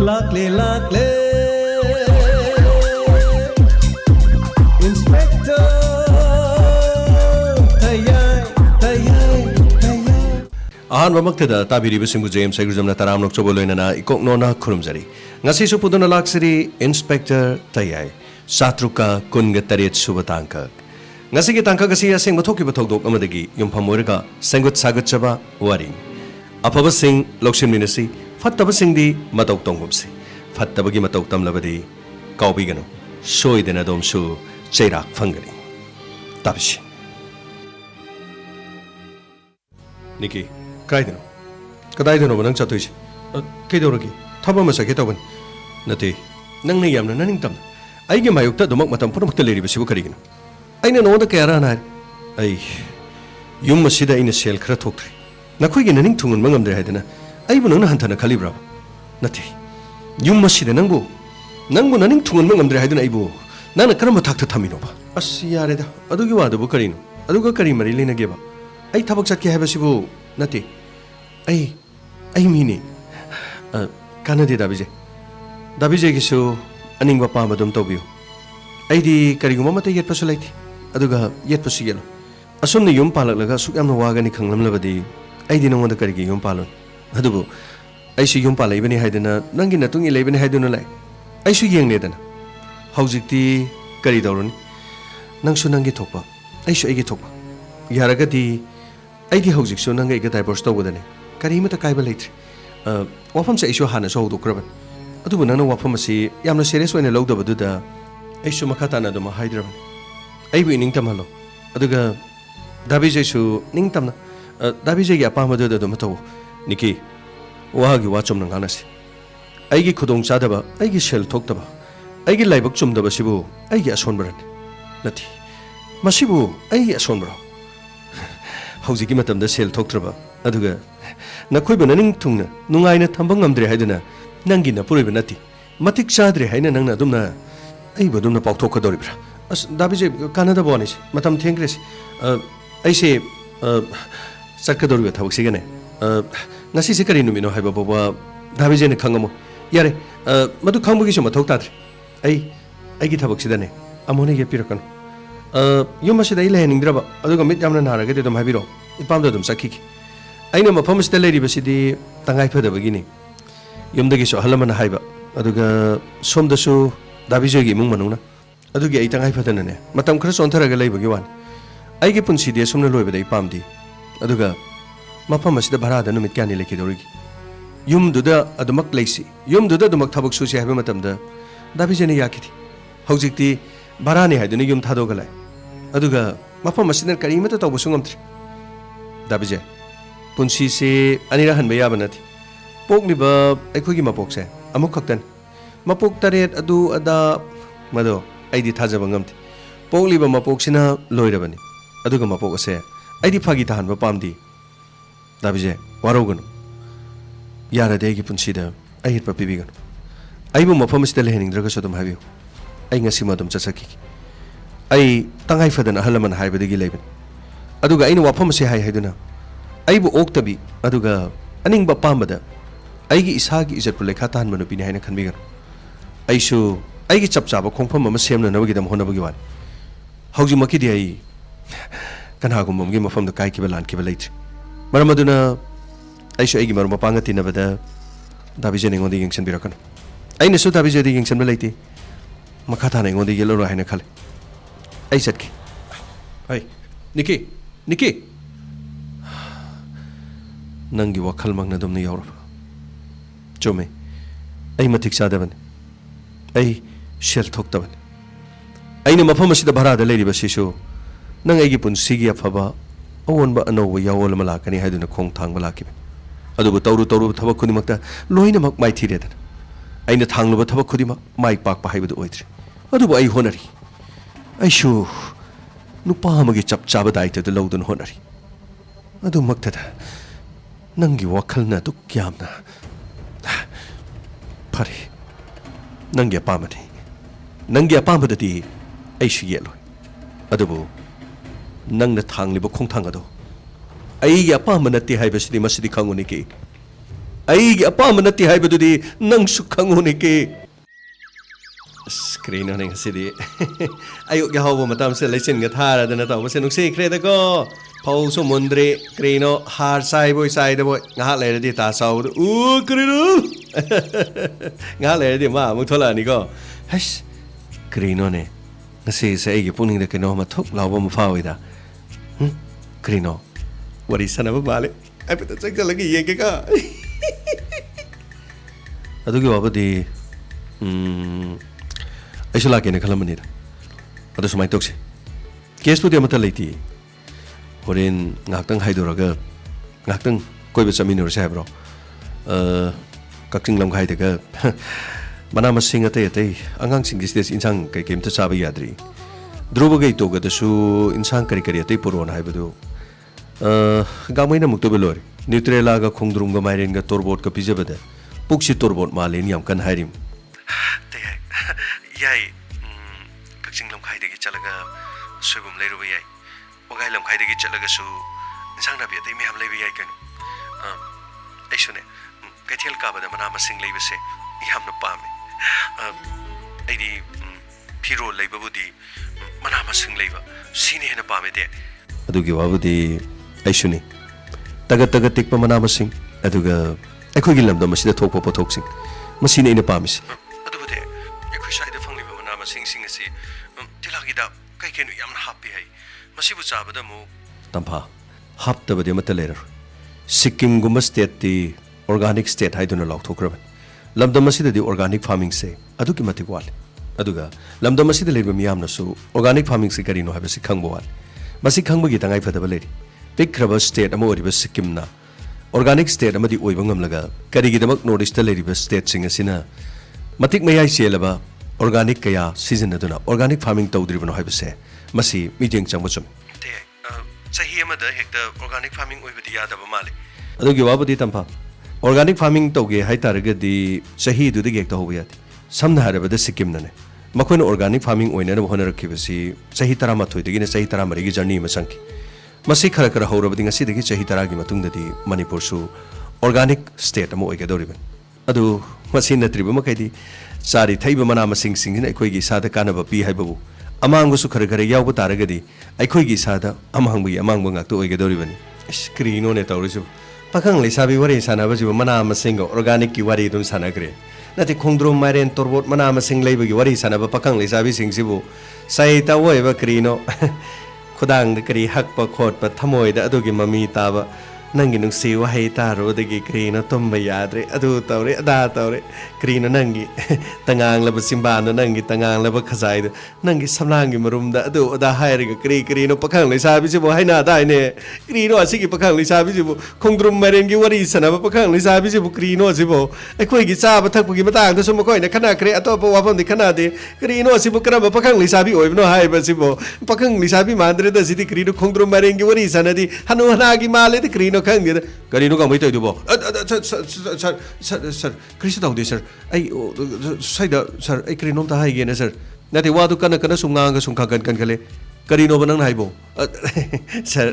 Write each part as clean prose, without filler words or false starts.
Lakle lakle Inspector Tayai Tayai Tayai Ahan mamaktada tabiri bisimbu James Agrizamna taram nok choboloinana ikok nona khurumjari ngasi su puduna laksiri Inspector Tayai Satruka kunga taret subatangka ngasi ki tangka gasi asing mathoki bathokdok amadagi yumpham sangut sagut chaba wari afaba sing loksim ninasi fattaba singdi matau tongumsi fattabagi matau tamlabadi kaubigano soidena domsu cheirak phangani tabshi Niki kaideno kadaideno nang chatoisi keidoragi thaba masa ke tawban nate nang ne yamna naning tam aige mayukta domak matam purumakta leri basibu karigino aina no da kayara na ai yum masida ina sel khara thoktre nakhoi naning thungun mangamdre haidena aibu nang hantana khalibra nati yum masida nangbu naning thungun mangamdre haidena aibu nana karamba thakta thamino ba as yareda adugi wadu bu karino aduga kari mari lena geba ai thabak sakki habasibu nati ai mini kanade dabije gisu aning ba pama dum tobiyo aidi kariguma mate yet pasulaiti aduga yet pasigelo asomni yum palak suk yamna wagani khanglamlabadi aidi nongoda karigi yum palon adubu aisu yum palaibani haidena nangi natungi leibani haiduna lai aisu yengnedana haujikti kari dawroni nangsu nangi thokpa aisu aigi thokpa yaragadi aidi haujiksu nanga iga divorce tawdane kari mata kaiba leitri wafam sa aisu hana so hudokraban adubu nana wafam asi yamna serious oina lawdabaduda aisu makatana duma haidraban aibu iningtamalo aduga dabijaisu ningtamna dabijai apamadu dum taw niki wahagi wachom nang hanasi aigi khudong chadaba aigi sel thoktaba aigi laibak chumdaba sibu aigi asonbaran nati masibu aigi asonbra haujiki matamda sel thoktraba aduga nakhoi bananing thungna nungaina thambang ngamdre haiduna nangi na puriba nati matik chadre haina nangna dumna ai badumna pauthokadoribra as dabije kanada bonis matam thengres aise sakadorga thawak sigane ngasi se kari numino haiba baba dabije ne khangamo yare madu khangbugi suma thok tadre ai gi thawak sidane amone ge pirakan yumasi dai lening draba aduga mit yamna narage de dum habiro ipam da dum sakiki aina mafam sta leri basidi tangai phada bagini yumdagi so halamana haiba aduga somdasu dabije gi mung manuna adugi ai tangai phadana ne matam khara sontharaga leibagi wan aigi punsi de sumna loiba dai pamdi aduga mafam asida bharada numit kyani lekidorigi yum duda adumak leisi yum duda adumak thabak susi haiba matamda dabije ne yakiti haujikti bharani haiduni yum thado galai aduga mafam asida karimata tawbusung amtri dabije punsi se anira hanba yaba nati pokliba aikhogi mapokse amuk khaktan mapok taret adu ada mado aidi thajaba ngamti pokliba mapoksina loirabani aduga mapok ase aidi phagi tahanba pamdi dabije warogunu yara degi punsida ai hitpa pibiganu aibu mafam sida lehening draga sodum habiu ai ngasi madum chasaki ai tangai fadana halaman haibadagi leiben aduga aina wafam se hai haiduna aibu oktabi aduga aning ba pambada aigi isagi izat pulai khatan manu pini haina khanbigan aisu aigi chapchaba khongpham ama semna nabagi dam honabagi wan hauji makidi ai kanhagum momgi mafam da kai kiba lan kiba leit maramaduna aisu aigi maru mapanga tinabada dabije nengondi yengsan birakan aina su dabije di yengsan balaiti makhata nengondi yelo ro haina khale ai satki ai niki nangi wakhal magna dumna yauraba chome ai matik sadaban ai shel thoktaban aina mafam asida bharada leiriba sisu nang aigi punsigi afaba awonba anowa yawol malakani haiduna khong thangba lakibe adubu tawru thabak khudimakta loina mak mai thiredan aina thangluba thabak khudima mai pak pa haibudu oitri adubu ai honari aishu nupa amagi chap chaba daita de lodun honari adu maktada nangi wakhalna tu kyamna phari nangi apamadi aishu yelo adubu nangna thangli bo khongthang ado ai ya pa manati haibasidi masidi khanguni ki ꯑꯩꯒꯤ ꯑꯄꯥꯝꯕ ꯅꯠꯇꯦ ꯍꯥꯏꯕꯗꯨꯗꯤ ꯅꯪꯁꯨ ꯈꯪꯉꯨꯅꯦꯀꯦ ꯀꯔꯤꯅꯣ ꯅꯪ ꯉꯁꯤꯗꯤ ꯑꯌꯨꯛ ꯌꯥꯍꯧꯕ ꯃꯇꯝꯁꯤꯗ ꯂꯩꯆꯤꯟꯒ ꯊꯥꯔꯗꯅ ꯇꯧꯕꯁꯦ ꯅꯨꯡꯁꯤꯈ꯭ꯔꯦꯗꯀꯣ ꯐꯧꯁꯨ ꯃꯨꯟꯗ꯭ꯔꯤ ꯀꯔꯤꯅꯣ ꯍꯥꯔ ꯆꯥꯏꯕꯣꯏ ꯆꯥꯏꯗꯕꯣꯏ ꯉꯥꯏꯍꯥꯛ ꯂꯩꯔꯗꯤ ꯇꯥ ꯆꯥꯎꯕꯗ ꯀꯔꯤꯅꯣ ꯉꯥꯏꯍꯥꯛ ꯂꯩꯔꯗꯤ ꯃꯥ ꯑꯃꯨꯛ ꯊꯣꯛꯂꯛꯑꯅꯤꯀꯣ ꯍꯩꯁ ꯀꯔꯤꯅꯣꯅꯦ ꯉꯁꯤꯁꯦ ꯑꯩꯒꯤ ꯄꯨꯛꯅꯤꯡꯗ ꯀꯩꯅꯣꯝꯃ ꯊꯨꯛ ꯂꯥꯎꯕ ꯑꯃ ꯐꯥꯎꯏꯗ ꯀꯔꯤꯅꯣ ꯋꯥꯔꯤ ꯁꯥꯟꯅꯕ ꯃꯥꯜꯂꯦ ꯍꯥꯏꯐꯦꯠꯇ ꯆꯪꯁꯤꯜꯂꯒ ꯌꯦꯡꯒꯦꯀꯣ ꯑꯗꯨꯒꯤ ꯋꯥꯕꯨꯗꯤ ꯑꯩꯁꯨ ꯂꯥꯛꯀꯦꯅ ꯈꯜꯂꯝꯕꯅꯤꯗ ꯑꯗꯣ ꯁꯨꯃꯥꯏꯅ ꯇꯧꯁꯤ ꯀꯦꯁꯄꯨꯗꯤ ꯑꯃꯠꯇ ꯂꯩꯇꯦ ꯍꯣꯔꯦꯟ ꯉꯥꯏꯍꯥꯛꯇꯪ ꯍꯥꯏꯗꯣꯔꯒ ꯉꯥꯏꯍꯥꯛꯇꯪ ꯀꯣꯏꯕ ꯆꯠꯃꯤꯟꯅꯔꯨꯁꯦ ꯍꯥꯏꯕ꯭ꯔꯣ ꯀꯛꯆꯤꯡ ꯂꯝꯈꯥꯏꯗꯒ ꯃꯅꯥ ꯃꯁꯤꯡ ꯑꯇꯩ ꯑꯇꯩ ꯑꯉꯥꯡꯁꯤꯡꯒꯤ ꯁꯤꯗ ꯏꯟꯁꯥꯡ ꯀꯩꯀꯩ ꯑꯝꯇ ꯆꯥꯕ ꯌꯥꯗ꯭ꯔꯤ ध्रुवगै तोगदसु इंसान करी करी अतै पुरोन हाइबदु गामैना मुक्तबे लोरे न्यूट्रेलागा खोंद्रुमगा माइरेनगा तोरबोटका पिजबदा पुक्सी तोरबोट मालेन याम कन हाइरिम तयाय याय कक्सिंग लमखाइदगी चलगा सोइबुम लेरुबा याय ओगाइ लमखाइदगी चलगासु इंसान नाबि अतै म्याम लेबा याय कनु ऐसुने कैथेल काबदा मना मसिंग लेबसे यामना पामे अइदी फिरो लेबबुदी मना मसिंग लेबा सिने हेना पामे दे अदुगी वाबुदी ऐसुने तगत तगत तिकपा मना मसिंग अदुगा अखोगी लमदा मसिदा थोकपा पोथोकसिंग मसिने इना पामिसि अदुबुदे अखोई साइदा फंगलिबा मना मसिंग सिंग असि तिलागिदा कैकेनु यामना हापि हाय मसिबु चाबदा मु तंफा हापतबदे मत लेर सिक्किम गुम स्टेट ती organic state हाइदुना लाउथोक्रब lambda मसिददी organic farming से अदुकी मतिक वाले अदुगा लमदा मसिदा लेबा मियामनसु ऑर्गेनिक फार्मिंग से करिनो हाबसि खंगबो वाले मसि खंगबगी तंगाइ फदबा लेरि पिक्रब स्टेट अमा ओरिबा सिक्किमना ऑर्गेनिक स्टेट अमदी ओइबा ngamlaga करिगिदमक नॉर्थ ईस्ट लेरिबा स्टेट सिंग असिना मतिक मयाइ चेलबा ऑर्गेनिक कया सीजन अदुना ऑर्गेनिक फार्मिंग तौद्रिबनो हाबसे मसि मिजेंग चंगबचुम ते सही अमदा हेक्ता ऑर्गेनिक फार्मिंग ओइबदी यादबा माले अदुगी वाबदी तंफा ऑर्गेनिक फार्मिंग तौगे हाइतारगदी सही दुदि गेक्ता होबा यादि समना हारबदा सिक्किम नने मखोइन ऑर्गेनिक फार्मिंग ओइना होनरखिबसि सही 13 दगिना सही 13 गी जर्नी म संखि मसी खरा खरा हौरबदी ngasi सही 10 गी मतुंगददी मणिपुर सु ऑर्गेनिक स्टेट अमा ओइगदौरिबन अदु मसी नत्रिबा मकैदि चारि थैबा मना मसिंग सिंगिन अखोइगी सादा कानबा पि हाइबबु अमांगबसु खरा खरा यावबा तारगदी अखोइगी सादा अमांगबगी अमांगबा ngakto ओइगदौरिबनि स्क्रीनो ने तौरिसु पाखंग लेसाबी वरे सानाबजिबु मना मसिंग ऑर्गेनिक की वरे दुम सानाग्रे नति खोंद्रोम माइरेन तोरबोट मना मसिंग लेबगी वरे सानाबा पाखंग लेसाबी सिंगसिबु साइता वयबा क्रीनो खुदांग करी हकपा खोटपा थमोइदा अदुगी ममी ताबा नंगी नुंसी वहै तारोदगी क्रीनो तुंबा याद्रे अदु तौरे अदा तौरे क्रीनो नंगी तंगांगलबा सिंबानो नंगी तंगांगलबा खजाइदो नंगी समलांगी मरुमदा अदु अदा हायरगा क्रीनो पखंग लेसाबिसिबु हाइना दाइने क्रीनो असिगी पखंग लेसाबिसिबु खोंद्रुम माइरेनगी वरी सनाबा पखंग लेसाबिसिबु क्रीनो असिबु अखोइगी चाबा थकपगी मतांगदा सुम मखोइना खनाख्रे अतोपा वाफमदि खनादे क्रीनो असिबु करम पखंग लेसाबी ओइबनो हाइबसिबु पखंग लेसाबी मांद्रेदा सिदि क्रीनो खोंद्रुम माइरेनगी वरी सनादि हनु हनागी मालेदि क्रीनो खंगेदा करिनो गांबै तैदुबो सर सर सर क्रिसु तौदे सर आई साइदा सर आई क्रिनो ता हाइगेना सर नाते वादु कन कन सुंगांगा सुंखा कन खले करिनो बनंग हाइबो सर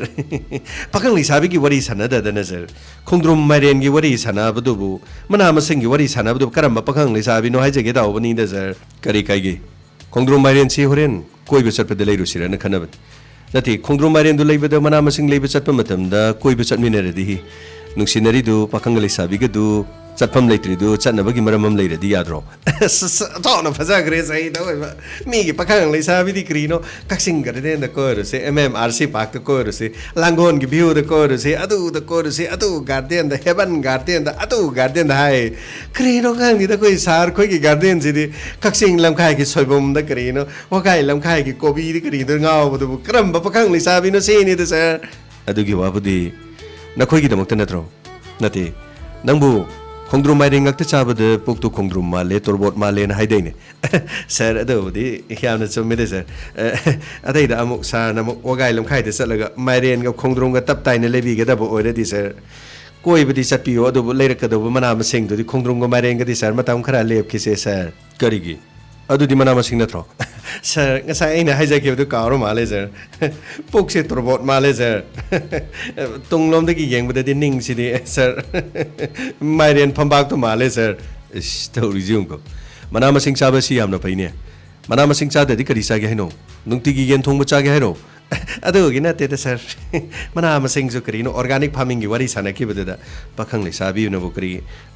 पखंग लिसाबी की वरी सनददना सर खोंद्रुम माइरेन की वरी सनाबदुबु मना मसिंग की वरी सनाबदु करम पखंग लिसाबी नो हाइजगे दावबनी द सर करी काइगे खोंद्रुम माइरेन सी होरेन कोइबे चटपदे लेरुसिरन खनबन नति खोंद्रुम माइरेन दु लेबद मना मसिंग लेबे चटप मतमदा कोइबे चटमिनरदि नुंसिनरिदु पखंग लिसाबीगदु चटफम लेत्रिदु चटनबगी मरमम लेरदि याद्रो तोना फजाग्रे सही तोइबा मीगी पखंग लिसाबीदि क्रीनो कक्सिंग गरदेन द कोरसे एमएमआरसी पार्क द कोरसे लांगोन की व्यू द कोरसे अदु गार्डन द हेवन गार्डन द अदु गार्डन द हाय क्रीनो गांगी द कोई सार कोई की गार्डन सिदि कक्सिंग लमखाय की सोइबम द क्रीनो वकाय लमखाय की कोबी दि क्रीनो गावबदु करम पखंग लिसाबीनो सेनि द सर अदुगी वाबुदी नखोइगी दमक्ता नत्रो नते नंबु खोंद्रुम माइरेन ngakta chabada puktu खोंद्रुम माले तोरबोट माले न हाइदैने सर अदुबुदी यामना चुम्मेदे सर अदैदा अमुक सार नमुक वगाइ लमखाइदे चलगा माइरेन ग खोंद्रुम ग तपताइने लेबिगदबो ओइरदि सर कोइबदी चटपियो अदुबु लेरकदबु मना मसिंगदुदि खोंद्रुम ग माइरेन गदि सर मतम खरा लेबखिसे सर करिगी ꯑꯗꯨꯗꯤ ꯃꯅꯥ ꯃꯁꯤꯡ ꯅꯠꯇ꯭ꯔꯣ ꯁꯔ ꯉꯁꯥꯏ ꯑꯩꯅ ꯍꯥꯏꯖꯈꯤꯕꯗꯨ ꯀꯥꯎꯔ ꯃꯥꯜꯂꯦ ꯁꯔ ꯄꯨꯛꯁꯦ ꯇꯣꯔꯕꯣꯠ ꯃꯥꯜꯂꯦ ꯁꯔ ꯇꯨꯡꯂꯣꯝꯗꯒꯤ ꯌꯦꯡꯕꯗꯗꯤ ꯅꯤꯡꯁꯤꯗꯤ ꯁꯔ ꯃꯥꯏꯔꯦꯟ ꯐꯝꯕꯥꯛꯇꯣ ꯃꯥꯜꯂꯦ ꯁꯔ ꯏꯁ ꯇꯧꯔꯤꯁꯤ ꯌꯦꯡꯀꯣ ꯃꯅꯥ ꯃꯁꯤꯡ ꯆꯥꯕꯁꯤ ꯌꯥꯝꯅ ꯐꯩꯅꯦ ꯃꯅꯥ ꯃꯁꯤꯡ ꯆꯥꯗ꯭ꯔꯗꯤ ꯀꯔꯤ ꯆꯥꯒꯦ ꯍꯥꯏꯅꯣ ꯅꯨꯡꯇꯤꯒꯤ ꯌꯦꯟ ꯊꯣꯡꯕ ꯆꯥꯒꯦ ꯍꯥꯏꯔꯣ ꯑꯗꯨꯒꯤ ꯅꯠꯇꯦꯗ ꯁꯔ ꯃꯅꯥ ꯃꯁꯤꯡꯁꯨ ꯀꯔꯤꯅꯣ ꯑꯣꯔꯒꯥꯅꯤꯛ ꯐꯥꯔꯃꯤꯡꯒꯤ ꯋꯥꯔꯤ ꯁꯥꯟꯅꯈꯤꯕꯗꯨꯗ ꯄꯥꯈꯪ ꯂꯩꯁꯥꯕꯤꯅꯕꯨ ꯀꯔꯤ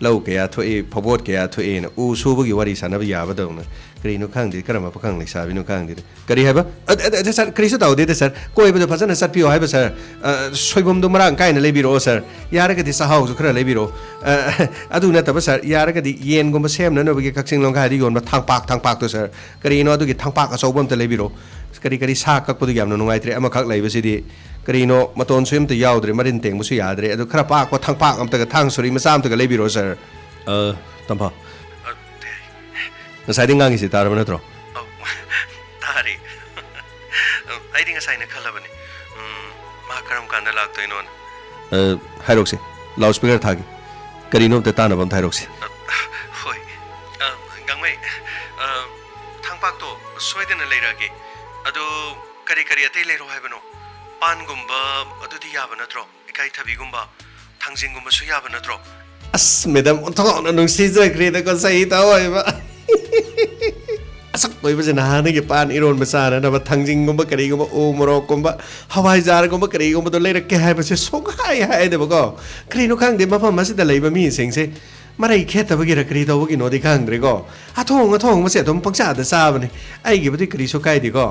ꯂꯧ ꯀꯌా ꯊꯣꯛꯏ ꯐꯧꯕꯣꯠ ꯀꯌా ꯊꯣꯛꯏꯅ ꯎ ꯁꯨꯕꯒꯤ ꯋꯥꯔꯤ ꯁꯥꯟꯅꯕ ꯌꯥꯕꯗꯧꯅ ꯀꯔꯤꯅꯣ ꯈꯪꯗꯦ ꯀꯔꯝꯕ ꯄꯥꯈꯪ ꯂꯩꯁꯥꯕꯤꯅꯣ ꯈꯪꯗꯦ ꯀꯔꯤ ꯍꯥꯏꯕ ꯁꯔ ꯀꯔꯤꯁꯨ ꯇꯧꯗꯦꯗ ꯁꯔ ꯀꯣꯏꯕꯗꯣ ꯐꯖꯅ ꯆꯠꯄꯤꯌꯣ ꯍꯥꯏꯕ ꯁꯔ ꯁꯣꯏꯕꯨꯝꯗꯣ ꯃꯔꯥꯡ ꯀꯥꯏꯅ ꯂꯩꯕꯤꯔꯛꯑꯣ ꯁꯔ ꯌꯥꯔꯒꯗꯤ ꯆꯥꯛꯍꯥꯎꯁꯨ ꯈꯔ ꯂꯩꯕꯤꯔꯛꯑꯣ ꯑꯗꯨ ꯅꯠꯇꯕ ꯁꯔ ꯌꯥꯔꯒꯗꯤ ꯌꯦꯟꯒꯨꯝꯕ ꯁꯦꯝꯅꯅꯕꯒꯤ ꯀꯛꯆꯤꯡ ꯂꯝꯈꯥꯏꯗ ꯌꯣꯟꯕ ꯊꯥꯡꯄꯥꯛꯇꯣ ꯁꯔ ꯀꯔꯤꯅꯣ ꯑꯗꯨꯒꯤ ꯊꯥꯡꯄꯥꯛ ꯑꯆꯧꯕ ꯑꯝꯇ ꯂꯩꯕꯤꯔꯛꯑꯣ ꯀꯔꯤ ꯁꯥ ꯀꯛꯄꯗꯨ ꯌꯥꯝꯅ ꯅꯨꯡꯉꯥꯏꯇ꯭ꯔꯦ ꯑꯃꯈꯛ ꯂꯩꯕꯁꯤꯗꯤ ꯀꯔꯤꯅꯣ ꯃꯇꯣꯟꯁꯨ ꯑꯝꯇ ꯌꯥꯎꯗ꯭ꯔꯦ ꯃꯔꯤꯟ ꯇꯦꯡꯕꯁꯨ ꯌꯥꯗ꯭ꯔꯦ ꯑꯗꯨ ꯈꯔ ꯄꯥꯛꯄ ꯊꯥꯡꯄꯥꯛ ꯑꯝꯇꯒ ꯊꯥꯡ ꯁꯣꯔꯤ ꯃꯆꯥ ꯑꯝꯇꯒ ꯂꯩꯕꯤꯔꯛꯑꯣ ꯁꯔ ꯇꯝꯐꯥ ꯉꯁꯥꯏꯗꯤ ꯉꯥꯡꯉꯤꯁꯤ ꯇꯥꯔꯕ ꯅꯠꯇ꯭ꯔꯣ ꯇꯥꯔꯤ ꯑꯩꯗꯤ ꯉꯁꯥꯏꯅ ꯈꯜꯂꯕꯅꯤ ꯃꯥ ꯀꯔꯝ ꯀꯥꯟꯗ ꯂꯥꯛꯇꯣꯏꯅꯣꯅ ꯍꯥꯏꯔꯣꯛꯁꯤ ꯂꯥꯎꯠ ꯁ꯭ꯄꯤꯀꯔ ꯊꯥꯒꯦ ꯀꯔꯤꯅꯣ ꯑꯝꯇ ꯇꯥꯅꯕ ꯑꯝꯇ ꯍꯥꯏꯔꯣꯛꯁꯤ ꯍꯣꯏ ꯒꯥꯡꯃꯩ ꯊꯥꯡꯄꯥꯛꯇꯣ ꯁꯣꯏꯗꯅ ꯂꯩꯔꯛꯑꯒꯦ ꯑꯗꯨ ꯀꯔꯤ ꯑꯇꯩ ꯂꯩꯔꯣ ꯍꯥꯏꯕꯅꯣ ꯄꯥꯟꯒꯨꯝꯕ ꯑꯗꯨꯗꯤ ꯌꯥꯕ ꯅꯠꯇ꯭ꯔꯣ ꯏꯀꯥꯏꯊꯕꯤꯒꯨꯝꯕ ꯊꯥꯡꯖꯤꯡꯒꯨꯝꯕꯁꯨ ꯌꯥꯕ ꯅꯠꯇ꯭ꯔꯣ ꯑꯁ ꯃꯦꯗꯥꯝ ꯑꯣꯟꯊꯣꯛꯅ ꯅꯨꯡꯁꯤꯖꯈ꯭ꯔꯦꯗꯀꯣ ꯆꯍꯤ ꯇꯥꯑꯣꯏꯕ ꯑꯁꯛ ꯑꯣꯏꯕꯁꯦ ꯅꯍꯥꯟꯗꯒꯤ ꯄꯥꯟ ꯏꯔꯣꯟꯕ ꯆꯥꯅꯅꯕ ꯊꯥꯡꯖꯤꯡꯒꯨꯝꯕ ꯀꯔꯤꯒꯨꯝꯕ ꯎ ꯃꯣꯔꯣꯛꯀꯨꯝꯕ ꯍꯋꯥꯏꯖꯥꯔꯒꯨꯝꯕ ꯀꯔꯤꯒꯨꯝꯕꯗꯣ ꯂꯩꯔꯛꯀꯦ ꯍꯥꯏꯕꯁꯦ ꯁꯨꯡꯍꯥꯏ ꯍꯥꯏꯗꯕꯀꯣ ꯀꯔꯤꯅꯣ ꯈꯪꯗꯦ ꯃꯐꯝ ꯑꯁꯤꯗ ꯂꯩꯕ ꯃꯤꯁꯤꯡꯁꯦ ꯃꯔꯩ ꯈꯦꯠꯇꯕꯒꯤꯔ ꯀꯔꯤ ꯇꯧꯕꯒꯤꯅꯣꯗꯤ ꯈꯪꯗ꯭ꯔꯦꯀꯣ ꯑꯊꯣꯡꯕꯁꯦ ꯑꯗꯨꯝ ꯄꯪꯆꯥꯗ ꯆꯥꯕꯅꯦ ꯑꯩꯒꯤꯕꯨꯗꯤ ꯀꯔꯤꯁꯨ ꯀꯥꯏꯗꯦꯀꯣ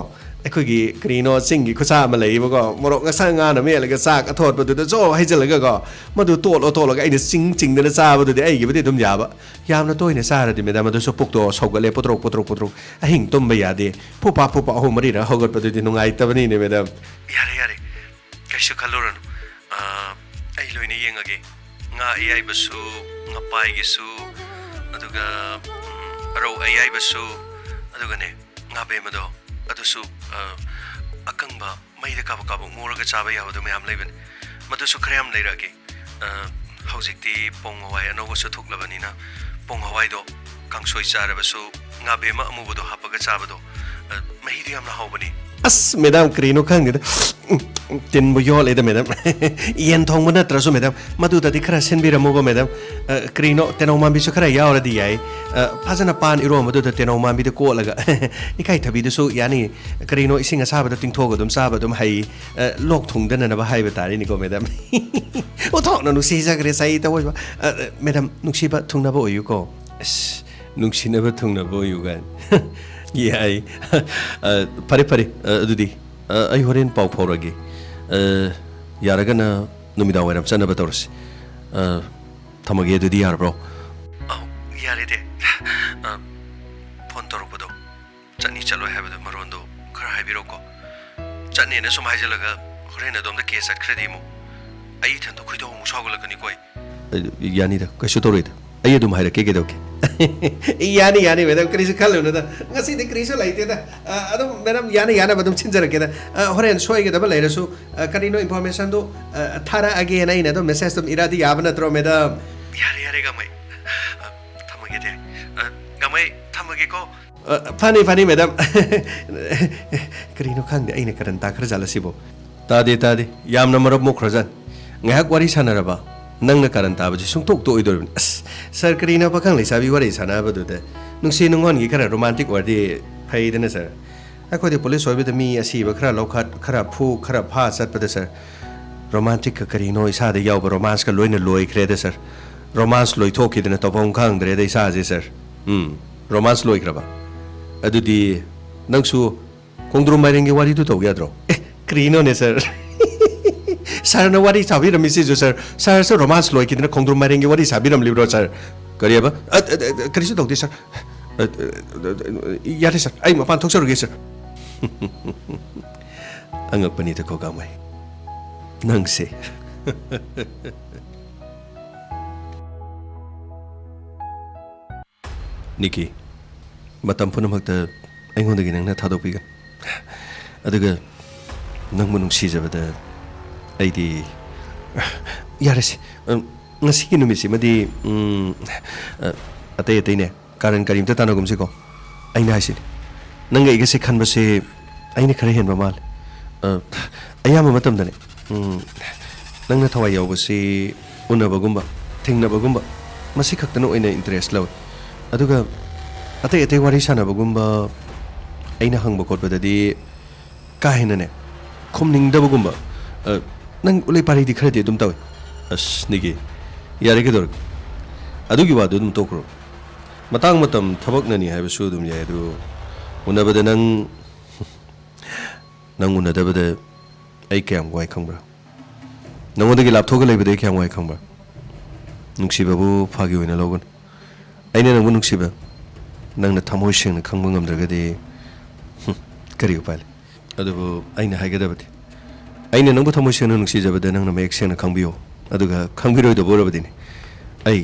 ꯑꯩꯈꯣꯏꯒꯤ ꯀꯔꯤꯅꯣ ꯆꯤꯡꯒꯤ ꯈꯨꯠꯁꯥ ꯑꯃ ꯂꯩꯌꯦꯕꯀꯣ ꯃꯣꯔꯣꯛ ꯉꯁꯪ ꯉꯥꯅ ꯃꯦꯠꯂꯒ ꯆꯥꯛ ꯑꯊꯣꯠꯄꯗꯨꯗ ꯖꯣ ꯍꯩꯖꯤꯜꯂꯒꯀꯣ ꯃꯗꯨ ꯇꯣꯠꯂꯒ ꯑꯩꯅ ꯆꯤꯡꯗꯅ ꯆꯥꯕꯗꯨꯗꯤ ꯑꯩꯒꯤꯕꯨꯗꯤ ꯑꯗꯨم ꯌꯥꯕ ꯌꯥꯝꯅ ꯇꯣꯏꯅ ꯆꯥꯔꯗꯤ ꯃꯦꯗꯥꯝ ꯑꯗꯨꯁꯨ ꯄꯨꯛꯇꯣ ꯁꯧꯒꯠꯂꯦ ꯄꯨꯇ꯭ꯔꯣꯛ ꯑꯍꯤꯡ ꯇꯨꯝꯕ ꯌꯥꯗꯦ ꯄꯨꯄꯥ ꯑꯍꯨꯝ ꯃꯔꯤꯔ ꯍꯧꯒꯠꯄꯗꯨꯗꯤ ꯅꯨꯡꯉꯥꯏꯇꯕꯅꯤꯅꯦ ꯃꯦꯗꯥꯝ ꯌꯥꯔꯦ ꯀꯩꯁꯨ ꯈꯜꯂꯨꯔꯅꯨ ꯑꯩ ꯂꯣꯏꯅ ꯌꯦꯡꯉꯒꯦ ꯉꯥ ꯑꯌꯥꯏꯕꯁꯨ ꯉꯄꯥꯏꯒꯤꯁꯨ ꯑꯗꯨꯒ ꯑꯔꯧ ꯑꯌꯥꯏꯕꯁꯨ ꯑꯗꯨꯒꯅꯦ ꯉꯥ ꯕꯦꯝꯃꯗꯣ ꯑꯗꯨꯁꯨ ꯑꯀꯪꯕ ꯃꯩꯗ ꯀꯥꯕꯛ ꯉꯧꯔꯒ ꯆꯥꯕ ꯌꯥꯕꯗꯣ ꯃꯌꯥꯝ ꯂꯩꯕꯅꯦ ꯃꯗꯨꯁꯨ ꯈꯔ ꯌꯥꯝ ꯂꯩꯔꯛꯑꯒꯦ ꯍꯧꯖꯤꯛꯇꯤ ꯄꯣꯡ ꯍꯋꯥꯏ ꯑꯅꯧꯕꯁꯨ ꯊꯣꯛꯂꯕꯅꯤꯅ ꯄꯣꯡ ꯍꯋꯥꯏꯗꯣ ꯀꯥꯡꯁꯣꯏ ꯆꯥꯔꯕꯁꯨ ꯉꯥ ꯕꯦꯝꯃ ꯑꯃꯨꯕꯗꯣ ꯍꯥꯞꯄꯒ ꯆꯥꯕꯗꯣ ꯃꯍꯤꯗꯣ ꯌꯥꯝꯅ ꯍꯥꯎꯕꯅꯤ ꯑꯁ ꯃꯦꯗꯥꯝ ꯀꯔꯤꯅꯣ ꯈꯪꯗꯦꯗ ꯇꯤꯟꯕꯨ ꯌꯣꯜꯂꯦꯗ ꯃꯦꯗꯥꯝ ꯌꯦꯟ ꯊꯣꯡꯕ ꯅꯠꯇ꯭ꯔꯁꯨ ꯃꯦꯗꯥꯝ ꯃꯗꯨꯗꯗꯤ ꯈꯔ ꯁꯤꯟꯕꯤꯔꯝꯃꯨꯕ ꯃꯦꯗꯥꯝ ꯀꯔꯤꯅꯣ ꯇꯦꯅꯧ ꯃꯥꯟꯕꯤꯁꯨ ꯈꯔ ꯌꯥꯎꯔꯗꯤ ꯌꯥꯏ ꯐꯖꯅ ꯄꯥꯟ ꯏꯔꯣꯟꯕꯗꯨꯗ ꯇꯦꯅꯧ ꯃꯥꯟꯕꯤꯗ ꯀꯣꯠꯂꯒ ꯏꯀꯥꯏꯊꯕꯤꯗꯨꯁꯨ ꯌꯥꯅꯤ ꯀꯔꯤꯅꯣ ꯏꯁꯤꯡ ꯑꯁꯥꯕꯗ ꯇꯤꯡꯊꯣꯛꯑꯒ ꯑꯗꯨꯝ ꯆꯥꯕ ꯑꯗꯨꯝ ꯍꯩ ꯂꯣꯛ ꯊꯨꯡꯗꯅꯅꯕ ꯍꯥꯏꯕ ꯇꯥꯔꯦꯅꯤꯀꯣ ꯃꯦꯗꯥꯝ ꯑꯣꯟꯊꯣꯛꯅ ꯅꯨꯡꯁꯤꯖꯈ꯭ꯔꯦ ꯆꯍꯤ ꯇꯧꯏꯕ ꯃꯦꯗꯥꯝ ꯅꯨꯡꯁꯤꯕ ꯊꯨꯡꯅꯕ ꯑꯣꯏꯌꯨꯀꯣ ꯑꯁ ꯅꯨꯡꯁꯤꯅꯕ ꯊꯨꯡꯅꯕ ꯑꯣꯏꯌꯨ ꯀꯥꯏꯅ ꯌꯥꯏ ꯐꯔꯦ ꯑꯗꯨꯗꯤ ꯑꯩ ꯍꯣꯔꯦꯟ ꯄꯥꯎ ꯐꯥꯎꯔꯒꯦ ꯌꯥꯔꯒꯅ ꯅꯨꯃꯤꯗꯥꯡ ꯋꯥꯏꯔꯝ ꯆꯠꯅꯕ ꯇꯧꯔꯁꯤ ꯊꯝꯃꯒꯦ ꯑꯗꯨꯗꯤ ꯌꯥꯔꯕ꯭ꯔꯣ ꯌꯥꯔꯦꯗꯦ ꯐꯣꯟ ꯇꯧꯔꯛꯄꯗꯣ ꯆꯠꯂꯣꯏ ꯍꯥꯏꯕꯗꯣ ꯃꯔꯣꯟꯗꯣ ꯈꯔ ꯍꯥꯏꯕꯤꯔꯛꯎꯀꯣ ꯆꯠꯅꯦꯅ ꯁꯨꯝ ꯍꯥꯏꯖꯤꯜꯂꯒ ꯍꯣꯔꯦꯟ ꯑꯗꯣꯝꯗ ꯀꯦꯁ ꯆꯠꯈ꯭ꯔꯗꯤ ꯑꯃꯨꯛ ꯑꯩ ꯏꯊꯟꯇ ꯈꯣꯏꯗꯧ ꯑꯃꯨꯛ ꯁꯥꯎꯒꯠꯂꯛꯀꯅꯤꯀꯣ ꯌꯥꯅꯤꯗ ꯀꯩꯁꯨ ꯇꯧꯔꯣꯏꯗ ꯑꯩ ꯑꯗꯨꯝ ꯍꯥꯏꯔꯛꯀꯦ ꯀꯩꯗꯧꯒꯦ ꯌꯥꯅꯤ ꯃꯦꯗꯥꯝ ꯀꯔꯤꯁꯨ ꯈꯜꯂꯨꯅꯨꯗ ꯉꯁꯤꯗꯤ ꯀꯔꯤꯁꯨ ꯂꯩꯇꯦꯗ ꯑꯗꯨꯝ ꯃꯦꯗꯥꯝ ꯌꯥꯅꯕ ꯑꯗꯨꯝ ꯁꯤꯟꯖꯔꯛꯀꯦꯗ ꯍꯣꯔꯦꯟ ꯁꯣꯏꯒꯗꯕ ꯂꯩꯔꯁꯨ ꯀꯔꯤꯅꯣ ꯏꯟꯐꯣꯔꯃꯦꯁꯟꯗꯣ ꯊꯥꯔꯛꯑꯒꯦꯅ ꯑꯩꯅ ꯑꯗꯨꯝ ꯃꯦꯁꯦꯖ ꯑꯗꯨꯝ ꯏꯔꯛꯑꯗꯤ ꯌꯥꯕ ꯅꯠꯇ꯭ꯔꯣ ꯃꯦꯗꯥꯝ ꯌꯥꯔꯦ ꯒꯥꯡꯃꯩ ꯊꯝꯃꯒꯦ ꯒꯥꯡꯃꯩ ꯊꯝꯃꯒꯦꯀꯣ ꯐꯅꯤ ꯃꯦꯗꯥꯝ ꯀꯔꯤꯅꯣ ꯈꯪꯗꯦ ꯑꯩꯅ ꯀꯔꯟ ꯇꯥꯈ꯭ꯔꯖꯥꯠꯂ ꯁꯤꯕꯣ ꯇꯥꯗꯦ ꯌꯥꯝꯅ ꯃꯔꯝ ꯃꯣꯛꯈ꯭ꯔꯖꯥꯠ ꯉꯥꯏꯍꯥꯛ ꯋꯥꯔꯤ ꯁꯥꯟꯅꯔꯕ ꯅꯪꯅ ꯀꯔꯟ ꯇꯥꯕꯁꯤ ꯁꯨꯡꯇꯣꯛ ꯇꯣꯛꯑꯣꯏꯗꯣꯔꯤꯕꯅꯤ ꯑꯁ ꯁꯔ ꯀꯔꯤꯅꯣ ꯄꯥꯈꯪ ꯂꯩꯁꯥꯕꯤ ꯋꯥꯔꯤ ꯁꯥꯟꯅꯕꯗꯨꯗ ꯅꯨꯡꯁꯤ ꯅꯨꯡꯉꯣꯟꯒꯤ ꯈꯔ ꯔꯣꯃꯥꯟꯇꯤꯛ ꯑꯣꯏꯔꯗꯤ ꯐꯩꯗꯅ ꯁꯔ ꯑꯩꯈꯣꯏꯗꯤ ꯄꯨꯂꯤꯁ ꯑꯣꯏꯕꯗ ꯃꯤ ꯑꯁꯤꯕ ꯈꯔ ꯂꯧꯈꯠ ꯈꯔ ꯐꯨ ꯈꯔ ꯐꯥ ꯆꯠꯄꯗ ꯁꯔ ꯔꯣꯃꯥꯟꯇꯤꯛꯀ ꯀꯔꯤꯅꯣ ꯏꯁꯥꯗ ꯌꯥꯎꯕ ꯔꯣꯃꯥꯟꯁꯀ ꯂꯣꯏꯅ ꯂꯣꯏꯈ꯭ꯔꯦꯗ ꯁꯔ ꯔꯣꯃꯥꯟꯁ ꯂꯣꯏꯊꯣꯛꯈꯤꯗꯅ ꯇꯧꯐꯝ ꯈꯪꯗ꯭ꯔꯦꯗ ꯏꯁꯥꯁꯦ ꯁꯔ ꯔꯣꯃꯥꯟꯁ ꯂꯣꯏꯈ꯭ꯔꯕ ꯑꯗꯨꯗꯤ ꯅꯪꯁꯨ ꯈꯣꯡꯗ꯭ꯔꯨꯝ ꯃꯥꯏꯔꯦꯟꯒꯤ ꯋꯥꯔꯤꯗꯨ ꯇꯧ ꯌꯥꯗ꯭ꯔꯣ ꯀꯔꯤꯅꯣꯅꯦ ꯁꯔ ꯁꯔꯅ ꯋꯥꯔꯤ ꯁꯥꯕꯤꯔꯝꯃꯤꯁꯤꯁꯨ ꯁꯔꯁꯨ ꯔꯣꯃꯥꯟꯁ ꯂꯣꯏꯈꯤꯗꯅ ꯈꯣꯡꯗ꯭ꯔꯨꯝ ꯃꯥꯏꯔꯦꯟꯒꯤ ꯋꯥꯔꯤ ꯁꯥꯕꯤꯔꯝꯂꯤꯕ꯭ꯔꯣ ꯁꯔ ꯀꯔꯤ ꯍꯥꯏꯕ ꯀꯔꯤꯁꯨ ꯇꯧꯗꯦ ꯁꯔ ꯌꯥꯔꯦ ꯁꯔ ꯑꯩ ꯃꯄꯥꯟ ꯊꯣꯛꯆꯔꯨꯒꯦ ꯁꯔ ꯑꯉꯛꯄꯅꯤꯗꯀꯣ ꯒꯥꯡꯃꯩ ꯅꯪꯁꯦ ꯅꯤꯀꯤ ꯃꯇꯝ ꯄꯨꯝꯅꯃꯛꯇ ꯑꯩꯉꯣꯟꯗꯒꯤ ꯅꯪꯅ ꯊꯥꯗꯣꯛꯄꯤꯒꯅꯨ ꯑꯗꯨꯒ ꯅꯪꯕꯨ ꯅꯨꯡꯁꯤꯖꯕꯗ ꯑꯩꯗꯤ ꯌꯥꯔꯦꯁꯦ ꯉꯁꯤꯒꯤ ꯅꯨꯃꯤꯠꯁꯤꯃꯗꯤ ꯑꯇꯩꯅꯦ ꯀꯥꯔꯟ ꯀꯔꯤꯝꯇ ꯇꯥꯟꯅꯒꯨꯝꯁꯤꯀꯣ ꯑꯩꯅ ꯍꯥꯏꯁꯤꯅꯤ ꯅꯪꯒ ꯑꯩꯒꯁꯦ ꯈꯟꯕꯁꯦ ꯑꯩꯅ ꯈꯔ ꯍꯦꯟꯕ ꯃꯥꯜꯂꯦ ꯑꯌꯥꯝꯕ ꯃꯇꯝꯗꯅꯦ ꯅꯪꯅ ꯊꯋꯥꯏ ꯌꯥꯎꯕꯁꯤ ꯎꯅꯕꯒꯨꯝꯕ ꯊꯦꯡꯅꯕꯒꯨꯝꯕ ꯃꯁꯤ ꯈꯛꯇꯅ ꯑꯣꯏꯅ ꯏꯟꯇꯔꯦꯁ ꯂꯧꯏ ꯑꯗꯨꯒ ꯑꯇꯩ ꯑꯇꯩ ꯋꯥꯔꯤ ꯁꯥꯟꯅꯕꯒꯨꯝꯕ ꯑꯩꯅ ꯍꯪꯕ ꯈꯣꯠꯄꯗꯗꯤ ꯀꯥ ꯍꯦꯟꯅꯅꯦ ꯈꯨꯝꯅꯤꯡꯗꯕꯒꯨꯝꯕ ꯅꯪ ꯎꯂꯩ ꯄꯥꯔꯩꯗꯤ ꯈꯔꯗꯤ ꯑꯗꯨꯝ ꯇꯧꯏ ꯑꯁ ꯅꯤꯒꯤ ꯌꯥꯔꯦ ꯀꯩꯗꯧꯔꯒꯦ ꯑꯗꯨꯒꯤ ꯋꯥꯗꯨ ꯑꯗꯨꯝ ꯇꯣꯛꯈ꯭ꯔꯣ ꯃꯇꯥꯡ ꯃꯇꯝ ꯊꯕꯛꯅꯅꯤ ꯍꯥꯏꯕꯁꯨ ꯑꯗꯨꯝ ꯌꯥꯏ ꯑꯗꯨ ꯎꯅꯕꯗ ꯅꯪ ꯎꯅꯗꯕꯗ ꯑꯩ ꯀꯌꯥꯝ ꯋꯥꯏ ꯈꯪꯕ꯭ꯔꯥ ꯅꯪꯉꯣꯟꯗꯒꯤ ꯂꯥꯞꯊꯣꯛꯑꯒ ꯂꯩꯕꯗ ꯑꯩ ꯀꯌꯥꯝ ꯋꯥꯏ ꯈꯪꯕ꯭ꯔꯥ ꯅꯨꯡꯁꯤꯕꯕꯨ ꯐꯥꯒꯤ ꯑꯣꯏꯅ ꯂꯧꯒꯅꯨ ꯑꯩꯅ ꯅꯪꯕꯨ ꯅꯨꯡꯁꯤꯕ ꯅꯪꯅ ꯊꯃꯣꯏ ꯁꯦꯡꯅ ꯈꯪꯕ ꯉꯝꯗ꯭ꯔꯒꯗꯤ ꯀꯔꯤ ꯎꯄꯥꯏ ꯂꯩ ꯑꯗꯨꯕꯨ ꯑꯩꯅ ꯍꯥꯏꯒꯗꯕꯗꯤ ꯑꯩꯅ ꯅꯪꯕꯨ ꯊꯃꯣꯏ ꯁꯦꯡꯅ ꯅꯨꯡꯁꯤꯖꯕꯗ ꯅꯪꯅ ꯃꯌꯦꯛ ꯁꯦꯡꯅ ꯈꯪꯕꯤꯌꯣ ꯑꯗꯨꯒ ꯈꯪꯕꯤꯔꯣꯏꯗꯕ ꯑꯣꯏꯔꯕꯗꯤꯅꯦ ꯑꯩ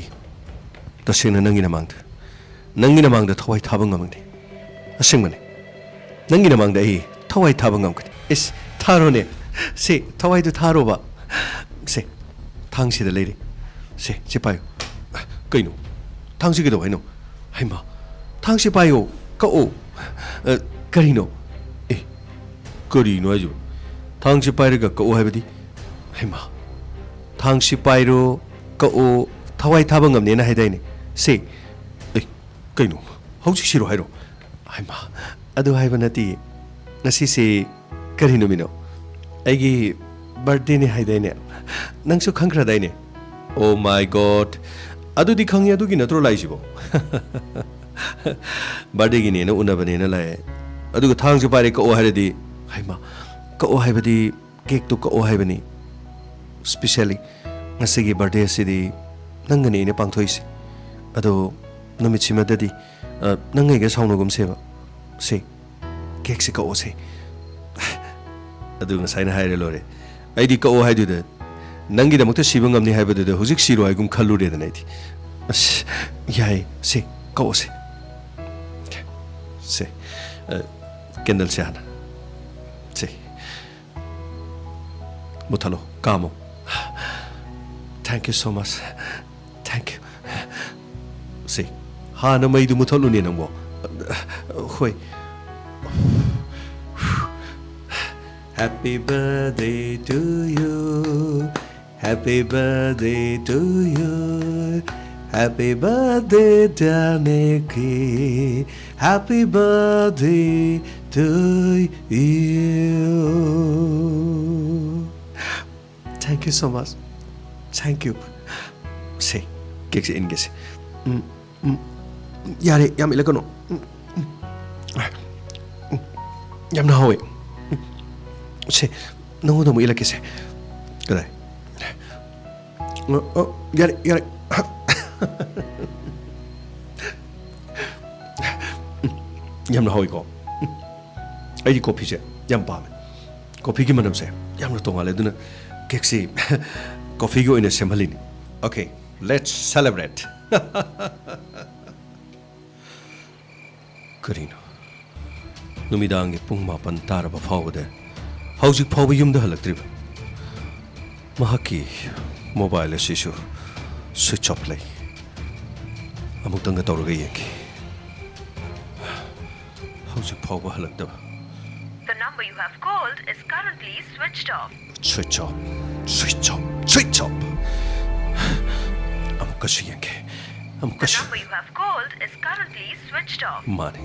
ꯇꯁꯦꯡꯅ ꯅꯪꯒꯤ ꯅꯃꯥꯡꯗ ꯊꯋꯥꯏ ꯊꯥꯕ ꯉꯝꯒꯅꯤ ꯑꯁꯦꯡꯕꯅꯤ ꯅꯪꯒꯤ ꯅꯃꯥꯡꯗ ꯑꯩ ꯊꯋꯥꯏ ꯊꯥꯕ ꯉꯝꯒꯅꯤ ꯏꯁ ꯊꯥꯔꯣꯅꯦ ꯁꯤ ꯊꯋꯥꯏꯗꯨ ꯊꯥꯔꯣꯕ ꯁꯦ ꯊꯥꯡꯁꯤꯗ ꯂꯩꯔꯤ ꯁꯤ ꯄꯥꯏꯌꯣ ꯀꯩꯅꯣ ꯊꯥꯡꯁꯤ ꯀꯩꯗꯧ ꯍꯥꯏꯅꯣ ꯍꯩꯃꯥ ꯊꯥꯡꯁꯤ ꯄꯥꯏꯌꯣ ꯀꯛꯑꯣ ꯀꯔꯤꯅꯣ ꯀꯔꯤꯅꯣ ꯍꯥꯏꯁꯤꯕꯣ ꯊꯥꯡꯁꯤ ꯄꯥꯏꯔꯒ ꯀꯛꯑꯣ ꯍꯥꯏꯕꯗꯤ ꯍꯩꯃꯥ ꯊꯥꯡꯁꯤ ꯄꯥꯏꯔꯣ ꯀꯛꯑꯣ ꯊꯋꯥꯏ ꯊꯥꯕ ꯉꯝꯅꯦꯅ ꯍꯥꯏꯗꯥꯏꯅꯦ ꯁꯦ ꯀꯩꯅꯣ ꯍꯧꯖꯤꯛ ꯍꯥꯏꯔꯣ ꯍꯩꯃꯥ ꯑꯗꯨ ꯍꯥꯏꯕ ꯅꯠꯇꯦ ꯉꯁꯤꯁꯦ ꯀꯔꯤ ꯅꯨꯃꯤꯠꯅꯣ ꯑꯩꯒꯤ ꯕꯔꯊꯗꯦꯅꯦ ꯍꯥꯏꯗꯥꯏꯅꯦ ꯅꯪꯁꯨ ꯈꯪꯈ꯭ꯔꯗꯥꯏꯅꯦ ꯑꯣ ꯃꯥꯏ ꯒꯣꯗ ꯑꯗꯨꯗꯤ ꯈꯪꯉꯦ ꯑꯗꯨꯒꯤ ꯅꯠꯇ꯭ꯔꯣ ꯂꯥꯛꯏꯁꯤꯕꯣ ꯕꯔꯊꯗꯦꯒꯤꯅꯦꯅ ꯎꯅꯕꯅꯦꯅ ꯂꯥꯛꯑꯦ ꯑꯗꯨꯒ ꯊꯥꯡꯁꯨ ꯄꯥꯏꯔꯦ ꯀꯛꯑꯣ ꯍꯥꯏꯔꯗꯤ ꯍꯩꯃꯥ ꯀꯛꯑꯣ ꯍꯥꯏꯕꯗꯤ ꯀꯦꯛꯇꯨ ꯀꯛꯑꯣ ꯍꯥꯏꯕꯅꯤ ꯁ꯭ꯄꯦꯁꯤꯌꯦꯜꯂꯤ ꯉꯁꯤꯒꯤ ꯕꯔꯊꯗꯦ ꯑꯁꯤꯗꯤ ꯅꯪꯒꯅꯤ ꯑꯩꯅ ꯄꯥꯡꯊꯣꯛꯏꯁꯦ ꯑꯗꯣ ꯅꯨꯃꯤꯠꯁꯤꯃꯗꯗꯤ ꯅꯪ ꯑꯩꯒ ꯁꯥꯎꯅꯒꯨꯝꯁꯦꯕ ꯁꯦ ꯀꯦꯛꯁꯤ ꯀꯛꯑꯣꯁꯦ ꯑꯗꯨ ꯉꯁꯥꯏꯅ ꯍꯥꯏꯔꯦ ꯂꯣꯏꯔꯦ ꯑꯩꯗꯤ ꯀꯛꯑꯣ ꯍꯥꯏꯗꯨꯗ ꯅꯪꯒꯤꯗꯃꯛꯇ ꯁꯤꯕ ꯉꯝꯅꯤ ꯍꯥꯏꯕꯗꯨꯗ ꯍꯧꯖꯤꯛ ꯁꯤꯔꯣ ꯍꯥꯏꯒꯨꯝ ꯈꯜꯂꯨꯔꯦꯗꯅ ꯑꯩꯗꯤ ꯑꯁ ꯌꯥꯏ ꯁꯦ ꯀꯛꯑꯣꯁꯦ ꯁꯦ ꯀꯦꯟꯗꯜꯁꯦ ꯍꯥꯟꯅ ꯁꯦ ꯃꯨꯊꯠꯂꯣ ꯀꯥꯝꯃꯣ thank you so much thank you ꯁꯦ ꯍꯥꯟꯅ ꯃꯩꯗꯨ ꯃꯨꯊꯠꯂꯨꯅꯦ ꯅꯪꯕꯣ ꯍꯣꯏ Happy birthday to you. Happy birthday to you. Happy birthday, dear Nikki. Happy birthday to you. Thank you so much. Thank you. Say, cake in guess. Yare, yam ilakano. Yam na hoy. 세 너무도 뭐 이렇게 세 그래 야래 얌나 호이고 아이 커피제 얌밤 커피기 만남세 얌나 동안에 두는 객시 커피고 있는 셈할리니 오케이 let's celebrate 그리노 누미당에 뿡마pan 따라봐 파오데 ꯍꯧꯖꯤꯛ ꯐꯥꯎꯕ ꯌꯨꯝꯗ ꯍꯜꯂꯛꯇ꯭ꯔꯤꯕ ꯃꯍꯥꯛꯀꯤ mobile ꯑꯁꯤꯁꯨ switch of ꯂꯩ ꯑꯃꯨꯛꯇꯪꯒ ꯇꯧꯔꯒ ꯌꯦꯡꯈꯤ ꯍꯧꯖꯤꯛ ꯐꯥꯎꯕ ꯍꯜꯂꯛꯇꯕ The number you have called is currently switched off. Switch off ꯑꯃꯨꯛꯀꯁꯨ ꯌꯦꯡꯈꯤ The number you have called is currently switched off. 마네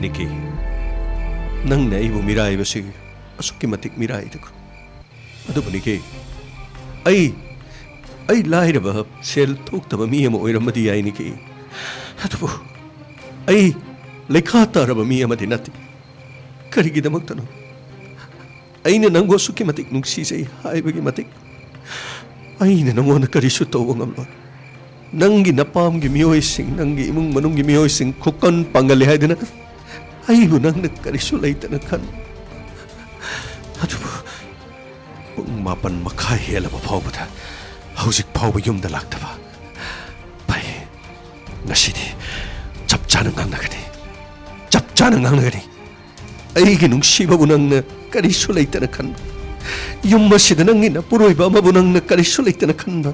니키 ꯅꯪꯅ ꯑꯩꯕꯨ ꯃꯤꯔꯥꯏꯕꯁꯤ ꯑꯁꯨꯛꯀꯤ ꯃꯇꯤꯛ ꯃꯤꯔꯥꯏꯗꯀꯣ ꯑꯗꯨꯕꯨ ꯅꯤꯀꯤ ꯑꯩ ꯂꯥꯏꯔꯕ ꯁꯦꯜ ꯊꯣꯛꯇꯕ ꯃꯤ ꯑꯃ ꯑꯣꯏꯔꯝꯕꯗꯤ ꯌꯥꯏ ꯅꯤꯀꯤ ꯑꯗꯨꯕꯨ ꯑꯩ ꯂꯩꯈꯥ ꯇꯥꯔꯕ ꯃꯤ ꯑꯃꯗꯤ ꯅꯠꯇꯦ ꯀꯔꯤꯒꯤꯗꯃꯛꯇꯅꯣ ꯑꯩꯅ ꯅꯪꯕꯨ ꯑꯁꯨꯛꯀꯤ ꯃꯇꯤꯛ ꯅꯨꯡꯁꯤꯖꯩ ꯍꯥꯏꯕꯒꯤ ꯃꯇꯤꯛ ꯑꯩꯅ ꯅꯪꯉꯣꯟꯗ ꯀꯔꯤꯁꯨ ꯇꯧꯕ ꯉꯝꯂꯣꯏ ꯅꯪꯒꯤ ꯅꯄꯥꯝꯒꯤ ꯃꯤꯑꯣꯏꯁꯤꯡ ꯅꯪꯒꯤ ꯏꯃꯨꯡ ꯃꯅꯨꯡꯒꯤ ꯃꯤꯑꯣꯏꯁꯤꯡ ꯈꯨꯛꯀꯟ ꯄꯥꯡꯒꯜꯂꯤ ꯍꯥꯏꯗꯅ ꯑꯩꯕꯨ ꯅꯪꯅ ꯀꯔꯤꯁꯨ ꯂꯩꯇꯅ ꯈꯟ ꯑꯗꯨꯕꯨ ꯄꯨꯡ 8:30 ꯍꯦꯜꯂꯕ ꯐꯥꯎꯕꯗ ꯍꯧꯖꯤꯛ ꯐꯥꯎꯕ ꯌꯨꯝꯗ ꯂꯥꯛꯇꯕ ꯐꯩ ꯉꯁꯤꯗꯤ ꯆꯞ ꯆꯥꯅ ꯉꯥꯡꯅꯒꯅꯤ ꯑꯩꯒꯤ ꯅꯨꯡꯁꯤꯕꯕꯨ ꯅꯪꯅ ꯀꯔꯤꯁꯨ ꯂꯩꯇꯅ ꯈꯟꯕ ꯌꯨꯝ ꯑꯁꯤꯗ ꯅꯪꯒꯤ ꯅꯄꯨꯔꯣꯏꯕ ꯑꯃꯕꯨ ꯅꯪꯅ ꯀꯔꯤꯁꯨ ꯂꯩꯇꯅ ꯈꯟꯕ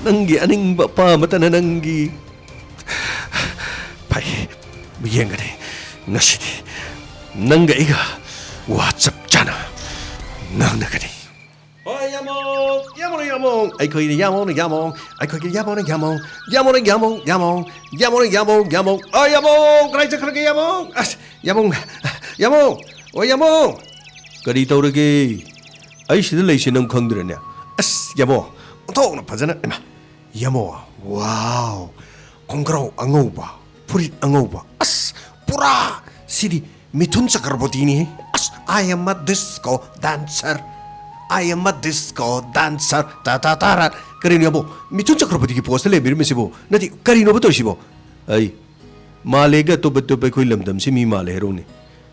ꯅꯪꯒꯤ ꯑꯅꯤꯡꯕ ꯑꯄꯥꯝꯕꯇꯅ ꯅꯪꯒꯤ ꯐꯩ ꯌꯦꯡꯒꯅꯤ ꯉꯁꯤꯗꯤ ꯅꯪꯒ ꯑꯩꯒ ꯋꯥ ꯆꯞ ꯆꯥꯅ ꯉꯥꯡꯅꯒꯅꯤ ꯍꯣꯏ ꯌꯥꯃꯣꯡ ꯌꯥꯃꯣꯡ ꯌꯥꯃꯣꯡ ꯑꯩꯈꯣꯏꯅ ꯌꯥꯃꯣꯡ ꯌꯥꯃꯣꯡ ꯑꯩꯈꯣꯏꯒꯤ ꯌꯥꯃꯣꯡ ꯌꯥꯃꯣꯡ ꯌꯥꯃꯣꯡ ꯌꯥꯃꯣꯡ ꯌꯥꯃꯣꯡ ꯌꯥꯃꯣꯡ ꯌꯥꯃꯣꯡ ꯌꯥꯃꯣꯡ ꯌꯥꯃꯣꯡ ꯀꯗꯥꯏ ꯆꯠꯈ꯭ꯔꯒꯦ ꯌꯥꯃꯣꯡ ꯑꯁ ꯌꯥꯃꯣꯡ ꯌꯥꯃꯣꯡ ꯍꯣꯏ ꯌꯥꯃꯣꯡ ꯀꯔꯤ ꯇꯧꯔꯒꯦ ꯑꯩ ꯁꯤꯗ ꯂꯩꯁꯦ ꯅꯪ ꯈꯪꯗ꯭ꯔꯅꯦ ꯑꯁ ꯌꯥꯃꯣꯡ ꯑꯣꯟꯊꯣꯛꯅ ꯐꯖꯅ ꯌꯥꯃꯣꯡ ꯋꯥꯎ ꯈꯣꯡꯒ꯭ꯔꯥꯎ ꯑꯉꯧꯕ ꯐꯨꯔꯤꯠ ꯑꯉꯧꯕ ꯑꯁ ꯄꯨꯔꯥ ꯁꯤꯗꯤ ꯃꯤꯊꯨꯟ ꯆक्रꯕꯣꯇꯤꯅꯤ ꯑꯁ I am a disco dancer I am a disco dancer ta ta ta ra karino yabo michun chakrapati ki post le bir mesibo nati karino ba toisibo ai malega to beto pe khoi lamdam si mi male hero ni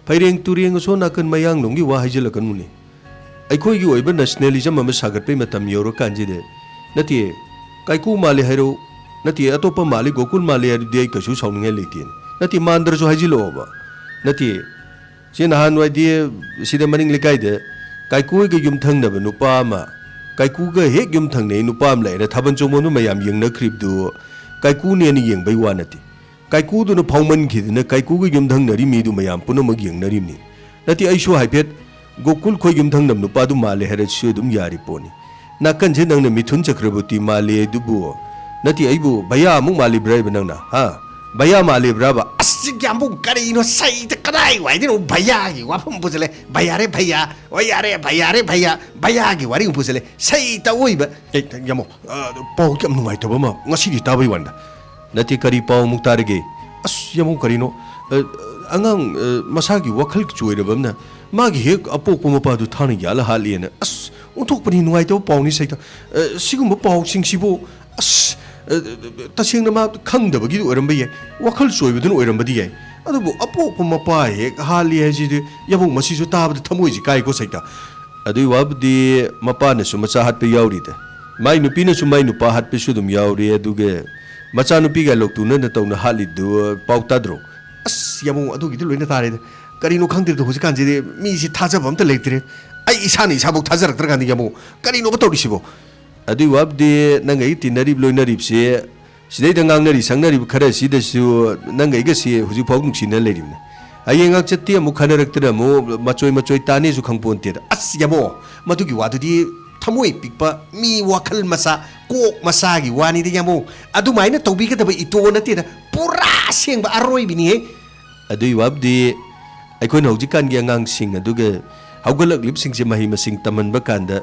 phaireng tureng so na kan mayang nongi wa haijala kan muni ai khoi gi oiba nationalism ama sagat pe matam yoro kanji de nati kaiku male hero nati atopa male gokul male ar de kasu saunge letin nati mandar so haijilo ba nati sin han wai de sida maning lekai de kaiku ga yum thangnaba nupa ma kaiku ga hek yum thangnei nupa am laira thaban chomonu mayam yengna kripdu kaiku ne ni yengbai wanati kaiku du na phauman khidna kaiku ga yum thangnari mi du mayam punamag yengnari ni nati aishu haipet gokul khoi yum thangnam nupa du male hera chu dum yari poni nakan je nangna mithun chakraborti male dubu nati aibu baya amuk mali brai banangna ha baya male braba यामू करीनो सही तो कदाई Y दिन भैया की वापम पूछले भैया रे भैया भैया की वारी पूछले सही तो वही बा यामू पाव क्या नुमाई तो बमा ngasi di tabai wanda nati kari paw muktar ge as yamu karino angang masagi wakhal chuirabamna magi hek apok pumapa du thani yala halina as unthok pani nuai to paw ni sai ta sigum paw singsibo as tasingna ma khangdabagi oiramba ye wakhal choibudun oirambadi ye adubu apok mapa hek hali haji yabung masisu tabada thamoiji kai ko saita adui wabdi mapa na su macha hat pe yauri de mai nupi na su mai nupa hat pe su dum yauri aduge macha nupi ga loktu na na tawna hali du pauta dro as yabung adugi de loina tare de karino khangdir de hoji kanji de mi si thajabam ta lektre ai isani sabuk thajarak tra kan yabung karino ba tawri sibo adui wabdi nangai tinari loinarib se sidai dangangnari sangnari khara sidasu nangai ga si huji phog nuksina lerimna ayengak chatti amu khanaraktra mu machoi tani su khangponte as yabo madugi wadudi thamoi pikpa mi wakhal masa kok masa gi wani de yamo adu maina tobi ga daba ito na te pura sengba aroi bini he adui wabdi aikoi hojik kan gi angang sing aduga haugalak lip sing se mahi masing taman ba kanda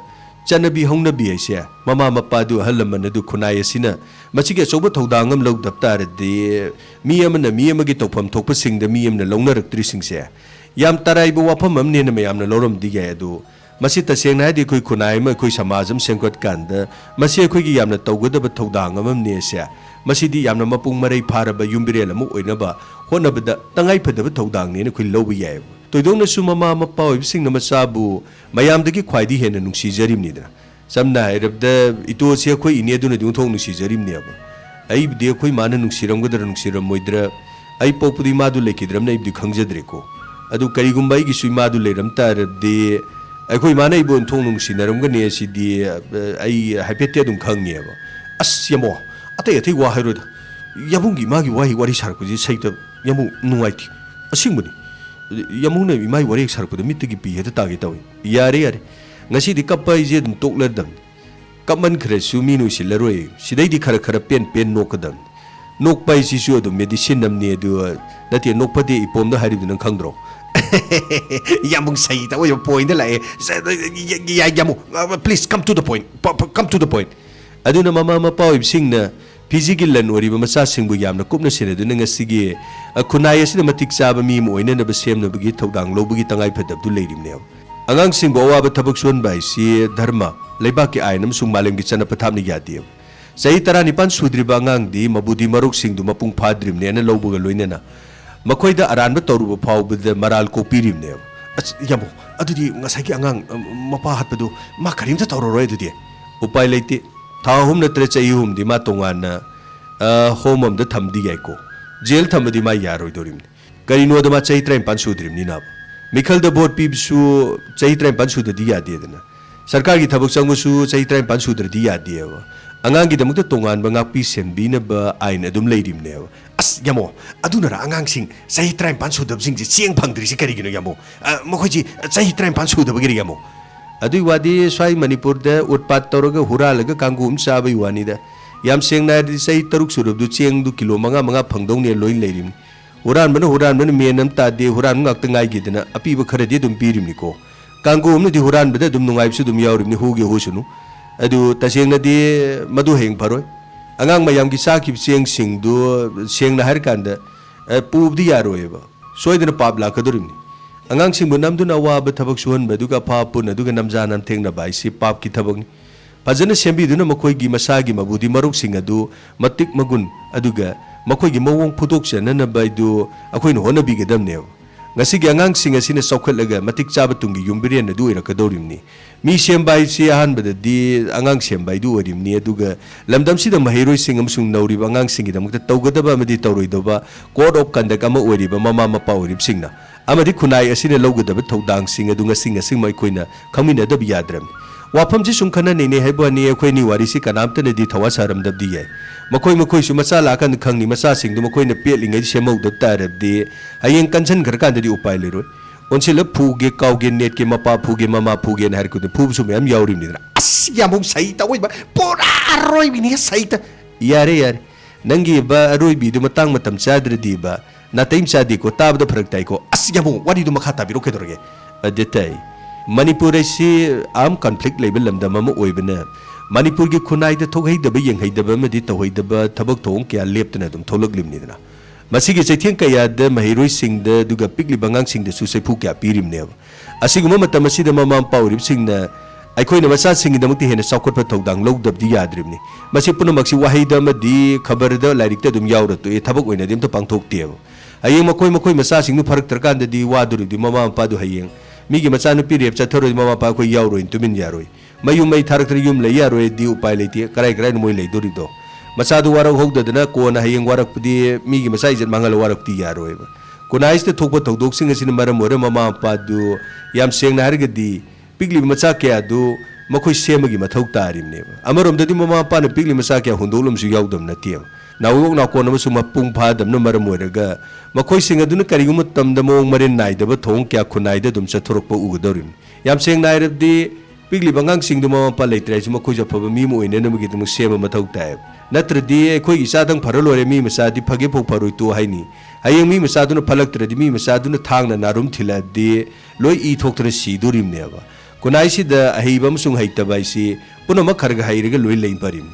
chanabi hongnabi aise mama mapa du halaman du khunai asina machige choba thodangam log daptar de mi amana mi amagi topam thokpa sing de mi amna longnarak tri sing se yam tarai bu wafam amne na mayam na lorom dige adu masi taseng na di khoi khunai ma khoi samajam sengkot kanda masi khoi gi yamna tawgadaba thodangam amne se masi di yamna mapung marai pharaba yumbirel amu oinaba honabada tangai phadaba thodang ne khoi lobi yai toidongna su mama mapa oibsing na masabu mayamdagi khwaidi hena nungsi jarimni da samna irabda ito se khoi ine duna dung thong nungsi jarimni aba ai de khoi mana nungsi ramgadar nungsi ramoidra ai popudi madu lekidram na ibdi khangjadre ko adu karigumbai gi sui madu leram tar de ai khoi mana ibon thong nungsi naramga ne si di ai haipete dum khangni aba as yamo atai atai wa hairo yabungi magi wahi wari sarkuji saita yamu nuaiti asingmuni yamuna mi mai wari sarpu de mitgi pi heta tagi tawi yare ngasi di kappai je dum toklar dam kaman khre su minu silaroi sidai di khara khara pen nokadam nokpai si su dum medicine nam ne du nati nokpade ipom da hari dun khangdro yamung sai ta wo point la yamu please come to the point aduna mama mapa ibsing na physical lan oriba macha singbu yamna kupna sine du ngasigi khunai asina matik chaba mi moina na basemna bagi thodang lobugi tangai phadab du leirimne angang singbo awa thabak son bai si dharma leiba ki ainam sung maleng gi chana pathamni yadi sai tara nipan sudriba angang di mabudi maruk singdu mapung phadrimne na lobuga loinena makoida aranba toruba phawbda maral ko pirimne yamu adudi ngasai ki angang mapa hatpadu ma karimta tororoi adudi upai leite Tahum na tre chai hum di ma tongana homam da thamdi gai ko jail thamdi ma yaroi dorim karino da ma chai train pan sudrim ni na mikhal da vote pib su chai train pan sud di ya de na sarkar gi thabak changu su chai train pan sudra di ya de angang gi da mukta tongan ba ngak pi sem bi na ba ain adum leirim ne yamo adunara angang sing sahi train pan sudab sing ji chiang phangdri si kari gino yamo mokoi ji sahi train pan sudab giri yamo adui wadi swai manipur da utpat toroga huralaga kangum sabai wani da yam seng na di sahi taruk sudab du chiang du kilo manga phangdong ne loin leirim huran mana menam ta de huran ngak tangai gidna api ba khara de dum pirim ni ko kangum ni di huran bada dum nungai su dum yaurim ni huge husunu adu taseng na di madu heng paroi angang mayam ki sa ki chiang sing du seng na har kanda pub di yaroi ba soidana pap la kadurim ni angang sing bu nam du na wa ba thabak suhan ba du ka pa pun du ka namja nam theng na bai si pap ki thabak ni fazana sembi du na makoi gi masa gi mabudi maruk sing adu matik magun aduga makoi gi mawong phutok chana na bai du akoi no hona bi gedam ne ngasi gi angang sing asina sokhat laga matik chaba tungi yumbirian du ira kadorim ni mi sembai si ahan ba di angang sembai du orim ni aduga lamdam si da mahiroi sing amsung nauri ba angang sing gi damukta tawgadaba amadi tawroi doba code of conduct ama ori ba mama mapa orib singna amadi khunai asina lawgadaba tawdang sing adu ngasi ngasi mai koina khamina da biyadram wafam ji sum khana nei nei haiba ni akhoi ni wari si kanamta ne di thawa saram dab di yai makoi su macha la kan khang ni macha sing du makoi na pe lingai semau da tarab di hayeng kanchen घर kan di upai le roi onse la phu ge kaw ge net ke mapa phu ge mama phu ge na har ku de phu su mem yaurim ni as yamung sai ta oi ba pura roi bi ni sai ta yare nangi ba roi bi du matang matam chadra di ba na taim cha di ko tab da pharak tai ko as yamung wadi du makha ta bi ro ke dorge adetai manipur si am conflict level lamda mama oibna manipur gi khunai da thogai da yeng hai da ma di tohoi da ba thabak thong kya leptna dum tholak limni dana masigi chaitheng kaya da mahiroi sing da duga pikli bangang sing da su sai phu kya pirim ne asiguma matam asi da mama paurib sing na aikoina macha sing da mukti hena saukot pa thodang log dab di yadrim ni masi punamak si wahai da ma di khabar da lairik ta dum yawra to e thabak oina dim ta pangthok te hayeng makoi macha sing nu pharak tarkan da di waduri di mama pa du hayeng migi macha nu pi rep chatharo mama pa ko yawro in tumin yaroi mayum mai tharak tri yum le yaroi di upai leiti karai moi le dori do macha du warak hogda dana ko na hayeng warak pudi migi macha ijat mangal warak ti yaroi ba kona iste thokpa thodok sing asin maram ore mama pa du yam seng na har ga di pigli macha kya du makoi semagi mathau tarim ne amarom da di mama pa na pigli macha kya hundolum su yaudam na tiam nawok na ko na suma pung pha dam na maram ore ga makoi sing adu na kari gum tam da mong marin nai da ba thong kya khunai da dum cha thorok pa ugodorim yam seng nai rab di pigli bangang sing du mama pa leitre suma khoi ja phaba mi mo ine na magi dum sema mathau tai natra di khoi isa dang pharalore mi masa di phage phok pharoi to haini hayeng mi masa du na phalak tra di mi masa du na thang na narum thila di loi i thok tra si durim ne ba kunai si da ahibam sung haita bai si punama kharga hairaga loi lein parim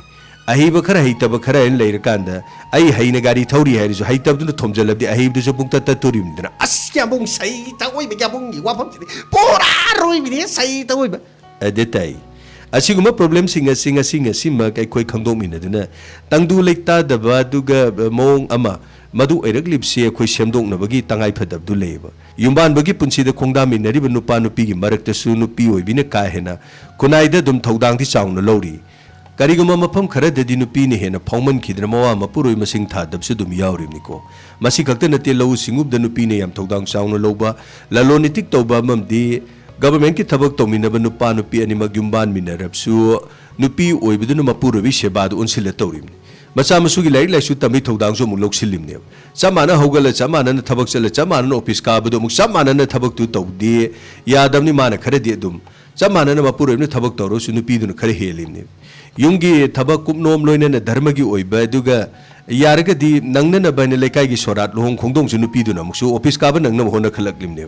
ahiba khara haitaba khara en leir kanda ai haina gari thauri hai so haitab du thomjalab di ahib du so pungta ta turim dina asya bung sai ta oi ba bung gi wa pham pura roi bi sai ta oi ba adetai asiguma problem singa sima kai khoi khangdom min dina tangdu leikta da ba du ga mong ama madu erak lipse khoi semdong na bagi tangai phadab du leba yumban bagi punsi da khongda min nari ba nupa nupi gi marak ta su nupi oi bi ne ka hena kunai da dum thodang ti chaung na lori kariguma mafam khara dadi nupi ne hena phauman khidra mawa mapuroi masing tha dab se dum yawrim niko masi khakta nate lau singub da nupi ne yam thodang chaung na loba laloni tik toba mamdi government ki thabak tominaba nupa nupi ani magyumban minarab su nupi oibidu nu mapuroi bi sebad unsile tawrim macha masu gi laik laisu tami thodang so mu loksilim ne chamana hogala chamana na thabak chala chamana na office ka badu mu chamana na thabak tu tawdi yadam ni mana khara di dum chamana na mapuroi nu thabak tawro su nupi du khara helim ne yungi thabak kumnom loina na dharma gi oiba duga yarga di nangna na bane lekai gi sorat lohong khongdong su nupi du na mu su office ka ba nangna hona khalaklim ne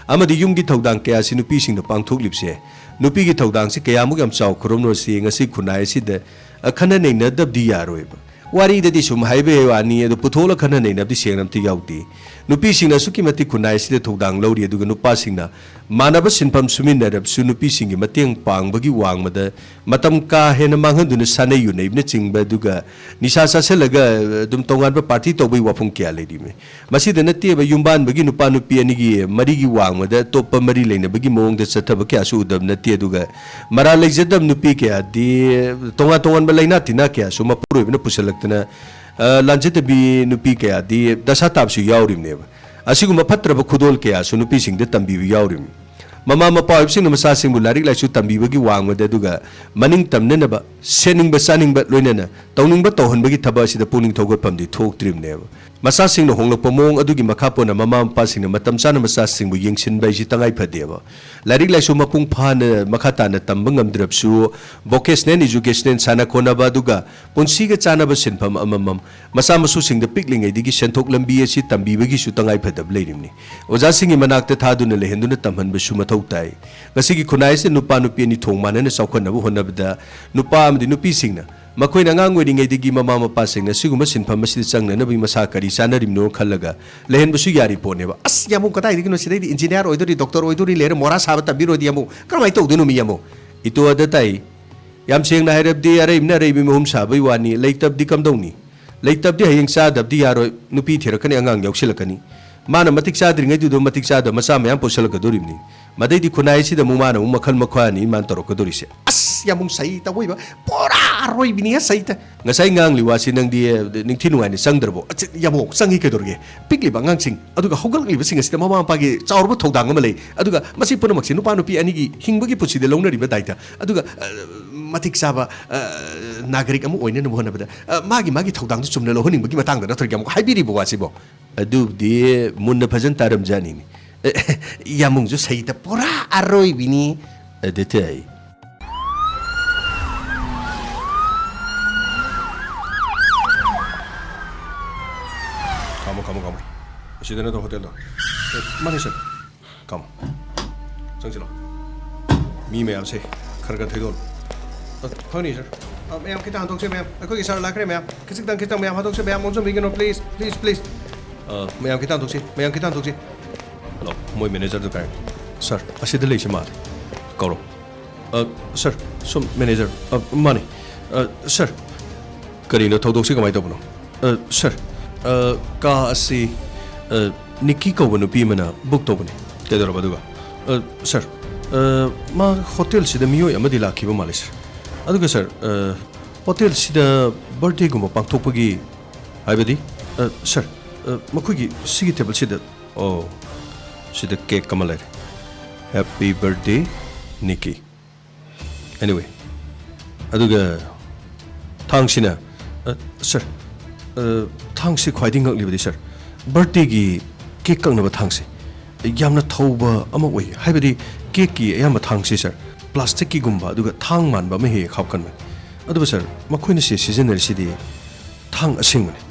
amadi yumgi thodang kaya si nupi sing na pangthok lipse nupi gi thodang si kaya mu gam chaw khrom no si ngasi khunai si de akhana nei na dab di yaroi ba wari da di sum haibe wani edu puthola khana nei na di sengram ti yauti nupi sing na suki mati khunai si de thodang lori edu nupa sing na manaba sinpam sumin na rab su nupi sing gi mateng pang bagi wang mada matam ka hena manghan du na sanai yu nei na chingba duga nisa sa selaga dum tongan ba party to bai wafung kya le di me masi de na te ba yumban bagi nupa nupi ani gi mari gi wang mada top mari leina bagi mong de sathaba kya su dam na te duga mara leijadam nupi kya di tongan ba leina tina kya su mapuroi na pusalak lanjit bi nupi kaya di dasa tab su yaurim ne asiguma phatraba khudol kaya su nupi sing de tambi yaurim mama mapa sing na masa sing bu larik lai su tambi bagi wang ma de duga maning tamne na ba sening ba saning ba loina na tawning ba tawhon bagi thaba sida puning thogot pam di thok trim ne ꯃꯆꯥꯁꯤꯡꯅ ꯍꯣꯡꯂꯛꯄ ꯃꯑꯣꯡ ꯑꯗꯨꯒꯤ ꯃꯈꯥ ꯄꯣꯟꯅ ꯃꯃꯥ ꯃꯄꯥꯁꯤꯡꯅ ꯃꯇꯝ ꯆꯥꯅ ꯃꯆꯥꯁꯤꯡꯕꯨ ꯌꯦꯡꯁꯤꯟꯕ ꯍꯥꯏꯁꯤ ꯇꯉꯥꯏ ꯐꯗꯦꯕ ꯂꯥꯏꯔꯤꯛ ꯂꯥꯏꯁꯨ ꯃꯄꯨꯡ ꯐꯥꯅ ꯃꯈꯥ ꯇꯥꯅ ꯇꯝꯕ ꯉꯝꯗ꯭ꯔꯕꯁꯨ ꯚꯣꯀꯦꯁꯅꯦꯜ ꯏꯖꯨꯀꯦꯁꯅꯦꯜ ꯁꯥꯟꯅ ꯈꯣꯠꯅꯕ ꯑꯗꯨꯒ ꯄꯨꯟꯁꯤꯒ ꯆꯥꯅꯕ ꯁꯤꯟꯐꯝ ꯑꯃꯃꯝ ꯃꯆꯥ ꯃꯁꯨꯁꯤꯡꯗ ꯄꯤꯛꯂꯤꯉꯩꯗꯒꯤ ꯁꯦꯟꯊꯣꯛ ꯂꯝꯕꯤ ꯑꯁꯤ ꯇꯝꯕꯤꯕꯒꯤꯁꯨ ꯇꯉꯥꯏ ꯐꯗꯕ ꯂꯩꯔꯤꯕꯅꯤ ꯑꯣꯖꯥꯁꯤꯡꯒꯤ ꯃꯅꯥꯛꯇ ꯊꯥꯗꯨꯅ ꯂꯩꯍꯟꯗꯨꯅ ꯇꯝꯍꯟꯕꯁꯨ ꯃꯊꯧ ꯇꯥꯏ ꯉꯁꯤꯒꯤ ꯈꯨꯟꯅꯥꯏ ꯑꯁꯤꯗ ꯅꯨꯄꯥ ꯅꯨꯄꯤ ꯑꯅꯤ ꯊꯣꯡ ꯃꯥꯟꯅꯅ ꯆꯥꯎꯈꯠꯅꯕ ꯍꯣꯠꯅꯕꯗ ꯅꯨꯄꯥ ꯑꯃꯗꯤ ꯅꯨꯄꯤꯁꯤꯡꯅ ꯃꯈꯣꯏꯅ ꯑꯉꯥꯡ ꯑꯣꯏꯔꯤꯉꯩꯗꯒꯤ ꯃꯃꯥ ꯃꯄꯥꯁꯤꯡꯅ ꯁꯤꯒꯨꯝꯕ ꯁꯤꯟꯐꯝ ꯑꯁꯤꯗ ꯆꯪꯅꯅꯕꯒꯤ ꯃꯁꯥ ꯀꯔꯤ ꯆꯥꯅꯔꯤꯕꯅꯣ ꯈꯜꯂꯒ ꯂꯩꯍꯟꯕꯁꯨ ꯌꯥꯔꯤ ꯄꯣꯠꯅꯦꯕ ꯑꯁ ꯌꯥꯝꯃꯨꯛ ꯀꯗꯥꯏꯗꯒꯤꯅꯣ ꯁꯤꯗꯩꯗꯤ ꯏꯟꯖꯤꯅꯤꯌꯥꯔ ꯑꯣꯏꯗꯣꯔꯤ ꯗꯣꯛꯇꯔ ꯑꯣꯏꯗꯣꯔꯤ ꯂꯩꯔ ꯃꯣꯔꯥ ꯁꯥꯕ ꯇꯝꯕꯤꯔꯣꯏꯗꯤ ꯑꯃꯨꯛ ꯀꯔꯝꯍꯥꯏꯅ ꯇꯧꯗꯣꯏꯅꯣ ꯃꯤ ꯑꯃꯨꯛ ꯏꯇꯣ ꯑꯗ ꯇꯥꯏ ꯌꯥꯝ ꯁꯦꯡꯅ ꯍꯥꯏꯔꯕꯗꯤ ꯑꯔꯩꯕꯅ ꯑꯔꯩꯕꯤ ꯃꯍꯨꯝ ꯁꯥꯕꯩ ꯋꯥꯅꯤ ꯂꯩꯇꯕꯗꯤ ꯀꯝꯗꯧꯅꯤ ꯂꯩꯇꯕꯗꯤ ꯍꯌꯦꯡ ꯆꯥꯗꯕꯗꯤ ꯌꯥꯔꯣꯏ ꯅꯨꯄꯤ ꯊꯤꯔꯛꯀꯅꯤ ꯑꯉꯥꯡ ꯌꯥꯎꯁꯤꯜꯂꯛꯀꯅꯤ ꯃꯥꯅ ꯃꯇꯤꯛ ꯆꯥꯗ꯭ꯔꯤꯉꯩꯗꯨꯗ ꯃꯇꯤꯛ ꯆꯥꯗꯕ ꯃꯆꯥ ꯃꯌꯥꯝ ꯄꯨꯁꯜꯂꯛꯀꯗꯣꯔꯤꯕꯅꯤ ꯃꯗꯩꯗꯤ ꯈꯨꯟꯅꯥꯏ ꯑꯁꯤꯗ ꯑꯃꯨꯛ ꯃꯥꯅ ꯑꯃꯨꯛ ꯃꯈꯜ ꯃꯈ꯭ꯋꯥꯅꯤ ꯃꯥꯅ ꯇꯧꯔꯛꯀꯗꯣꯔꯤꯁꯦ ꯑꯁ ꯌꯥꯝꯃꯨꯛ ꯁꯩ ꯇꯧꯕ ꯄꯨꯔꯥ ꯑꯔꯣꯏꯕꯤꯅꯤ ꯁꯩꯇ ꯉꯁꯥꯏ ꯉꯥꯡꯂꯤ ꯋꯥꯁꯤ ꯅꯪꯗꯤ ꯅꯤꯡꯊꯤ ꯅꯨꯡꯉꯥꯏꯅ ꯆꯪꯗ꯭ꯔꯕꯣ ꯌꯥꯝꯃꯨꯛ ꯆꯪꯉꯤ ꯀꯩꯗꯧꯔꯒꯦ ꯄꯤꯛꯂꯤꯕ ꯑꯉꯥꯡꯁꯤꯡ ꯑꯗꯨꯒ ꯍꯧꯒꯠꯂꯛꯂꯤꯕꯁꯤꯡ ꯑꯁꯤꯗ ꯃꯃꯥ ꯃꯄꯥꯒꯤ ꯆꯥꯎꯔꯕ ꯊꯧꯗꯥꯡ ꯑꯃ ꯂꯩ ꯑꯗꯨꯒ ꯃꯁꯤ ꯄꯨꯝꯅꯃꯛꯁꯦ ꯅꯨꯄꯥ ꯅꯨꯄꯤ ꯑꯅꯤꯒꯤ ꯍꯤꯡꯕꯒꯤ ꯄꯨꯟꯁꯤꯗ ꯂꯧꯅꯔꯤꯕ ꯗꯥꯏꯇ ꯑꯗꯨꯒ ꯃꯇꯤꯛ ꯆꯥꯕ ꯅꯥꯒꯔꯤꯛ ꯑꯃ ꯑꯣꯏꯅꯅꯕ ꯍꯣꯠꯅꯕꯗ ꯃꯥꯒꯤ ꯊꯧꯗꯥꯡꯗꯨ ꯆꯨꯝꯅ ꯂꯧꯍꯟꯅꯤꯡꯕꯒꯤ ꯃꯇꯥꯡꯗ ꯅꯠꯇ꯭ꯔꯒ ꯑꯃꯨꯛ ꯍꯥꯏꯕꯤꯔꯤꯕ ꯋꯥꯁꯤꯕꯣ ꯑꯗꯨꯕꯨꯗꯤ ꯃꯨꯟꯅ ꯐꯖꯅ ꯇꯥꯔꯝꯖꯥꯅꯤꯅꯤ ꯌꯥꯃꯨꯡꯁꯨ ꯁꯩꯇ ꯄꯨꯔꯥ ꯑꯔꯣꯏꯕꯤꯅꯤ ꯑꯗ ꯇꯥꯏ ꯀamo ꯑꯁꯤꯗ ꯅꯠꯇ꯭ꯔꯣ ꯍꯣꯇꯦꯜꯗꯣ ꯃꯥꯅꯤ ꯁꯔ ꯀamo ꯆꯪꯁꯤꯜꯂꯣ ꯃꯤ ꯃꯌꯥꯝꯁꯦ ꯈꯔ ꯊꯩꯗꯣꯛꯑꯣ ꯐꯪꯅꯤ ꯁꯔ ꯃꯌꯥꯝ ꯈꯤꯇꯪ ꯍꯟꯗꯣꯛꯁꯦ ꯃꯌꯥꯝ ꯑꯩꯈꯣꯏꯒꯤ ꯁꯔ ꯂꯥꯛꯈ꯭ꯔꯦ ꯃꯌꯥꯝ ꯈꯤꯇꯪ ꯃꯌꯥꯝ ꯍꯟꯗꯣꯛꯁꯦ ꯃꯌꯥꯝ ꯑꯣꯟꯁꯤꯟꯕꯤꯒꯅꯣ ꯄ꯭ꯂꯤꯖ ꯃꯌꯥꯝ ꯈꯤꯇꯪ ꯍꯟꯗꯣꯛꯁꯤ ꯍꯜꯂꯣ ꯃꯣꯏ ꯃꯦꯅꯦꯖꯔꯗꯨ ꯀꯥꯏ ꯁꯔ ꯑꯁꯤꯗ ꯂꯩꯁꯤ ꯃꯥꯜꯂꯦ ꯀꯧꯔꯣ ꯁꯔ ꯁꯨꯝ ꯃꯦꯅꯦꯖꯔ ꯃꯥꯅꯤ ꯁꯔ ꯀꯔꯤꯅꯣ ꯊꯧꯗꯣꯛꯁꯤ ꯀꯃꯥꯏꯅ ꯇꯧꯕꯅꯣ ꯁꯔ ꯀꯥ ꯑꯁꯤ ꯅꯤꯛꯀꯤ ꯀꯧꯕ ꯅꯨꯄꯤ ꯑꯃꯅ ꯕꯨꯛ ꯇꯧꯕꯅꯤ ꯀꯩꯗꯧꯔꯕ ꯑꯗꯨꯒ ꯁꯔ ꯃꯥ ꯍꯣꯇꯦꯜꯁꯤꯗ ꯃꯤꯑꯣꯏ ꯑꯃꯗꯤ ꯂꯥꯛꯈꯤꯕ ꯃꯥꯜꯂꯦ ꯁꯔ ꯑꯗꯨꯒ ꯁꯔ ꯍꯣꯇꯦꯜꯁꯤda ꯕꯔꯊꯗꯦꯒꯨꯝꯕ ꯄꯥꯡꯊꯣꯛꯄꯒꯤ ꯍꯥꯏꯕꯗꯤ ꯁꯔ ꯃꯈꯣꯏꯒꯤ ꯁꯤꯒꯤ ꯇꯦꯕꯜꯁꯤꯗ ꯑꯣ ꯁꯤꯗ ꯀꯦꯛ ꯑꯃ ꯂꯩꯔꯦ ꯍꯦꯄꯤ ꯕꯔꯊꯗꯦ ꯅꯤꯛꯀꯤ ꯑꯦꯅꯤꯋꯦ ꯑꯗꯨꯒ ꯊꯥꯡꯁꯤꯅ ꯁꯔ ꯊꯥꯡꯁꯤ ꯈ꯭ꯋꯥꯏꯗꯒꯤ ꯉꯛꯂꯤꯕꯗꯤ ꯁꯔ ꯕꯔꯊꯗꯦꯒꯤ ꯀꯦꯛ ꯀꯛꯅꯕ ꯊꯥꯡꯁꯤ ꯌꯥꯝꯅ ꯊꯧꯕ ꯑꯃ ꯑꯣꯏ ꯍꯥꯏꯕꯗꯤ ꯀꯦꯛꯀꯤ ꯑꯌꯥꯝꯕ ꯊꯥꯡꯁꯤ ꯁꯔ ꯄ꯭ꯂꯥꯁꯇꯤꯛꯀꯤꯒꯨꯝꯕ ꯑꯗꯨꯒ ꯊꯥꯡ ꯃꯥꯟꯕ ꯑꯃ ꯍꯦꯛ ꯍꯥꯞꯀꯟꯕꯅꯤ ꯑꯗꯨꯕꯨ ꯁꯔ ꯃꯈꯣꯏꯅ ꯁꯤꯖꯤꯟꯅꯔꯤꯁꯤꯗꯤ ꯊꯥꯡ ꯑꯁꯦꯡꯕꯅꯤ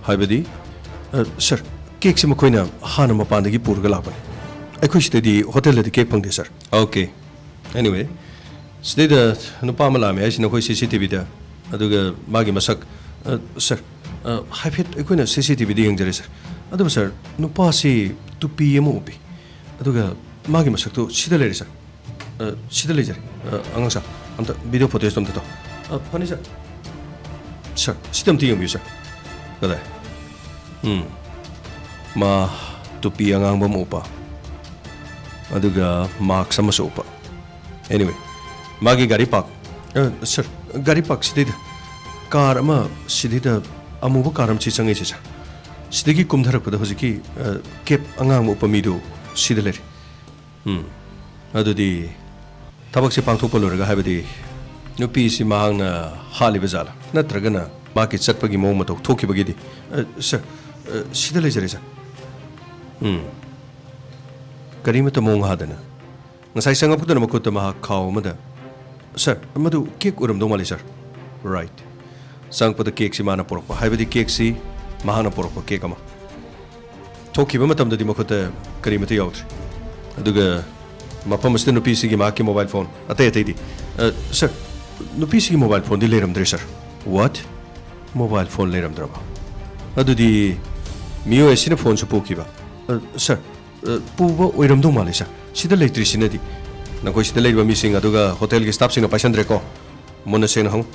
ꯍꯥꯏꯕꯗꯤ ꯁꯔ ꯀꯦꯛꯁꯤ ꯃꯈꯣꯏꯅ ꯍꯥꯟꯅ ꯃꯄꯥꯟꯗꯒꯤ ꯄꯨꯔꯒ ꯂꯥꯛꯄꯅꯤ ꯑꯩꯈꯣꯏ ꯁꯤꯗꯗꯤ ꯍꯣꯇꯦꯜꯗꯗꯤ ꯀꯦꯛ ꯐꯪꯗꯦ ꯁꯔ ꯑꯣꯀꯦ ꯑꯦꯅꯤꯋꯦ ꯁꯤꯗꯩꯗ ꯅꯨꯄꯥ ꯑꯃ ꯂꯥꯛꯑꯝꯃꯦ ꯍꯥꯏꯁꯤꯅ ꯑꯩꯈꯣꯏ CCTVꯗ ꯑꯗꯨꯒ ꯃꯥꯒꯤ ꯃꯁꯛ ꯁꯔ ꯍꯥꯏꯐꯦꯠ ꯑꯩꯈꯣꯏꯅ CCTVꯗ ꯌꯦꯡꯖꯔꯦ ꯁꯔ ꯑꯗꯨꯕꯨ ꯁꯔ ꯅꯨꯄꯥꯁꯤ ꯇꯨꯄꯤ ꯑꯃ ꯎꯞꯄꯤ ꯑꯗꯨꯒ ꯃꯥꯒꯤ ꯃꯁꯛꯇꯨ ꯁꯤꯗ ꯂꯩꯔꯦ ꯁꯔ ꯁꯤꯗ ꯂꯩꯖꯔꯦ ꯑꯉꯥꯡ ꯁꯥ ꯑꯝꯇ ꯚꯤꯗꯤꯑꯣ ꯐꯣꯇꯦꯖꯇꯣ ꯑꯝꯇ ꯇꯧ ꯐꯅꯤ ꯁꯔ ꯁꯔ ꯁꯤꯗ ꯑꯝꯇ ꯌꯦꯡꯕꯤꯌꯨ ꯁꯔ ꯀꯗꯥꯏ ꯃꯥ ꯇꯨꯄꯤ ꯑꯉꯥꯡꯕ ꯑꯃ ꯎꯞꯄ ꯑꯗꯨꯒ ꯃꯥꯛꯁ ꯑꯃꯁꯨ ꯎꯞꯄ ꯑꯦꯅꯤꯋꯦ ꯃꯥꯒꯤ ꯒꯥꯔꯤ ꯄꯥꯛ ꯁꯔ ꯒꯥꯔꯤ ꯄꯥꯛ ꯁꯤꯗꯩꯗ ꯀꯥꯔ ꯑꯃ ꯁꯤꯗꯩꯗ ꯑꯃꯨꯕ ꯀꯥꯔ ꯑꯃ ꯆꯪꯉꯤꯁꯦ ꯁꯔ ꯁꯤꯗꯒꯤ ꯀꯨꯝꯊꯔꯛꯄꯗ ꯍꯧꯖꯤꯛꯀꯤ ꯀꯦꯞ ꯑꯉꯥꯡꯕ ꯎꯞꯄ ꯃꯤꯗꯨ ꯁꯤꯗ ꯂꯩꯔꯦ ꯑꯗꯨꯗꯤ ꯊꯕꯛꯁꯦ ꯄꯥꯡꯊꯣꯛꯄ ꯂꯣꯏꯔꯒ ꯍꯥꯏꯕꯗꯤ ꯅꯨꯄꯤꯁꯤ ꯃꯍꯥꯛꯅ ꯍꯥꯠꯂꯤꯕ ꯖꯥꯠꯂꯥ ꯅꯠꯇ꯭ꯔꯒꯅ ꯃꯥꯒꯤ ꯆꯠꯄꯒꯤ ꯃꯑꯣꯡ ꯃꯇꯧ ꯊꯣꯛꯈꯤꯕꯒꯤꯗꯤ ꯁꯔ ꯁꯤꯗ ꯂꯩꯖꯔꯦ ꯁꯔ ꯀꯔꯤꯃꯠꯇ ꯃꯑꯣꯡ ꯍꯥꯗꯅ ꯉꯁꯥꯏ ꯆꯪꯉꯛꯄꯗꯨꯅ ꯃꯈꯨꯠꯇ ꯃꯍꯥꯛ ꯈꯥꯎ ꯑꯃꯗ ꯁꯔ ꯃꯗꯨ ꯀꯦꯛ ꯑꯣꯏꯔꯝꯗꯧ ꯃꯥꯜꯂꯤ ꯁꯔ ꯔꯥꯏꯠ ꯆꯪꯉꯛꯄꯗ ꯀꯦꯛꯁꯤ ꯃꯥꯅ ꯄꯣꯔꯛꯄ ꯍꯥꯏꯕꯗꯤ ꯀꯦꯛꯁꯤ ꯃꯍꯥꯛꯅ ꯄꯣꯔꯛꯄ ꯀꯦꯛ ꯑꯃ ꯊꯣꯛꯈꯤꯕ ꯃꯇꯝꯗꯗꯤ ꯃꯈꯨꯠꯇ ꯀꯔꯤꯃꯠꯇ ꯌꯥꯎꯗ꯭ꯔꯦ ꯑꯗꯨꯒ ꯃꯐꯝ ꯑꯁꯤꯗ ꯅꯨꯄꯤꯁꯤꯒꯤ ꯃꯍꯥꯛꯀꯤ ꯃꯣꯕꯥꯏꯜ ꯐꯣꯟ ꯑꯇꯩꯗꯤ ꯁꯔ ꯅꯨꯄꯤꯁꯤꯒꯤ ꯃꯣꯕꯥꯏꯜ ꯐꯣꯟꯗꯤ ꯂꯩꯔꯝꯗ꯭ꯔꯦ ꯁꯔ ꯋꯥꯠ ꯃꯣꯕꯥꯏꯜ ꯐꯣꯟ ꯂꯩꯔꯝꯗ꯭ꯔꯕ ꯑꯗꯨꯗꯤ ꯃꯤꯑꯣꯏ ꯑꯁꯤꯅ ꯐꯣꯟꯁꯨ ꯄꯨꯈꯤꯕ ꯁꯔ ꯄꯨꯕ ꯑꯣꯏꯔꯝꯗꯧ ꯃꯥꯜꯂꯤ ꯁꯔ ꯁꯤꯗ ꯂꯩꯇ꯭ꯔꯤꯁꯤꯅꯗꯤ ꯅꯈꯣꯏ ꯁꯤꯗ ꯂꯩꯔꯤꯕ ꯃꯤꯁꯤꯡ ꯑꯗꯨꯒ ꯍꯣꯇꯦꯜꯒꯤ ꯁ꯭ꯇꯥꯐꯁꯤꯡꯅ ꯄꯥꯏꯁꯟꯗ꯭ꯔꯦꯀꯣ ꯃꯨꯟꯅ ꯁꯦꯡꯅ ꯍꯪꯉꯨ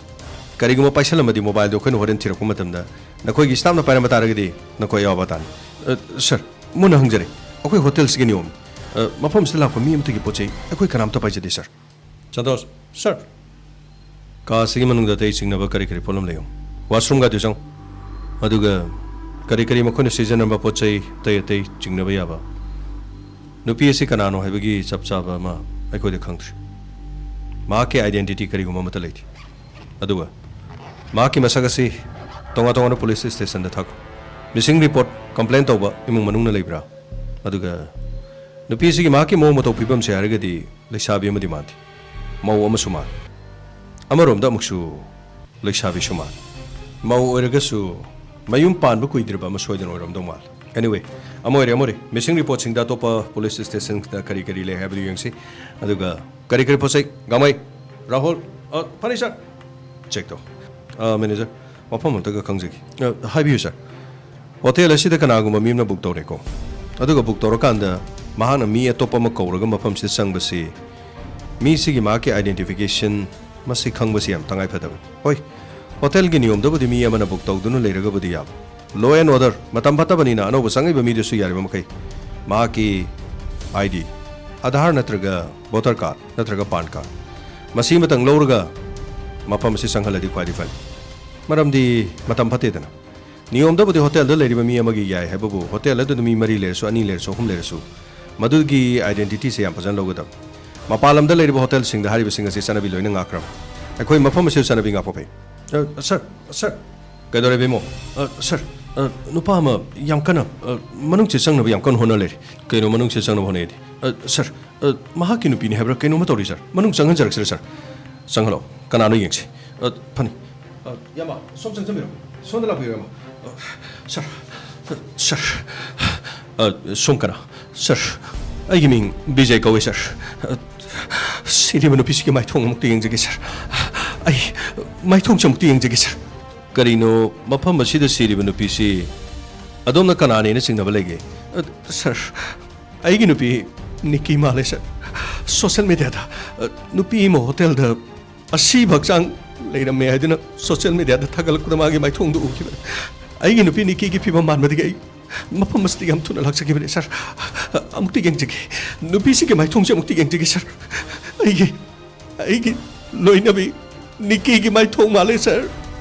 ꯀꯔꯤꯒꯨꯝꯕ ꯄꯥꯏꯁꯜꯂꯝꯃꯗꯤ ꯃꯣꯕꯥꯏꯜꯗꯣ ꯑꯩꯈꯣꯏꯅ ꯍꯣꯔꯦꯟ ꯊꯤꯔꯛꯄ ꯃꯇꯝꯗ ꯅꯈꯣꯏꯒꯤ ꯁ꯭ꯇꯥꯐꯅ ꯄꯥꯏꯔꯝꯕ ꯇꯥꯔꯒꯗꯤ ꯅꯈꯣꯏ ꯌꯥꯎꯕ ꯇꯥꯅꯤ ꯁꯔ ꯃꯨꯟꯅ ꯍꯪꯖꯔꯦ ꯑꯩꯈꯣꯏ ꯍꯣꯇꯦꯜꯁꯤꯒꯤ ꯅꯤꯌꯣꯝꯅꯤ ꯃꯐꯝꯁꯤꯗ ꯂꯥꯛꯄ ꯃꯤ ꯑꯃꯠꯇꯒꯤ ꯄꯣꯠ ꯆꯩ ꯑꯩꯈꯣꯏ ꯀꯅꯥꯝꯇ ꯄꯥꯏꯖꯗꯦ ꯁꯔ ꯁꯟꯇꯣꯁ ꯁꯔ ꯀꯥꯁꯤꯒꯤ ꯃꯅꯨꯡꯗ ꯑꯇꯩ ꯆꯤꯡꯅꯕ ꯀꯔꯤ ꯄꯣꯠꯂꯝ ꯂꯩꯌꯣ ꯋꯥꯁꯔꯨꯝꯒꯗꯨ ꯆꯪꯉꯨ ꯑꯗꯨꯒ ꯀꯔꯤ ꯃꯈꯣꯏꯅ ꯁꯤꯖꯤꯟꯅꯕ ꯄꯣꯠ ꯆꯩ ꯑꯇꯩ ꯆꯤꯡꯅꯕ ꯌꯥꯕ ꯅꯨꯄꯤ ꯑꯁꯤ ꯀꯅꯥꯅꯣ ꯍꯥꯏꯕꯒꯤ ꯆꯞ ꯆꯥꯕ ꯑꯃ ꯑꯩꯈꯣꯏꯗ ꯈꯪꯗ꯭ꯔꯤ ꯃꯍꯥꯛꯀꯤ ꯑꯥꯏꯗꯦꯟꯇꯤꯇꯤ ꯀꯔꯤꯒꯨꯝꯕ ꯑꯃꯠꯇ ꯂꯩꯇꯦ ꯑꯗꯨꯒ ꯃꯍꯥꯛꯀꯤ ꯃꯁꯛ ꯑꯁꯤ ꯇꯣꯉꯥꯟ ꯇꯣꯉꯥꯟꯕ ꯄꯨꯂꯤꯁ ꯁ꯭ꯇꯦꯁꯟꯗ ꯊꯥꯈꯣ ꯃꯤꯁꯤꯡ ꯔꯤꯄꯣꯔꯠ ꯀꯝꯄ꯭ꯂꯦꯟ ꯇꯧꯕ ꯏꯃꯨꯡ ꯃꯅꯨꯡꯅ ꯂꯩꯕ꯭ꯔꯥ ꯑꯗꯨꯒ ꯅꯨꯄꯤꯁꯤꯒꯤ ꯃꯍꯥꯛꯀꯤ ꯃꯑꯣꯡ ꯃꯇꯧ ꯐꯤꯕꯝꯁꯦ ꯍꯥꯏꯔꯒꯗꯤ ꯂꯩꯁꯥꯕꯤ ꯑꯃꯗꯤ ꯃꯥꯟꯗꯦ ꯃꯧ ꯑꯃꯁꯨ ꯃꯥꯜꯂꯤ ꯑꯃꯔꯣꯝꯗ ꯑꯃꯨꯛꯁꯨ ꯂꯩꯁꯥꯕꯤꯁꯨ ꯃꯥꯜꯂꯤ ꯃꯧ ꯑꯣꯏꯔꯒꯁꯨ ꯃꯌꯨꯝ ꯄꯥꯟꯕ ꯀꯨꯏꯗ꯭ꯔꯤꯕ ꯑꯃ ꯁꯣꯏꯗꯅ ꯑꯣꯏꯔꯝꯗꯧ ꯃꯥꯜꯂꯤ ꯑꯦꯅꯤꯋꯦ ꯑꯃ ꯑꯣꯏꯔꯦ ꯃꯤꯁꯤꯡ ꯔꯤꯄꯣꯔꯠꯁꯤꯡꯗ ꯑꯇꯣꯞꯄ ꯄꯨꯂꯤꯁ ꯁ꯭ꯇꯦꯁꯟꯗ ꯀꯔꯤ ꯀꯔꯤ ꯂꯩ ꯍꯥꯏꯕꯗꯨ ꯌꯦꯡꯁꯤ ꯑꯗꯨꯒ ꯀꯔꯤ ꯀꯔꯤ ꯄꯣꯠ ꯆꯩ ꯒꯥꯡꯃꯩ ꯔꯥꯍꯨꯜ ꯐꯅꯤ ꯁꯥꯔ ꯆꯦꯛ ꯇꯧ ꯃꯦꯅꯦꯖꯔ ꯋꯥꯐꯝ ꯑꯝꯇꯒ ꯈꯪꯖꯒꯦ ꯍꯥꯏꯕꯤꯌꯨ ꯁꯥꯔ ꯍꯣꯇꯦꯜ ꯑꯁꯤꯗ ꯀꯅꯥꯒꯨꯝꯕ ꯃꯤ ꯑꯃꯅ ꯕꯨꯛ ꯇꯧꯔꯦꯀꯣ ꯑꯗꯨꯒ ꯕꯨꯛ ꯇꯧꯔꯀꯥꯟꯗ ꯃꯍꯥꯛꯅ ꯃꯤ ꯑꯇꯣꯞꯄ ꯑꯃ ꯀꯧꯔꯒ ꯃꯐꯝꯁꯤꯗ ꯆꯪꯕꯁꯤ ꯃꯤꯁꯤꯒꯤ ꯃꯍꯥꯛꯀꯤ ꯑꯥꯏꯗꯦꯟꯇꯤꯐꯤꯀꯦꯁꯟ ꯃꯁꯤ ꯈꯪꯕꯁꯤ ꯌꯥꯝ ꯇꯉꯥꯏꯐꯗꯕꯅꯤ ꯍꯣꯏ ꯍꯣꯇꯦꯜꯒꯤ ꯅꯤꯌꯣꯝꯗꯕꯨꯗꯤ ꯃꯤ ꯑꯃꯅ ꯕꯨꯛ ꯇꯧꯗꯨꯅ ꯂꯩꯔꯒꯕꯨꯗꯤ ꯌꯥꯕ ꯂꯣ ꯑꯦꯟ ꯑꯣꯔꯗꯔ ꯃꯇꯝ ꯐꯠꯇꯕꯅꯤꯅ ꯑꯅꯧꯕ ꯆꯪꯉꯤꯕ ꯃꯤꯗꯨꯁꯨ ꯌꯥꯔꯤꯕ ꯃꯈꯩ ꯃꯍꯥꯛꯀꯤ ID ꯑꯙꯥꯔ ꯅꯠꯇ꯭ꯔꯒ ꯚꯣꯇꯔ ꯀꯥꯔꯗ ꯅꯠꯇ꯭ꯔꯒ ꯄꯥꯟ ꯀꯥꯔꯗ ꯃꯁꯤ ꯑꯃꯇꯪ ꯂꯧꯔꯒ ꯃꯐꯝ ꯑꯁꯤ ꯆꯪꯍꯜꯂꯗꯤ ꯈ꯭ꯋꯥꯏꯗꯒꯤ ꯐꯩ ꯃꯔꯝꯗꯤ ꯃꯇꯝ ꯐꯠꯇꯦꯗꯅ ꯅꯤꯌꯣꯝꯗꯕꯨꯗꯤ ꯍꯣꯇꯦꯜꯗ ꯂꯩꯔꯤꯕ ꯃꯤ ꯑꯃꯒꯤ ꯌꯥꯏ ꯍꯥꯏꯕꯕꯨ ꯍꯣꯇꯦꯜ ꯑꯗꯨꯗ ꯃꯤ 3 ꯂꯩꯔꯁꯨ 2 ꯂꯩꯔꯁꯨ 3 ꯂꯩꯔꯁꯨ ꯃꯗꯨꯒꯤ ꯑꯥꯏꯗꯦꯟꯇꯤꯇꯤꯁꯦ ꯌꯥꯝ ꯐꯖꯅ ꯂꯧꯒꯗꯕ ꯃꯄꯥꯟ ꯂꯝꯗ ꯂꯩꯔꯤꯕ ꯍꯣꯇꯦꯜꯁꯤꯡꯗ ꯍꯥꯏꯔꯤꯕꯁꯤꯡ ꯑꯁꯤ ꯆꯠꯅꯕꯤ ꯂꯣꯏꯅ ꯉꯥꯛꯈ꯭ꯔꯕ ꯑꯩꯈꯣꯏ ꯃꯐꯝ ꯑꯁꯤ ꯆꯠꯅꯕꯤ ꯉꯥꯛꯄ ꯐꯩ ꯁꯔ ꯀꯩꯗꯧꯔꯦ ꯕꯦꯃꯣ ꯁꯔ नुपा अमा याम कन मनुंग चे चंगनब याम कन होना लेरि कइनो मनुंग चे चंगनब होनेदि सर महाकि नुपिनि हेब्रा कइनो म तौरि सर मनुंग चंगन जरक सर चंगलो कनानो यंगसे फनि यामा सोम चंग चमिरो सोंद लापियो यामा सर सर सोम कना सर आइगि मिंग विजय कवे सर सिरिम नुपिसिगि माइथोंग मुक्ति यंगजगे सर आई माइथोंग चमुक्ति यंगजगे सर करीनो मफम असिद सिरिब नुपीसी अदोमना कनानेना चिंगनब लेगे सर आइगी नुपी निकी माले सर सोशल मीडिया दा नुपी मो होटल दा असि भक्चांग लेरमे हाइदुना सोशल मीडिया दा थगलकुदा मागी माइथोंग दु उखिबा आइगी नुपी निकी गी फिबा मानबदिगे मफम मस्ति हम थुना लाक्सगिबने सर अमुक्ति गेंगजगे नुपी सिगे माइथोंग से अमुक्ति गेंगजगे सर आइगी लोइनबी निकी गी माइथोंग माले सर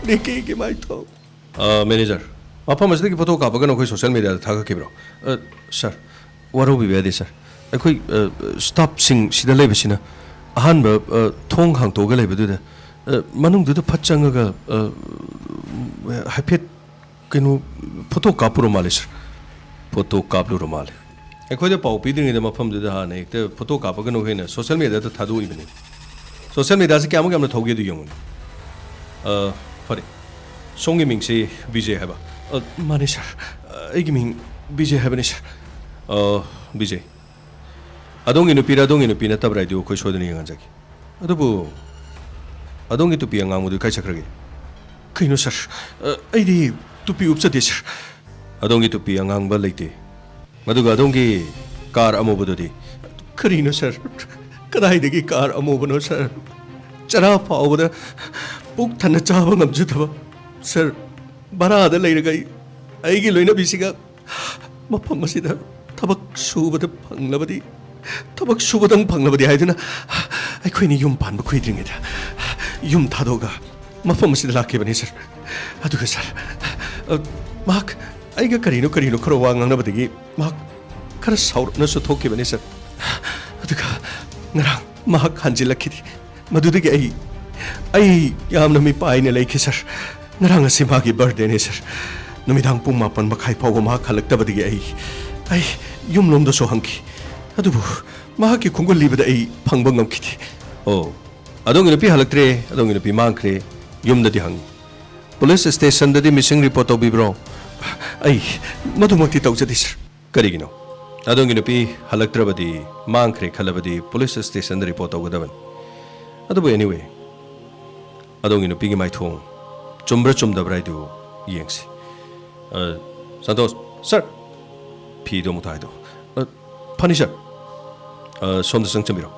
निकी की माइथो मैनेजर मफम असदगी फोटो कापगन अखोय सोशल मीडिया दा थागखिब्रो सर वारो बिबेदि सर अखोय स्टाफ सिंग सिदा लेबसिना अहान थोंग हांगतोगा लेबदुदा मनुंगदुदा फचंगगा हाइफेट कइनो फोटो कापुरो माले सर फोटो कापलुरो माले अखोय दा पाउ पिदिंगदा मफमदुदा हाने एकते फोटो कापगन अखोयना सोशल मीडिया दा थादोइबने सोशल मीडिया से क्यामो क्यामना थौगेदु यंगुने फरे सोंगी मिंग से विजय है माने सर एगी मिंग विजय है सर विजय अदोंगी नुपी नतब्राइदु अखोय सोदन यंगजागी अदुबु अदोंगी तुपी अंगांगमुदु काय चक्रगे कइनो सर एदी तुपी उपचदे सर अदोंगी तुपी अंगांगबा लेते मदुगा अदोंगी कार अमोबदुदी करिनो सर कदाइदगी कार अमोबनो सर चरा फावबदा पुक थन चाब ngमजुदब सर बराद लेरगै आइगी लोइना बिसिगा मफम मसिदा थबक सुबद फंगलबदी थबक सुबदंग फंगलबदी हाइदना आइखोइनि युम पानब खुइद्रिङेदा युम थादोगा मफम मसिदा लाकेबनि सर अदुगा सर माक आइगा करिनो खरो वांगनबदगी माक खर साउरनसु थोकेबनि सर अदुगा ngara माक हानजिलखिदि मदुदगी आई यामना मी पाइने लेखि sir ngara ngasi magi birthday ne sir numidang pung 8 makhai phaw ma khalaktabadigi ai yum lomda so hangki adubu ma ki khungol libada ai phangba ngamkiti oh adongi nupi halaktre adongi nupi mangkre yumda di hang police station da di missing report obi bro ai madumati tawjadi sir karigino adongi nupi halaktrabadi mangkre khalabadi police station da report ogadaban adubu anyway अदोंगी नुपीगी माइथोंग चुम्ब्रा चुम्दब्राइदु येंगसी संतोष sir फीदो मुथाइदो funny sir सोमद संचमिरो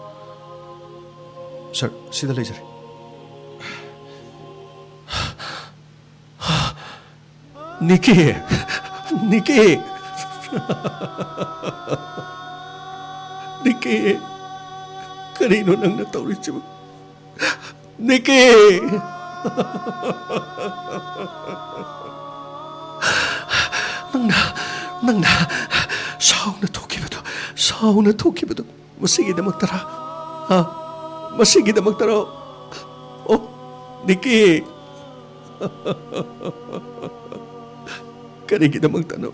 sir सिदा लेजरे निकी निकी निकी करिनो नंगना तौरिचिबु निकी नंगना साउना थोकिबदो मसिगिदमक्तरा मसिगिदमक्तरा ओ निकी ꯀꯔꯤꯒꯤꯗꯃꯛꯇꯅꯣ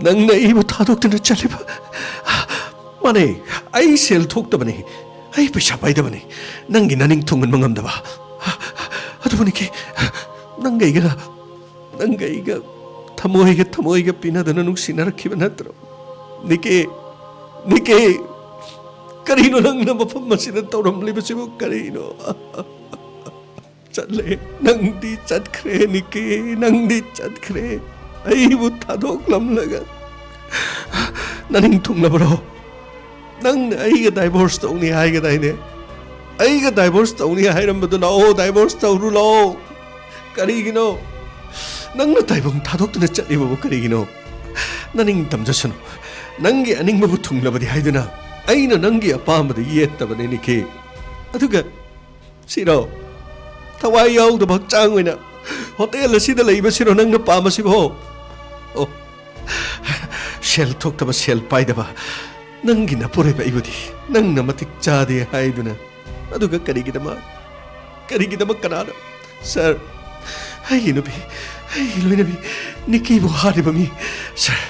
ꯅꯪꯅ ꯑꯩꯕꯨ ꯊꯥꯗꯣꯛꯇꯨꯅ ꯆꯠꯂꯤꯕ ꯃꯥꯅꯦ ꯑꯩ ꯁꯦꯜ ꯊꯣꯛꯇꯕꯅꯤ ꯑꯩ ꯄꯩꯁꯥ ꯄꯥꯏꯗꯕꯅꯤ ꯅꯪꯒꯤ ꯅꯅꯤꯡ ꯊꯨꯡꯍꯟꯕ ꯉꯝꯗꯕ ꯑꯗꯨꯕꯨ ꯅꯪꯒ ꯑꯩꯒ ꯊꯃꯣꯏꯒ ꯄꯤꯅꯗꯅ ꯅꯨꯡꯁꯤꯅꯔꯛꯈꯤꯕ ꯅꯠꯇ꯭ꯔꯣ ꯅꯤꯀꯤ ꯀꯔꯤꯅꯣ ꯅꯪꯅ ꯃꯐꯝ ꯑꯁꯤꯗ ꯇꯧꯔꯝꯂꯤꯕꯁꯤꯕꯨ ꯀꯔꯤꯅꯣ ꯆꯠꯂꯦ ꯅꯪꯗꯤ ꯆꯠꯈ꯭ꯔꯦ ꯅꯤꯀꯤ ꯅꯪꯗꯤ ꯆꯠꯈ꯭ꯔꯦ ꯑꯩꯕꯨ ꯊꯥꯗꯣꯛꯂꯝꯂꯒ ꯅꯅꯤꯡ ꯊꯨꯡꯂꯕꯔꯣ ꯅꯪꯅ ꯑꯩꯒ ꯗꯥꯏꯚꯣꯔꯁ ꯇꯧꯅꯤ ꯍꯥꯏꯒꯗꯥꯏꯅꯦ ꯑꯩꯒ ꯗꯥꯏꯚꯣꯔꯁ ꯇꯧꯅꯤ ꯍꯥꯏꯔꯝꯕꯗꯨ ꯂꯥꯛꯑꯣ ꯗꯥꯏꯚꯣꯔꯁ ꯇꯧꯔꯨ ꯂꯥꯛꯑꯣ ꯀꯔꯤꯒꯤꯅꯣ ꯅꯪꯅ ꯇꯥꯏꯕꯪ ꯊꯥꯗꯣꯛꯇꯨꯅ ꯆꯠꯂꯤꯕꯕꯨ ꯀꯔꯤꯒꯤꯅꯣ ꯅꯅꯤꯡ ꯇꯝꯖꯁꯅꯨ ꯅꯪꯒꯤ ꯑꯅꯤꯡꯕꯕꯨ ꯊꯨꯡꯂꯕꯗꯤ ꯍꯥꯏꯗꯨꯅ ꯑꯩꯅ ꯅꯪꯒꯤ ꯑꯄꯥꯝꯕꯗ ꯌꯦꯠꯇꯕꯅꯤ ꯅꯤꯀꯤ ꯑꯗꯨꯒ ꯁꯤꯔꯣ ꯊꯋꯥꯏ ꯌꯥꯎꯗꯕ ꯍꯛꯆꯥꯡ ꯑꯣꯏꯅ ꯍꯣꯇꯦꯜ ꯑꯁꯤꯗ ꯂꯩꯕꯁꯤꯔꯣ ꯅꯪꯅ ꯄꯥꯝꯕꯁꯤꯕꯣ ꯑꯣ ꯁꯦꯜ ꯊꯣꯛꯇꯕ ꯁꯦꯜ ꯄꯥꯏꯗꯕ ꯅꯪꯒꯤ ꯅꯄꯨꯔꯣꯏꯕ ꯑꯩꯕꯨꯗꯤ ꯅꯪꯅ ꯃꯇꯤꯛ ꯆꯥꯗꯦ ꯍꯥꯏꯗꯨꯅ ꯑꯗꯨꯒ ꯀꯔꯤꯒꯤꯗꯃꯛ ꯀꯅꯥꯅ ꯁꯔ ꯑꯩꯒꯤ ꯅꯨꯄꯤ ꯑꯩꯒꯤ ꯂꯣꯏꯅꯕꯤ ꯅꯤꯀꯤꯕꯨ ꯍꯥꯠꯂꯤꯕ ꯃꯤ ꯁꯔ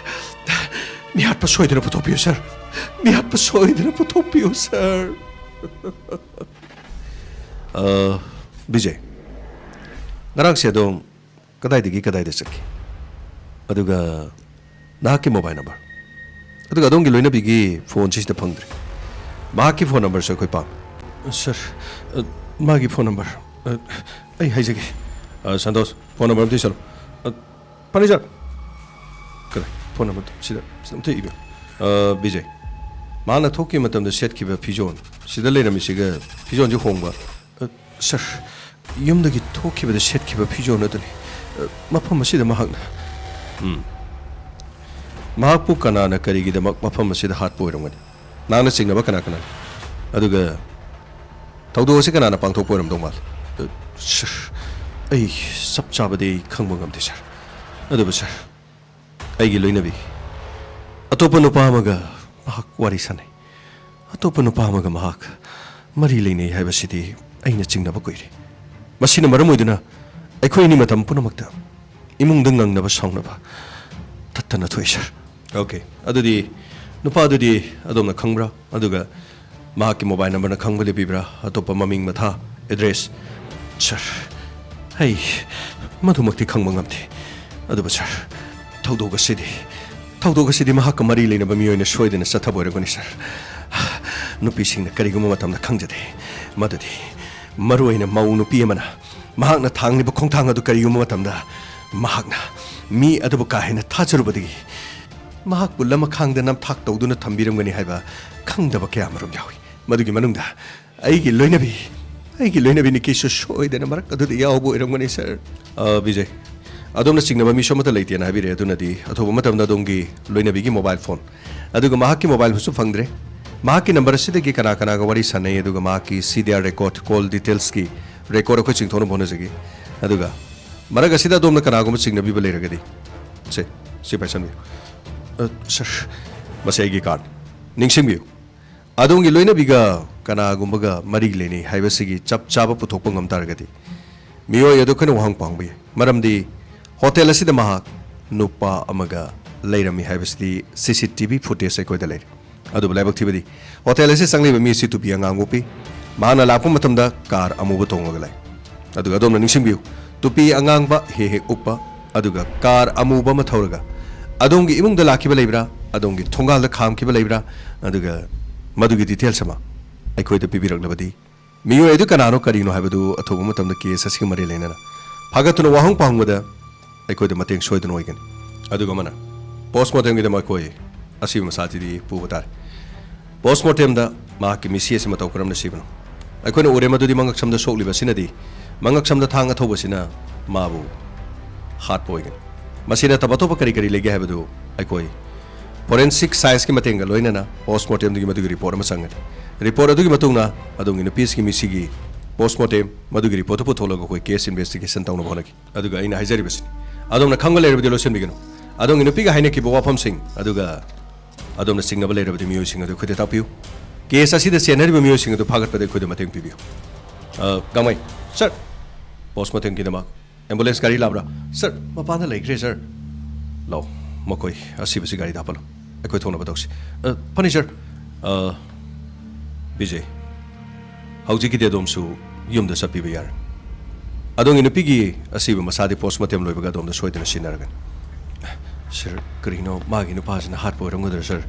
ꯃꯤꯍꯥꯠꯄ ꯁꯣꯏꯗꯅ ꯄꯨꯊꯣꯛꯄꯤꯌꯨ ꯁꯔ ꯃꯤꯍꯥꯠꯄ ꯁꯣꯏꯗꯅ ꯄꯨꯊꯣꯛꯄꯤꯌꯨ ꯁꯔ ꯕꯤꯖय ꯉꯔꯥꯡꯁꯦ ꯑꯗꯣꯝ ꯀꯗꯥꯏꯗꯒꯤ ꯀꯗꯥꯏꯗ ꯆꯠꯈꯤ ꯑꯗꯨꯒ ꯅꯍꯥꯛꯀꯤ ꯃꯣꯕꯥꯏꯜ ꯅꯝꯕꯔ ꯑꯗꯨꯒ ꯑꯗꯣꯝꯒꯤ ꯂꯣꯏꯅꯕꯤꯒꯤ ꯐꯣꯟꯁꯤ ꯁꯤꯗ ꯐꯪꯗ꯭ꯔꯦ ꯃꯍꯥꯛꯀꯤ ꯐꯣꯟ ꯅꯝꯕꯔꯁꯨ ꯑꯩꯈꯣꯏ ꯄꯥꯝꯃꯤ ꯁꯔ ꯃꯥꯒꯤ ꯐꯣꯟ ꯅꯝꯕꯔ ꯑꯩ ꯍꯥꯏꯖꯒꯦ ꯁꯟꯇꯣꯁ ꯐꯣꯟ ꯅꯝꯕꯔ ꯑꯝꯇ ꯏꯁꯜꯂꯨ ꯐꯅꯤꯖꯔ ꯀꯗꯥꯏ ꯐꯣꯟ ꯅꯝꯕꯔ ꯁꯤꯗ ꯑꯝꯇ ꯏꯕꯤꯌꯨ ꯕꯤꯖय ꯃꯥꯅ ꯊꯣꯛꯈꯤꯕ ꯃꯇꯝꯗ ꯁꯦꯠꯈꯤꯕ ꯐꯤꯖꯣꯜ ꯁꯤꯗ ꯂꯩꯔꯝꯃꯤꯁꯤꯒ ꯐꯤꯖꯣꯜꯁꯤ ꯍꯣꯡꯕ ꯁꯔ ꯌꯨꯝꯗꯒꯤ ꯊꯣꯛꯈꯤꯕꯗ ꯁꯦꯠꯈꯤꯕ ꯐꯤꯖꯣꯜ ꯑꯗꯨꯅꯤ ꯃꯐꯝ ꯑꯁꯤꯗ ꯃꯍꯥꯛꯄꯨ ꯀꯅꯥꯅ ꯀꯔꯤꯒꯤꯗꯃꯛ ꯃꯐꯝ ꯑꯁꯤꯗ ꯍꯥꯠꯄ ꯑꯣꯏꯔꯝꯒꯅꯤ ꯅꯍꯥꯛꯅ ꯆꯤꯡꯅꯕ ꯀꯅꯥ ꯑꯗꯨꯒ ꯊꯧꯗꯣꯛ ꯑꯁꯤ ꯀꯅꯥꯅ ꯄꯥꯡꯊꯣꯛꯄ ꯑꯣꯏꯔꯝꯗꯧ ꯃꯥꯜꯂꯤ ꯁꯔ ꯑꯩ ꯆꯞ ꯆꯥꯕꯗꯤ ꯑꯩ ꯈꯪꯕ ꯉꯝꯗꯦ ꯁꯔ ꯑꯗꯨꯕꯨ ꯁꯔ ꯑꯩꯒꯤ ꯂꯣꯏꯅꯕꯤ ꯑꯇꯣꯞꯄ ꯅꯨꯄꯥ ꯑꯃꯒ ꯃꯍꯥꯛ ꯋꯥꯔꯤ ꯁꯥꯟꯅꯩ ꯑꯇꯣꯞꯄ ꯅꯨꯄꯥ ꯑꯃꯒ ꯃꯍꯥꯛ ꯃꯔꯤ ꯂꯩꯅꯩ ꯍꯥꯏꯕꯁꯤꯗꯤ ꯑꯩꯅ ꯆꯤꯡꯅꯕ ꯀꯨꯏꯔꯦ ꯃꯁꯤꯅ ꯃꯔꯝ ꯑꯣꯏꯗꯨꯅ ꯑꯩꯈꯣꯏꯅꯤ ꯃꯇꯝ ꯄꯨꯝꯅꯃꯛꯇ ꯏꯃꯨꯡꯗ ꯉꯪꯅꯕ ꯁꯥꯎꯅꯕ ꯇꯠꯇꯅ ꯊꯣꯛꯏ ꯁꯔ ꯑꯣꯀꯦ ꯑꯗꯨꯗꯤ ꯅꯨꯄꯥꯗꯨꯗꯤ ꯑꯗꯣꯝꯅ ꯈꯪꯕ꯭ꯔꯥ ꯑꯗꯨꯒ ꯃꯍꯥꯛꯀꯤ ꯃꯣꯕꯥꯏꯜ ꯅꯝꯕꯔꯅ ꯈꯪꯕ ꯂꯩꯕꯤꯕ꯭ꯔꯥ ꯑꯇꯣꯞꯄ ꯃꯃꯤꯡ ꯃꯊꯥ ꯑꯦꯗ꯭ꯔꯦꯁ ꯁꯔ ꯑꯩ ꯃꯗꯨꯃꯛꯇꯤ ꯈꯪꯕ ꯉꯝꯗꯦ ꯑꯗꯨꯕꯨ ꯁꯔ ꯊꯧꯗꯣꯛ ꯑꯁꯤꯗꯤ ꯃꯍꯥꯛꯀ ꯃꯔꯤ ꯂꯩꯅꯕ ꯃꯤꯑꯣꯏꯅ ꯁꯣꯏꯗꯅ ꯆꯠꯊꯕ ꯑꯣꯏꯔꯝꯒꯅꯤ ꯁꯔ ꯅꯨꯄꯤꯁꯤꯡꯅ ꯀꯔꯤꯒꯨꯝꯕ ꯃꯇꯝꯗ ꯈꯪꯖꯗꯦ ꯃꯗꯨꯗꯤ ꯃꯔꯨꯑꯣꯏꯅ ꯃꯧ ꯅꯨꯄꯤ ꯑꯃꯅ ꯃꯍꯥꯛꯅ ꯊꯥꯡꯂꯤꯕ ꯈꯣꯡꯊꯥꯡ ꯑꯗꯨ ꯀꯔꯤꯒꯨꯝꯕ ꯃꯇꯝꯗ ꯃꯍꯥꯛꯅ ꯃꯤ ꯑꯗꯨꯕꯨ ꯀꯥ ꯍꯦꯟꯅ ꯊꯥꯖꯔꯨꯕꯗꯒꯤ ꯃꯍꯥꯛꯄꯨ ꯂꯃꯈꯥꯡꯗ ꯅꯝꯊꯥꯛ ꯇꯧꯗꯨꯅ ꯊꯝꯕꯤꯔꯝꯒꯅꯤ ꯍꯥꯏꯕ ꯈꯪꯗꯕ ꯀꯌꯥ ꯑꯃꯔꯣꯝ ꯌꯥꯎꯏ ꯃꯗꯨꯒꯤ ꯃꯅꯨꯡꯗ ꯑꯩꯒꯤ ꯂꯣꯏꯅꯕꯤ ꯅꯤꯀꯤꯁꯨ ꯁꯣꯏꯗꯅ ꯃꯔꯛ ꯑꯗꯨꯗ ꯌꯥꯎꯕ ꯑꯣꯏꯔꯝꯒꯅꯤ ꯁꯔ ꯕꯤꯖय ꯑꯗꯣꯝꯅ ꯆꯤꯡꯅꯕ ꯃꯤꯁꯨ ꯑꯃꯠꯇ ꯂꯩꯇꯦꯅ ꯍꯥꯏꯕꯤꯔꯦ ꯑꯗꯨꯅꯗꯤ ꯑꯊꯨꯕ ꯃꯇꯝꯗ ꯑꯗꯣꯝꯒꯤ ꯂꯣꯏꯅꯕꯤꯒꯤ ꯃꯣꯕꯥꯏꯜ ꯐꯣꯟ ꯑꯗꯨꯒ ꯃꯍꯥꯛꯀꯤ ꯃꯣꯕꯥꯏꯜꯁꯨ ꯐꯪꯗ꯭ꯔꯦ ꯃꯍꯥꯛꯀꯤ ꯅꯝꯕꯔ ꯑꯁꯤꯗꯒꯤ ꯀꯅꯥꯒ ꯋꯥꯔꯤ ꯁꯥꯟꯅꯩ ꯑꯗꯨꯒ ꯃꯍꯥꯛꯀꯤ CDR ꯔꯦꯀꯣꯔꯗ ꯀꯣꯜ ꯗꯤꯇꯦꯜꯁꯀꯤ ꯔꯦꯀꯣꯔꯗ ꯑꯩꯈꯣꯏ ꯆꯤꯡꯊꯣꯛꯅꯕ ꯍꯣꯠꯅꯖꯒꯦ ꯑꯗꯨꯒ ꯃꯔꯛ ꯑꯁꯤꯗ ꯑꯗꯣꯝꯅ ꯀꯅꯥꯒꯨꯝꯕ ꯆꯤꯡꯅꯕꯤꯕ ꯂꯩꯔꯒꯗꯤ ꯁꯤ ꯄꯥꯏꯁꯟꯕꯤꯌꯨ ꯁꯔ ꯃꯁꯤ ꯑꯩꯒꯤ ꯀꯥꯔꯗ ꯅꯤꯡꯁꯤꯡꯕꯤꯌꯨ ꯑꯗꯣꯝꯒꯤ ꯂꯣꯏꯅꯕꯤꯒ ꯀꯅꯥꯒꯨꯝꯕꯒ ꯃꯔꯤ ꯂꯩꯅꯩ ꯍꯥꯏꯕꯁꯤꯒꯤ ꯆꯞ ꯆꯥꯕ ꯄꯨꯊꯣꯛꯄ ꯉꯝ ꯇꯥꯔꯒꯗꯤ ꯃꯤꯑꯣꯏ ꯑꯗꯨ ꯑꯩꯈꯣꯏꯅ ꯋꯥꯍꯪ ꯄꯥꯡꯕ ꯌꯥꯏ ꯃꯔꯝꯗꯤ ꯍꯣꯇꯦꯜ ꯑꯁꯤꯗ ꯃꯍꯥꯛ ꯅꯨꯄꯥ ꯑꯃꯒ ꯂꯩꯔꯝꯃꯤ ꯍꯥꯏꯕꯁꯤꯗꯤ CCTV ꯐꯨꯇꯦꯖ ꯑꯩꯈꯣꯏꯗ ꯂꯩꯔꯦ ꯑꯗꯨꯕꯨ ꯂꯥꯏꯕꯛ ꯊꯤꯕꯗꯤ ꯍꯣꯇꯦꯜ ꯑꯁꯤ ꯆꯪꯂꯤꯕ ꯃꯤ ꯑꯁꯤ ꯇꯨꯄꯤ ꯑꯉꯥꯡꯕ ꯎꯞꯄꯤ ꯃꯍꯥꯛꯅ ꯂꯥꯛꯄ ꯃꯇꯝꯗ ꯀꯥꯔ ꯑꯃꯨꯕ ꯇꯣꯡꯂꯒ ꯂꯥꯛꯏ ꯑꯗꯨꯒ ꯑꯗꯣꯝꯅ ꯅꯤꯡꯁꯤꯡꯕꯤꯌꯨ ꯇꯨꯄꯤ ꯑꯉꯥꯡꯕ ꯍꯦꯛ ꯎꯞꯄ ꯑꯗꯨꯒ ꯀꯥꯔ ꯑꯃꯨꯕ ꯑꯃ ꯊꯧꯔꯒ ꯑꯗꯣꯝꯒꯤ ꯏꯃꯨꯡꯗ ꯂꯥꯛꯈꯤꯕ ꯂꯩꯕ꯭ꯔꯥ ꯑꯗꯣꯝꯒꯤ ꯊꯣꯡꯒꯥꯜꯗ ꯈꯥꯝꯈꯤꯕ ꯂꯩꯕ꯭ꯔꯥ ꯑꯗꯨꯒ ꯃꯗꯨꯒꯤ ꯗꯤꯇꯦꯜꯁ ꯑꯃ ꯑꯩꯈꯣꯏꯗ ꯄꯤꯕꯤꯔꯛꯂꯕꯗꯤ ꯃꯤꯑꯣꯏ ꯑꯗꯨ ꯀꯅꯥꯅꯣ ꯀꯔꯤꯅꯣ ꯍꯥꯏꯕꯗꯨ ꯑꯊꯨꯕ ꯃꯇꯝꯗ ꯀꯦꯁ ꯑꯁꯤꯒ ꯃꯔꯤ ꯂꯩꯅꯅ ꯐꯥꯒꯠꯇꯨꯅ ꯋꯥꯍꯪ ꯄꯥꯎꯍꯪꯕꯗ ꯑꯩꯈꯣꯏꯗ ꯃꯇꯦꯡ ꯁꯣꯏꯗꯅ ꯑꯣꯏꯒꯅꯤ ꯑꯗꯨꯒ ꯑꯃꯅ ꯄꯣꯁꯃꯣꯔꯇꯦꯝꯒꯤꯗꯃꯛ ꯑꯩꯈꯣꯏ ꯑꯁꯤꯕ ꯃꯁꯥꯁꯤꯗꯤ ꯄꯨꯕ ꯇꯥꯔꯦ ꯄꯣꯁꯃꯣꯔꯇꯦꯝꯗ ꯃꯍꯥꯛꯀꯤ ꯃꯤꯁꯤ ꯑꯁꯤ ꯃꯇꯧ ꯀꯔꯝꯅ ꯁꯤꯕꯅꯣ ꯑꯩꯈꯣꯏꯅ ꯎꯔꯦ ꯃꯗꯨꯗꯤ ꯃꯉꯛꯁꯝꯗ ꯁꯣꯛꯂꯤꯕ ꯑꯁꯤꯅꯗꯤ ꯃꯉꯛꯁꯝꯗ ꯊꯥꯡ ꯑꯊꯧꯕꯁꯤꯅ ꯃꯥꯕꯨ ꯍꯥꯠꯄ ꯑꯣꯏꯒꯅꯤ ꯃꯁꯤ ꯅꯠꯇꯕ ꯑꯇꯣꯞꯄ ꯀꯔꯤ ꯂꯩꯒꯦ ꯍꯥꯏꯕꯗꯨ ꯑꯩꯈꯣꯏ ꯐꯣꯔꯦꯟꯁꯤꯛ ꯁꯥꯏꯟꯁꯀꯤ ꯃꯇꯦꯡꯒ ꯂꯣꯏꯅꯅ ꯄꯣꯁꯃꯣꯔꯇꯦꯝꯗꯒꯤ ꯃꯗꯨꯒꯤ ꯔꯤꯄꯣꯔꯠ ꯑꯃ ꯆꯪꯒꯅꯤ ꯔꯤꯄꯣꯔꯠ ꯑꯗꯨꯒꯤ ꯃꯇꯨꯡꯗ ꯑꯗꯣꯝꯒꯤ ꯅꯨꯄꯤꯁꯤꯒꯤ ꯃꯤꯁꯤꯒꯤ ꯄꯣꯁꯃꯣꯔꯇꯦꯝ ꯃꯗꯨꯒꯤ ꯔꯤꯄꯣꯔꯠꯇꯨ ꯄꯨꯊꯣꯛꯂꯒ ꯑꯩꯈꯣꯏ ꯀꯦꯁ ꯏꯟꯚꯦꯁꯇꯤꯒꯦꯁꯟ ꯇꯧꯅꯕ ꯍꯣꯠꯅꯈꯤ ꯑꯗꯨꯒ ꯑꯩꯅ ꯍꯥꯏꯖꯔꯤꯕꯁꯤꯅꯤ ꯑꯗꯣꯝꯅ ꯈꯪꯕ ꯂꯩꯔꯕꯗꯤ ꯂꯣꯏꯁꯤꯟꯕꯤꯒꯅꯨ ꯑꯗꯣꯝꯒꯤ ꯅꯨꯄꯤꯒ ꯍꯥꯏꯅꯈꯤꯕ ꯋꯥꯐꯝꯁꯤꯡ ꯑꯗꯨꯒ ꯑꯗꯣꯝꯅ ꯆꯤꯡꯅꯕ ꯂꯩꯔꯕꯗꯤ ꯃꯤꯑꯣꯏꯁꯤꯡ ꯑꯗꯨ ꯑꯩꯈꯣꯏꯗ ꯇꯥꯛꯄꯤꯌꯨ ꯀꯦꯁ ꯑꯁꯤꯗ ꯆꯦꯟꯅꯔꯤꯕ ꯃꯤꯑꯣꯏꯁꯤꯡ ꯑꯗꯨ ꯐꯥꯒꯠꯄꯗ ꯑꯩꯈꯣꯏꯗ ꯃꯇꯦꯡ ꯄꯤꯕꯤꯌꯨ ꯒꯥꯡꯃꯩ ꯁꯔ ꯄꯣꯁꯃꯣꯔꯇꯦꯝꯒꯤꯗꯃꯛ एम्बुलेंस गाड़ी लाब्रा सर मपान लेख्रे सर लो मकोई असीबसी गाड़ी दापलो अखोई थोना बतौसी फनी सर विजय हौजिकी देदोमसु युमदा चप्पीबा यार अदोंगी नुपीगी असीबा मसादि पोस्टमार्टम लोइबगा दोमदा सोइदना सिनारगन सर करिनो मागी नुपाजना हात पोरंगदर sir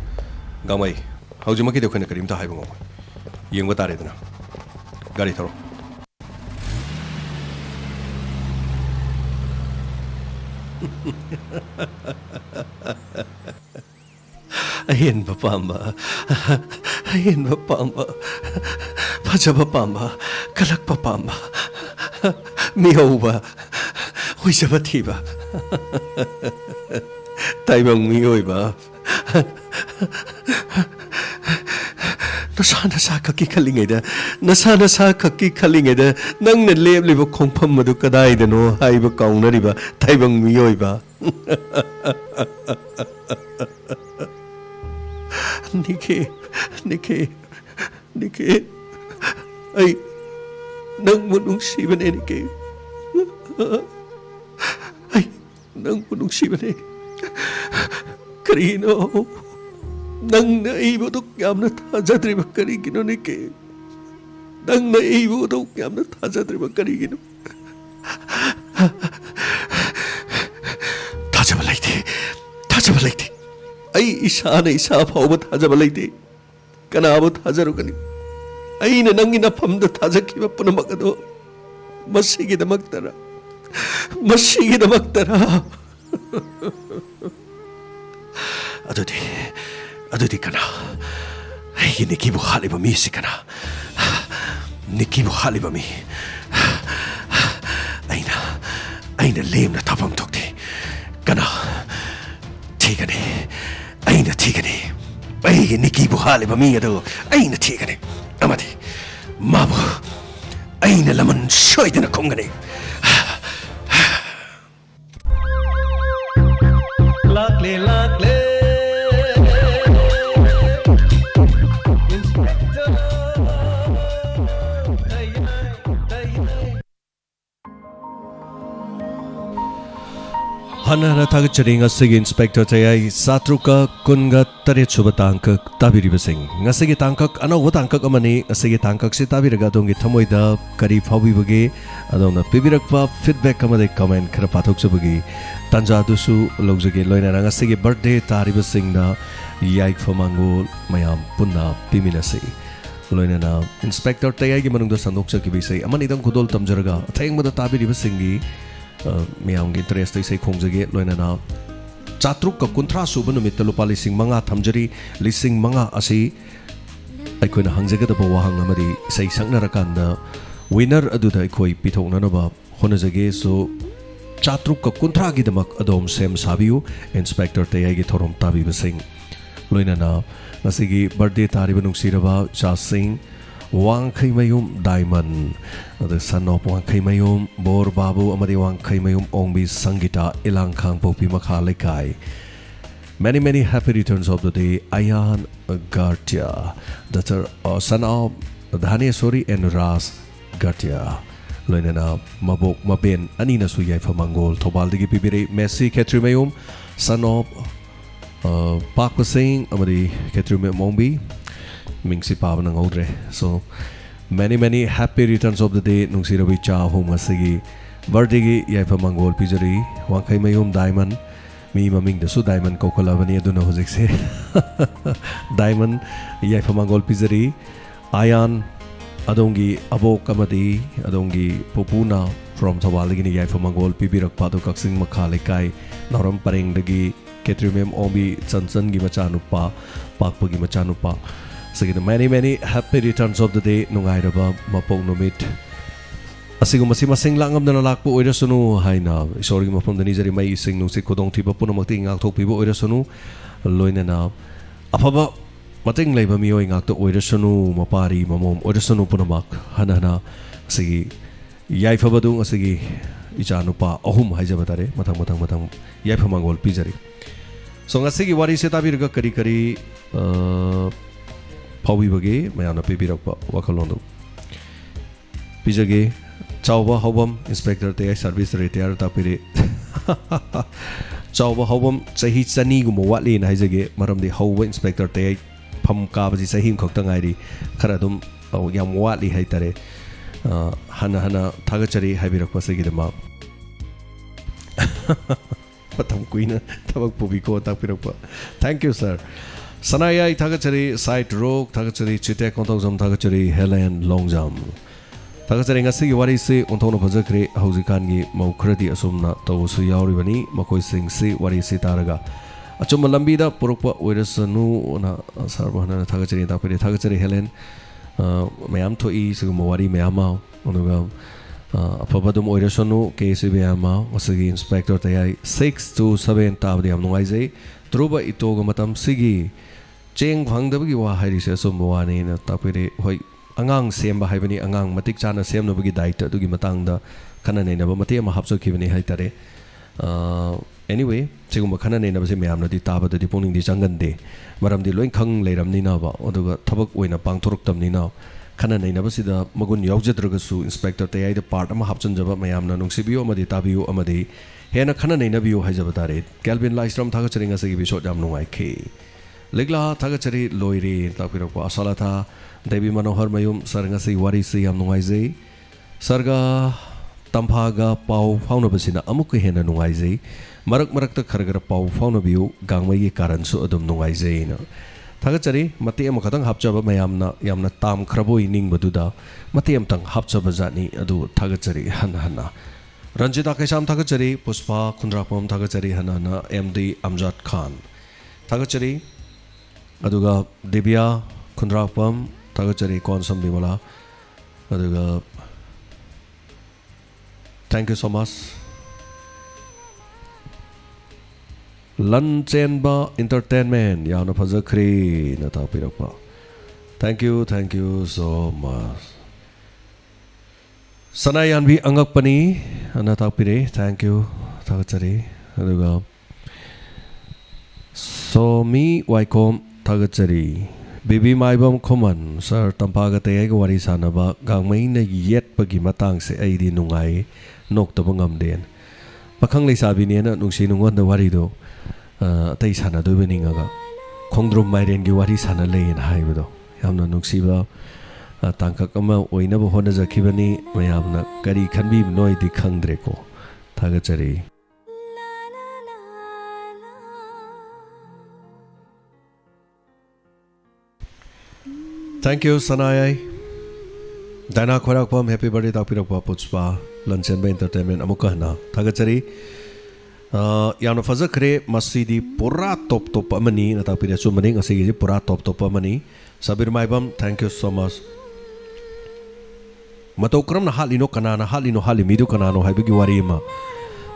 गामai हौजिमकी देखोना करिमता हाइबो ngom yengba taredana gari thoro ayen bapamba phajaba pamba kalak papamba mihauba hoisaba thiba taibang mihoiba नसा खक्की खलिङैदा नसा खक्की खलिङैदा नंगना लेबलिबो खोंफम मदु कदाइदनो हाइबो काउनरिबा थाइबंग मियोइबा निके ai nang munung sibane nike ai nang munung sibane karino nangna ibuduk yamna thajadriba karigino nike nangna ibuduk yamna thajadriba karigino thajaba laite ai isana isa phauba thajaba laite kanabu thajarugani aina nangi na phamda thajakiba punamakado masigi damaktara adudi kana ai niki bu haliba mi sikana niki bu haliba mi aina lemna thapam thokte kana thigane aina thigane ai niki bu haliba mi ado aina thigane amadi mabu aina laman shoidana kongane lakle Hana Tagachari ngasigi Inspector Tayai Satruka Kunga Taret Suba Tangkak Tabiriba Singh ngasigi tangkak anawa tangkak amani ngasigi tangkak si tabiraga dongi thamoida kari phawibagi adona pibirakpa feedback amade comment khara pathokchubagi tanja dusu logjagi loina ngasigi birthday tariba singna yaik famangol mayam punna piminasi loina na Inspector Tayai gi manungda sandokchaki bisai amani dang khudol tamjaraga thengmada tabiriba singgi ꯃꯌꯥꯝꯒꯤ interest ꯏꯁꯩ ꯈꯣꯡꯖꯒꯦ ꯂꯣꯏꯅꯅ 730 ꯁꯨꯕ ꯅꯨꯃꯤꯠꯇ ꯂꯨꯄꯥ 5,000 ꯊꯝꯖꯔꯤ 5,000 ꯑꯁꯤ ꯑꯩꯈꯣꯏꯅ ꯍꯪꯖꯒꯗꯕ ꯋꯥꯍꯪ ꯑꯃꯗꯤ ꯏꯁꯩ ꯁꯛꯅꯔꯀꯥꯟꯗ ꯋꯤꯅꯔ ꯑꯗꯨꯗ ꯑꯩꯈꯣꯏ ꯄꯤꯊꯣꯛꯅꯅꯕ ꯍꯣꯠꯅꯖꯒꯦ ꯁꯣ 730 ꯒꯤꯗꯃꯛ ꯑꯗꯣꯝ ꯁꯦꯝ ꯁꯥꯕꯤꯌꯨ ꯏꯟꯁꯄꯦꯛꯇꯔ ꯇꯌꯥꯏꯒꯤ ꯊꯧꯔꯝ ꯇꯥꯕꯤꯕꯁꯤꯡ ꯂꯣꯏꯅꯅ ꯉꯁꯤꯒꯤ ꯕꯔꯊꯗꯦ ꯇꯥꯔꯤꯕ ꯅꯨꯡꯁꯤꯔꯕ ꯆꯥꯁꯤꯡ Wangkhaimayum Diamond, the son of Wangkhaimayum, Bor Babu, Amadi Wangkhaimayum, Ongbi Sangita, Ilangkang Popi Makhalekai. Many happy returns of the day. Ayan Gartia, that's son of Dhaneswari and Ras Gartia. Loinana Mabok Maben, Anina Suyai for Mangol, Tobaldigi Pibiri, Messi Ketrimayum, son of Pakwa Singh, Amadi Ketrimayum Ongbi. Mingsi Pavanang Odre. So many happy returns of the day. Nungsirabi Cha Home Asigi Birthday Yaifa Mangol Pijari Wangkhaimayum Diamond Mi Maming the Su Diamond Kokolavani Aduna Hozikse Diamond Yaifa Mangol Pijari Ayan Adongi Abo Kamadi Adongi Popuna from Tawaligini Yaifa Mangol Pibirak Patu Kaksing Makhalekai Naram Paring Dagi Ketrimem Ombi Chansan Gimachanupa Pakpa Gimachanupa. So many happy returns of the day nungairaba mapong numit asigo masing langam na nalakpo oira sunu haina isori mapom dani jari mai sing nungsi kodong thiba puno makti ngak thok pibo oira sunu loina na afaba mating leiba mi oi ngak to oira sunu mapari mamom oira sunu punamak hana asigi yaifa badung asigi ichanupa ahum haijaba tare matang yaifa mangol pijari so ngasigi wari se tabirga kari Pawi bagi mayana pibirakpa wakalondu pijage Chauba Hobam, Inspector Tayai Service Retire Tapiri. Chauba Hobam, Sahi Sani Gumawatli in Haizage, Maram the Hoba Inspector Tayai Pam Kabazi Sahim Koktangairi, Karadum, Yamwatli Haitare, Hana Tagachari, Habira Pasagidama. Patam Queen, Tabak Pubiko Tapirapa. Thank you, sir. Sanayai Tagachari, Side Rogue, Tagachari, Chitek, Kontozam Tagachari, Helen Longjam. Tagachari ngasi wari se ontono phajakre haujikan gi maukradi asumna tawsu yauribani makoi sing se wari se taraga achum lambi da purukpa oirasanu na sarbana Tagachari ta pere Tagachari Helen mayam thoi sigum wari mayama onuga apabadum oirasanu case mayama wasagi Inspector Tayai 6 to 7 tabdi am nungai jai truba itoga matam sigi cheng phangdabagi wa hairi se asum wani na ta pere hoi Angang Semba Haibani, Angang Matik Chana Sem Nobugi Daita to Gimatanga, Kanane, Matea Mahapso Kivani Haitare. Anyway, Siguma Kanane Nabasiam, the Taba, the deponing the Jangan Day, Madam de Loin Kang Layram Ninava, or the Tabak Wina Pang Turktam Nina, Kanane Nabasida, Magun Yogjadragasu, Inspector Tayai, the part of Mahapson Java, Mayamna, Nuxibio, Amadi Tabio, Amadi, Hena Kanane Nabio Hajabatare, Calvin Lystrom Tagachering as a Bishop Damno Ike. Legla Tagachari Loiri, Tapirapa, Salata. Devi Manohar Mayum Sarangasi Wari Siam Nuaize Sarga Tampaga Pau Faunabasina Amuka Hena Nuaize Marak Marakta Karagara Pau Faunabiu Gangmay Karansu Adam Nuaize Tagachari Matiam Katang Hapchaba Mayamna Yamna Tam Kraboi Ning Baduda Matiam Tang Hapchabazani Adu Tagachari Hanana Ranjita Kasham Tagachari Puspa Kundrapam Tagachari Hanana MD Amjad Khan Tagachari Aduga Dibya Kundrapam Tagachari Konsam Bimala. Thank you so much. Lanchenba Entertainment Yana Pazakri Natapirapa. Thank you so much. Sanayanbi Angakpani Anatapire, thank you, Tagachari. So me Waikom Tagachari. Bibi Maibam Common, Sir Tampaga Tayai Wari Sanaba, Gangmaina yet Pagi Matang se Aidi Nungai, Noctabungam Den. Pakang Lisabiniana Nuxinungan the Warido, Taisana Dubiningaga, Kondrum Mairengi Wari Sana lay in Haido, Yamna Nuxiba, Tankakama, we never honors a Kibani, Mayamna, Gari can be noidi Kangdreko, Tagachari. Thank you, Sanayai. Dana Korakpam, happy birthday, Tapirapa Putspa, Lanchenba Entertainment, Amukana, Tagachari. Yana Fazakre, Masidi, Pura top amani, Natapira Sumaning, a Sigi, Pura top amani. Sabir Maibam, thank you so much. Matokram Halino Kanana, Halino Halimidu Kanano, Habigi Warima.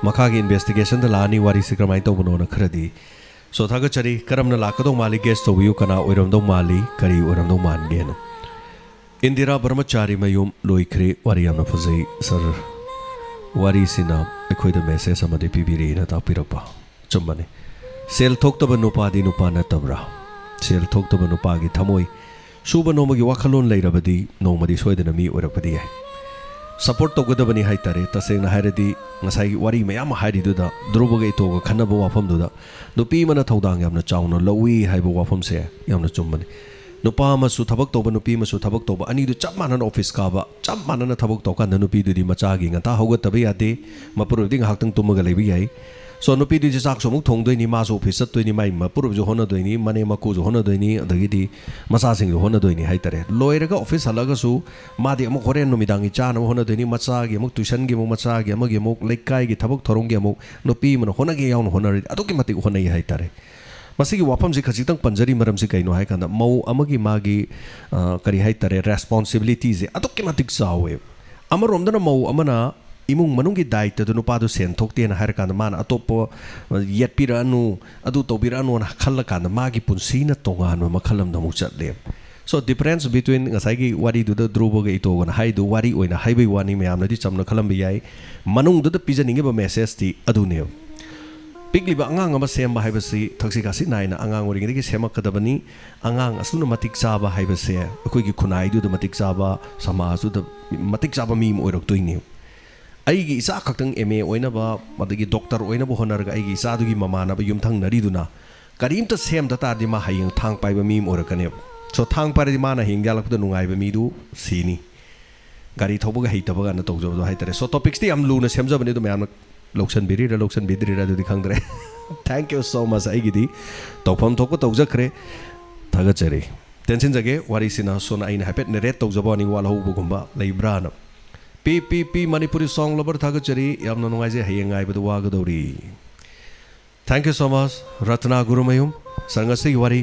Makagi investigation, the Lani Wari Sikramaito Bonona Kredi. So Tagachari, Karamna Lakado Mali guest of Yukana, Uramdo Mali, Kari Uramdo Mangen. Indira Brahmachari Mayum, Loikre, Wariana Fazi, Sir Warisina, Equid Messe, Samadi Pibiri, Natapirapa, Chumbani. Sel Tokta Nupadi Nupana Tabra. Sel Tokta Nupagi Tamoi. Suba no Magi Wakalon later, Badi, nobody sweden a me or a padi. Support to Godabani Haitare, Tasena Haredi, Nasai Wari Mayama Hari Duda, Drubogato, Kanabo Wafam Duda, Nupi Mana Todang Yamna Chowna, Lowi Haibo Wafam Se, Yamna Chumbani. Nupama Sutaboktoba, Nupima Sutaboktoba, I need to Chapman and office cover, Chapman and a Taboktoka, and Nupi di Machagi, and Tahoga Tabiade, Mapuruding Haktan Tumagalevi. So Nupi di Saxo Tong Dini Maso Pisa to any Mima, Puru Hona Dini, Mane Makuzo Hona Dini, the Gidi, Masasing Hona Dini Haitare. Loiraga office Halagasu, Madi Amokore Nomidangi Chan, Hona Dini Matsagi, Mok Tushangi Matsagi, Amagimok, Lekai, Tabok Torongiamok, Nopi, Honagi on Honor, Adokimati Hona Haitare. Masigi Wapam Zikazitang Panjari Maram Sikai no Haikanda, Mo Amagi Magi Kari Haitare, responsibilities, Adokimatic Sawe. Amaromdana Mo Amana. Imung manungi daita do nupado sen thokte na har kan man atopo yet piranu adu to biranu na khalla kan magi punsina tonga no makhalam na muchatle so difference between ngasai wari do the drubo ge ito na haidu wari oina haibai wani me amna di chamna khalam bi yai manung do the pijaning ba message ti adu ne pigli ba angang ama sem ba haibasi thaksi kasi nai na angang ori ngi semak kadabani angang asuna matik saba haibase akoi gi khunai do matik saba sama asu the matik saba mi mo rok toini ꯑꯩꯒꯤ ꯏꯆꯥ ꯈꯛꯇꯪ MA ꯑꯣꯏꯅꯕ ꯑꯗꯒꯤ doctor ꯑꯣꯏꯅꯕ ꯍꯣꯠꯅꯔꯒ ꯑꯩꯒꯤ ꯏꯆꯥꯗꯨꯒꯤ ꯃꯃꯥꯟꯅꯕ ꯌꯨꯝꯊꯪꯅꯔꯤꯗꯨꯅ ꯀꯔꯤꯝꯇ ꯁꯦꯝꯗ ꯇꯥꯔꯗꯤ ꯃꯥ ꯍꯌꯦꯡ ꯊꯥꯡ ꯄꯥꯏꯕ ꯃꯤ ꯑꯃ ꯑꯣꯏꯔꯛꯀꯅꯦꯕ ꯁꯣ ꯊꯥꯡ ꯄꯥꯏꯔꯗꯤ ꯃꯥꯅ ꯍꯌꯦꯡ ꯌꯥꯜꯂꯛꯄꯗ ꯅꯨꯡꯉꯥꯏꯕ ꯃꯤꯗꯨ ꯁꯤꯅꯤ ꯒꯥꯔꯤ ꯊꯧꯕꯒ ꯍꯩꯇꯕꯒꯅ ꯇꯧꯖꯕꯗꯣ ꯍꯥꯏꯇꯥꯔꯦ ꯁꯣ ꯇꯣꯄꯤꯛꯁꯇꯤ ꯌꯥꯝ ꯂꯨꯅ ꯁꯦꯝꯖꯕꯅꯤ ꯑꯗꯨ ꯃꯌꯥꯝꯅ ꯂꯧꯁꯟꯕꯤꯔꯤꯔ ꯂꯧꯁꯟꯕꯤꯗ꯭ꯔꯤꯔ ꯑꯗꯨꯗꯤ ꯈꯪꯗ꯭ꯔꯦ ꯊꯦꯡꯛ ꯌꯨ ꯁꯣ ꯃꯆ ꯑꯩꯒꯤꯗꯤ ꯇꯧꯐꯝ ꯊꯣꯛꯄ ꯇꯧꯖꯈ꯭ꯔꯦ ꯊꯥꯒꯠꯆꯔꯤ ꯇꯦꯟꯁꯤꯟꯖꯒꯦ ꯋꯥꯔꯤꯁꯤꯅ ꯁꯣꯅ ꯑꯩꯅ ꯍꯥꯏꯐꯦꯠ ꯅꯦꯔꯦꯠ ꯇꯧꯖꯕ ꯋꯥꯅꯤ ꯋꯥꯜꯍꯧꯕꯒꯨꯝꯕ ꯂꯩꯕ꯭ꯔꯥꯅ ꯄꯤ ꯃꯅꯤꯄꯨꯔꯤ ꯁꯣꯡ ꯂꯣꯕꯔ ꯊꯥꯒꯠꯆꯔꯤ ꯌꯥꯝꯅ ꯅꯨꯡꯉꯥꯏꯖꯩ ꯍꯌꯦꯡ ꯉꯥꯏꯕꯗ ꯋꯥꯒꯗꯧꯔꯤ thank you so ꯃꯆ Ratna Gurumayum ꯁꯥꯔ ꯉꯁꯤꯒꯤ ꯋꯥꯔꯤ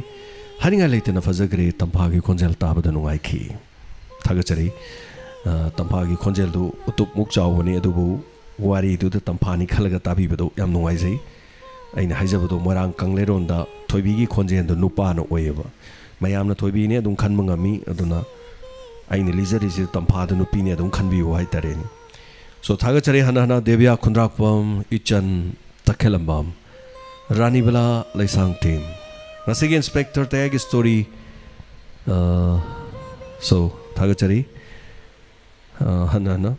ꯍꯥꯏꯅꯤꯡꯉꯥꯏ ꯂꯩꯇꯅ ꯐꯖꯈ꯭ꯔꯦ ꯇꯝꯐꯥꯒꯤ ꯈꯣꯟꯖꯦꯜ ꯇꯥꯕꯗ ꯅꯨꯡꯉꯥꯏꯈꯤ ꯊꯥꯒꯠꯆꯔꯤ ꯇꯝꯐꯥꯒꯤ ꯈꯣꯟꯖꯦꯜꯗꯨ ꯎꯇꯨꯞꯃꯨꯛ ꯆꯥꯎꯕꯅꯤ ꯑꯗꯨꯕꯨ ꯋꯥꯔꯤꯗꯨꯗ ꯇꯝꯐꯥꯅꯤ ꯈꯜꯂꯒ ꯇꯥꯕꯤꯕꯗꯣ ꯌꯥꯝ ꯅꯨꯡꯉꯥꯏꯖꯩ ꯑꯩꯅ ꯍꯥꯏꯖꯕꯗꯣ ꯃꯣꯏꯔꯥꯡ ꯀꯪꯂꯩꯔꯣꯟꯗ ꯊꯣꯏꯕꯤꯒꯤ ꯈꯣꯟꯖꯦꯜꯗꯣ ꯅꯨꯄꯥꯅ ꯑꯣꯏꯌꯦꯕ ꯃꯌꯥꯝꯅ ꯊꯣꯏꯕꯤꯅꯦ ꯑꯗꯨꯝ ꯈꯟꯕ ꯉꯝꯃꯤ ꯑꯗꯨꯅ ꯑꯩꯅ ꯂꯤꯖꯔꯤꯁꯤ ꯇꯝꯐꯥꯗ ꯅꯨꯄꯤꯅꯦ ꯑꯗꯨꯝ ꯈꯟꯕꯤꯌꯨ ꯍꯥꯏꯇꯥꯔꯦꯅꯦ ꯁꯣ ꯊꯥꯒꯠꯆꯔꯤ ꯍꯟꯅ ꯍꯟꯅ ꯗꯦꯕꯤꯌꯥ ꯈꯨꯟꯗ꯭ꯔꯥꯛꯄꯝ ꯏꯆꯟ ꯇꯈꯦꯂꯝꯕꯝ ꯔꯥꯅꯤꯕꯂꯥ ꯂꯩꯁꯥꯡꯊꯦꯝ ꯉꯁꯤꯒꯤ ꯏꯟꯁꯄꯦꯛꯇꯔ ꯇꯌꯥꯏꯒꯤ ꯁ꯭ꯇꯣꯔꯤ ꯁꯣ ꯊꯥꯒꯠꯆꯔꯤ ꯍꯟꯅ ꯍꯟꯅ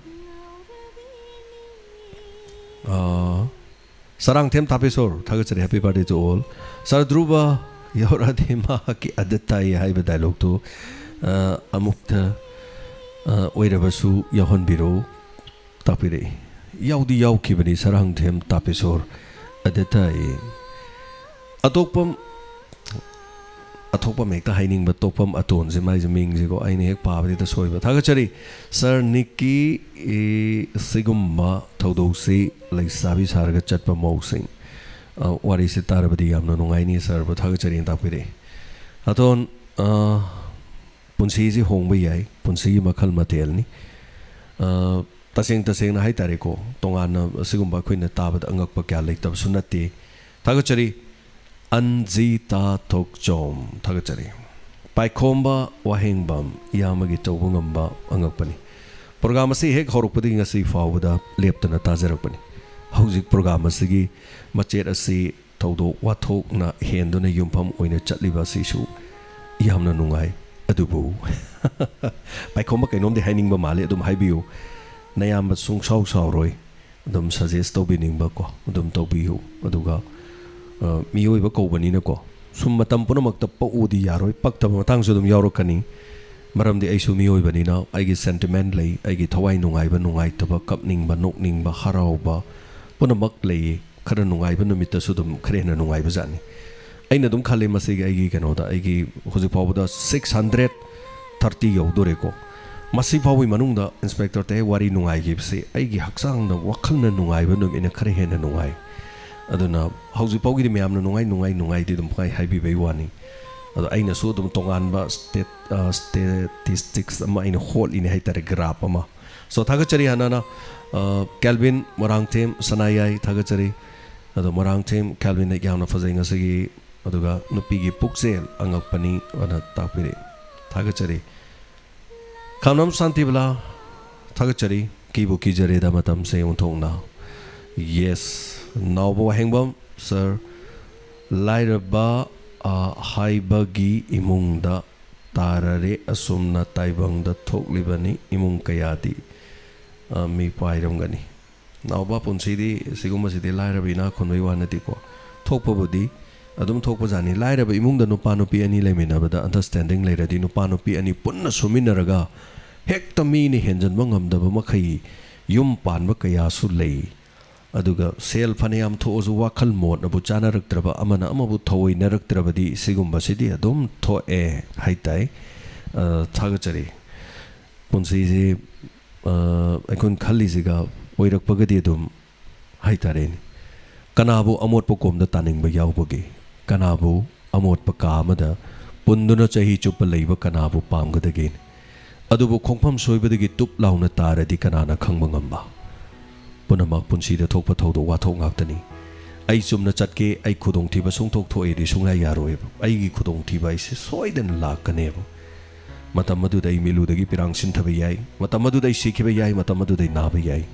ꯁꯔꯥꯡꯊꯦꯝ ꯊꯥꯄꯦꯁꯣꯔ ꯊꯥꯒꯠꯆꯔꯤ ꯍꯦꯄꯤ ꯕꯥꯔꯗꯦ ꯇꯨ ꯑꯣꯜ ꯁꯥꯔ ꯙ꯭ꯔꯨꯕ ꯌꯧꯔꯛꯑꯗꯤ ꯃꯍꯥꯛꯀꯤ ꯑꯗꯇꯥꯏ ꯍꯥꯏꯕ ꯗꯥꯏꯂꯣꯛꯇꯨ ꯑꯃꯨꯛꯇ ꯑꯣꯏꯔꯕꯁꯨ ꯌꯥꯎꯍꯟꯕꯤꯔꯛꯎ ꯇꯥꯛꯄꯤꯔꯛꯏ ꯌꯥꯎꯗꯤ ꯌꯥꯎꯈꯤꯕꯅꯤ ꯁꯔꯥꯡꯊꯦꯝ ꯇꯥꯄꯦꯁꯣꯔ ꯑꯗꯇꯥꯏ ꯑꯇꯣꯞꯄ ꯍꯦꯛꯇ ꯍꯥꯏꯅꯤꯡꯕ ꯇꯣꯛꯐꯝ ꯑꯇꯣꯟꯁꯦ ꯃꯥꯏꯁꯦ ꯃꯤꯡꯁꯦꯀꯣ ꯑꯩꯅ ꯍꯦꯛ ꯄꯥꯕꯗ ꯁꯣꯏꯕ ꯊꯥꯒꯠꯆꯔꯤ ꯁꯥꯔ ꯅꯤꯛꯀꯤ ꯁꯤꯒꯨꯝꯕ ꯊꯧꯗꯣꯛꯁꯤ ꯂꯩꯁꯥꯕꯤ ꯁꯥꯔꯒ ꯆꯠꯄ ꯃꯧꯁꯤꯡ ꯋꯥꯔꯤꯁꯤ ꯇꯥꯔꯕꯗꯤ ꯌꯥꯝꯅ ꯅꯨꯡꯉꯥꯏꯅꯤ ꯁꯥꯔꯕꯨ ꯊꯥꯒꯠꯆꯔꯤꯅ ꯇꯥꯛꯄꯤꯔꯛꯏ ꯑꯇꯣꯟ ꯄꯨꯟꯁꯤꯁꯤ ꯍꯣꯡꯕ ꯌꯥꯏ ꯄꯨꯟꯁꯤꯒꯤ ꯃꯈꯜ ꯃꯊꯦꯜꯅꯤ ꯇꯁꯦꯡꯅ ꯍꯥꯏꯇꯥꯔꯦꯀꯣ ꯇꯣꯉꯥꯟꯅ ꯑꯁꯤꯒꯨꯝꯕ ꯑꯩꯈꯣꯏꯅ ꯇꯥꯕꯗ ꯑꯉꯛꯄ ꯀꯌꯥ ꯂꯩꯇꯕꯁꯨ ꯅꯠꯇꯦ ꯊꯥꯒꯠꯆꯔꯤ ꯑꯟꯖꯤꯇꯥ ꯊꯣꯛꯆꯣꯝ ꯊꯥꯒꯠꯆꯔꯤ ꯄꯥꯏꯈꯣꯝꯕ ꯋꯥꯍꯦꯡꯕꯝ ꯏꯌꯥꯝꯕꯒꯤ ꯇꯧꯕ ꯉꯝꯕ ꯑꯉꯛꯄꯅꯤ ꯄ꯭ꯔꯣꯒ꯭ꯔꯥꯝ ꯑꯁꯤ ꯍꯦꯛ ꯍꯧꯔꯛꯄꯗꯒꯤ ꯉꯁꯤ ꯐꯥꯎꯕꯗ ꯂꯦꯞꯇꯅ ꯇꯥꯖꯔꯛꯄꯅꯤ ꯍꯧꯖꯤꯛ ꯄ꯭ꯔꯣꯒ꯭ꯔꯥꯝ ꯑꯁꯤꯒꯤ ꯃꯆꯦꯠ ꯑꯁꯤ ꯊꯧꯗꯣꯛ ꯋꯥꯊꯣꯛꯅ ꯍꯦꯟꯗꯨꯅ ꯌꯨꯝꯐꯝ ꯑꯣꯏꯅ ꯆꯠꯂꯤꯕ ꯑꯁꯤꯁꯨ ꯌꯥꯝꯅ ꯅꯨꯡꯉꯥꯏ ꯑꯗꯨꯕꯨ ꯄꯥꯏꯈꯣꯝꯕ ꯀꯩꯅꯣꯝꯗꯤ ꯍꯥꯏꯅꯤꯡꯕ ꯃꯥꯜꯂꯤ ꯑꯗꯨꯝ ꯍꯥꯏꯕꯤꯌꯨ ꯅꯌꯥꯝꯕ ꯁꯨꯡꯁꯥꯎ ꯁꯥꯎꯔꯣꯏ ꯑꯗꯨꯝ ꯁꯖꯦꯁ ꯇꯧꯕꯤꯅꯤꯡꯕꯀꯣ ꯑꯗꯨꯝ ꯇꯧꯕꯤꯌꯨ ꯑꯗꯨꯒ ꯃꯤꯑꯣꯏꯕ ꯀꯧꯕꯅꯤꯅꯀꯣ ꯁꯨꯝ ꯃꯇꯝ ꯄꯨꯝꯅꯃꯛꯇ ꯄꯛꯎꯗꯤ ꯌꯥꯔꯣꯏ ꯄꯛꯇꯕ ꯃꯇꯥꯡꯁꯨ ꯑꯗꯨꯝ ꯌꯥꯎꯔꯛꯀꯅꯤ ꯃꯔꯝꯗꯤ ꯑꯩꯁꯨ ꯃꯤꯑꯣꯏꯕꯅꯤ나 ꯑꯩꯒꯤ ꯁꯦꯟꯇꯤꯃꯦꯟ ꯂꯩ ꯑꯩꯒꯤ ꯊꯋꯥꯏ ꯅꯨꯡꯉꯥꯏꯕ ꯅꯨꯡꯉꯥꯏꯇꯕ ꯀꯞꯅꯤꯡꯕ ꯅꯣꯛꯅꯤꯡꯕ ꯍꯔꯥꯎꯕ ꯄꯨꯝꯅꯃꯛ ꯂꯩꯌꯦ ꯈꯔ ꯅꯨꯡꯉꯥꯏꯕ ꯅꯨꯃꯤꯠꯇꯁꯨ ꯑꯗꯨꯝ ꯈꯔ ꯍꯦꯟꯅ ꯅꯨꯡꯉꯥꯏꯕ ꯖꯥꯠꯅꯤ ꯑꯩꯅ ꯑꯗꯨꯝ ꯈꯜꯂꯤ ꯃꯁꯤꯒꯤ ꯑꯩꯒꯤ ꯀꯩꯅꯣꯗ ꯑꯩꯒꯤ ꯍꯧꯖꯤꯛ ꯐꯥꯎꯕꯗ 630 ꯌꯧꯗꯣꯔꯦꯀꯣ ꯃꯁꯤ ꯐꯥꯎꯕꯒꯤ ꯃꯅꯨꯡꯗ ꯏꯟꯁꯄꯦꯛꯇꯔ ꯇꯌꯥꯏ ꯋꯥꯔꯤ ꯅꯨꯡꯉꯥꯏꯈꯤꯕꯁꯤ ꯑꯩꯒꯤ ꯍꯛꯆꯥꯡꯗ ꯋꯥꯈꯜꯅ ꯅꯨꯡꯉꯥꯏꯕ ꯅꯨꯃꯤꯠꯅ ꯈꯔ ꯍꯦꯟꯅ ꯅꯨꯡꯉꯥꯏ ꯑꯗꯨꯅ ꯍꯧꯖꯤꯛ ꯐꯥꯎꯒꯤꯗꯤ ꯃꯌꯥꯝꯅ ꯅꯨꯡꯉꯥꯏꯗꯤ ꯑꯗꯨꯝ ꯍꯥꯏꯕꯤꯕꯩ ꯋꯥꯅꯤ ꯑꯗꯣ ꯑꯩꯅꯁꯨ ꯑꯗꯨꯝ ꯇꯣꯉꯥꯟꯕ ꯁ꯭ꯇꯦꯇꯤꯁꯇꯤꯛꯁ ꯑꯃ ꯑꯩꯅ ꯍꯣꯠꯂꯤꯅꯦ ꯍꯥꯏꯇꯥꯔꯦ ꯒ꯭ꯔꯥꯐ ꯑꯃ ꯁꯣ ꯊꯥꯒꯠꯆꯔꯤ ꯍꯥꯟꯅꯅ ꯀꯦꯜꯚꯤꯟ ꯃꯣꯏꯔꯥꯡꯊꯦꯝ ꯁꯅꯥꯌꯥꯏ ꯊꯥꯒꯠꯆꯔꯤ ꯑꯗꯣ ꯃꯣꯏꯔꯥꯡꯊꯦꯝ ꯀꯦꯜꯚꯤꯟ ꯌꯥꯝꯅ ꯐꯖꯩ ꯉꯁꯤꯒꯤ ꯑꯗꯨꯒ ꯅꯨꯄꯤꯒꯤ ꯄꯨꯛꯆꯦꯜ ꯑꯉꯛꯄꯅꯤ ꯑꯅ ꯇꯥꯛꯄꯤꯔꯛꯏ ꯊꯥꯒꯠꯆꯔꯤ ꯈꯥꯝꯅꯝ ꯁꯥꯟꯇꯤꯕꯂꯥ ꯊꯥꯒꯠꯆꯔꯤ ꯀꯤꯕꯨ ꯀꯤꯖꯔꯦꯗ ꯃꯇꯝꯁꯦ ꯑꯣꯟꯊꯣꯛꯅ ꯌꯦꯁ ꯅꯥꯎꯕ ꯋꯥꯍꯦꯡꯕꯝ ꯁꯔ ꯂꯥꯏꯔꯕ ꯍꯥꯏꯕꯒꯤ ꯏꯃꯨꯡꯗ ꯇꯥꯔꯔꯦ ꯑꯁꯨꯝꯅ ꯇꯥꯏꯕꯪꯗ ꯊꯣꯛꯂꯤꯕꯅꯤ ꯏꯃꯨꯡ ꯀꯌꯥꯗꯤ ꯃꯤ ꯄꯥꯏꯔꯝꯒꯅꯤ ꯅꯥꯎꯕ ꯄꯨꯟꯁꯤꯗꯤ ꯁꯤꯒꯨꯝꯕꯁꯤꯗꯤ ꯂꯥꯏꯔꯕ ꯏꯅꯥꯛ ꯈꯨꯟꯕꯒꯤ ꯋꯥ ꯅꯠꯇꯦꯀꯣ ꯊꯣꯛꯄꯕꯨꯗꯤ ꯑꯗꯨꯝ ꯊꯣꯛꯄꯖꯥꯠꯅꯤ ꯂꯥꯏꯔꯕ ꯏꯃꯨꯡꯗ ꯅꯨꯄꯥ ꯅꯨꯄꯤ ꯑꯅꯤ ꯂꯩꯃꯤꯟꯅꯕꯗ ꯑꯟꯗꯔꯁꯇꯦꯟꯗꯤꯡ ꯂꯩꯔꯗꯤ ꯅꯨꯄꯥ ꯅꯨꯄꯤ ꯑꯅꯤ ꯄꯨꯟꯅ ꯁꯨꯃꯤꯟꯅꯔꯒ ꯍꯦꯛꯇ ꯃꯤꯅ ꯍꯦꯟꯖꯟꯕ ꯉꯝꯗꯕ ꯃꯈꯩ ꯌꯨꯝ ꯄꯥꯟꯕ ꯀꯌꯥꯁꯨ ꯂꯩ ꯑꯗꯨꯒ ꯁꯦꯜ ꯐꯅꯌꯥꯝ ꯊꯣꯛꯑꯁꯨ ꯋꯥꯈꯜ ꯃꯣꯠꯅꯕꯨ ꯆꯥꯅꯔꯛꯇ꯭ꯔꯕ ꯑꯃꯅ ꯑꯃꯕꯨ ꯊꯑꯣꯏꯅꯔꯛꯇ꯭ꯔꯕꯗꯤ ꯁꯤꯒꯨꯝꯕꯁꯤꯗꯤ ꯑꯗꯨꯝ ꯊꯣꯛꯑꯦ ꯍꯥꯏꯇꯥꯏ ꯊꯥꯒꯠꯆꯔꯤ ꯄꯨꯟꯁꯤꯁꯤ ꯑꯩꯈꯣꯏꯅ ꯈꯜꯂꯤꯁꯤꯒ ꯑꯣꯏꯔꯛꯄꯒꯗꯤ ꯑꯗꯨم ꯍꯥꯏꯇꯥꯔꯦꯅꯦ ꯀꯅꯥꯕꯨ ꯑꯃꯣꯠꯄ ꯀꯣꯝꯗ ꯇꯥꯅꯤꯡꯕ ꯌꯥꯎꯕꯒꯦ ꯀꯅꯥꯕꯨ ꯑꯃꯣꯠꯄ ꯀꯥ ꯑꯃꯗ ꯄꯨꯟꯗꯨꯅ ꯆꯍꯤ ꯆꯨꯞꯄ ꯂꯩꯕ ꯀꯅꯥꯕꯨ ꯄꯥꯝꯒꯗꯒꯦ ꯑꯗꯨꯕꯨ ꯈꯣꯡꯐꯝ ꯁꯣꯏꯕꯗꯒꯤ ꯇꯨꯞ ꯂꯥꯎꯅ ꯇꯥꯔꯗꯤ ꯀꯅꯥꯅ ꯈꯪꯕ ꯉꯝꯕ ꯄꯨꯝꯅꯃꯛ ꯄꯨꯟꯁꯤꯗ ꯊꯣꯛꯄ ꯊꯧꯗꯣꯛ ꯋꯥꯊꯣꯛ ꯉꯥꯛꯇꯅꯤ ꯑꯩ ꯆꯨꯝꯅ ꯆꯠꯀꯦ ꯑꯩ ꯈꯨꯗꯣꯡꯊꯤꯕ ꯁꯨꯡꯊꯣꯛ ꯊꯣꯛꯑꯦꯗꯤ ꯁꯨꯡꯌꯥ ꯌꯥꯔꯣꯏꯕ ꯑꯩꯒꯤ ꯈꯨꯗꯣꯡꯊꯤꯕ ꯑꯩꯁꯦ ꯁꯣꯏꯗꯅ ꯂꯥꯛꯀꯅꯦꯕ ꯃꯇꯝ ꯑꯗꯨꯗ ꯑꯩ ꯃꯤꯂꯨꯗꯒꯤ ꯄꯤꯔꯥꯡ ꯁꯤꯟꯊꯕ ꯌꯥꯏ ꯃꯇꯝ ꯑꯗꯨꯗ ꯑꯩ ꯁꯤꯈꯤꯕ ꯌꯥꯏ ꯃꯇꯝ ꯑꯗꯨꯗ ꯑꯩ ꯅꯥꯕ ꯌꯥꯏ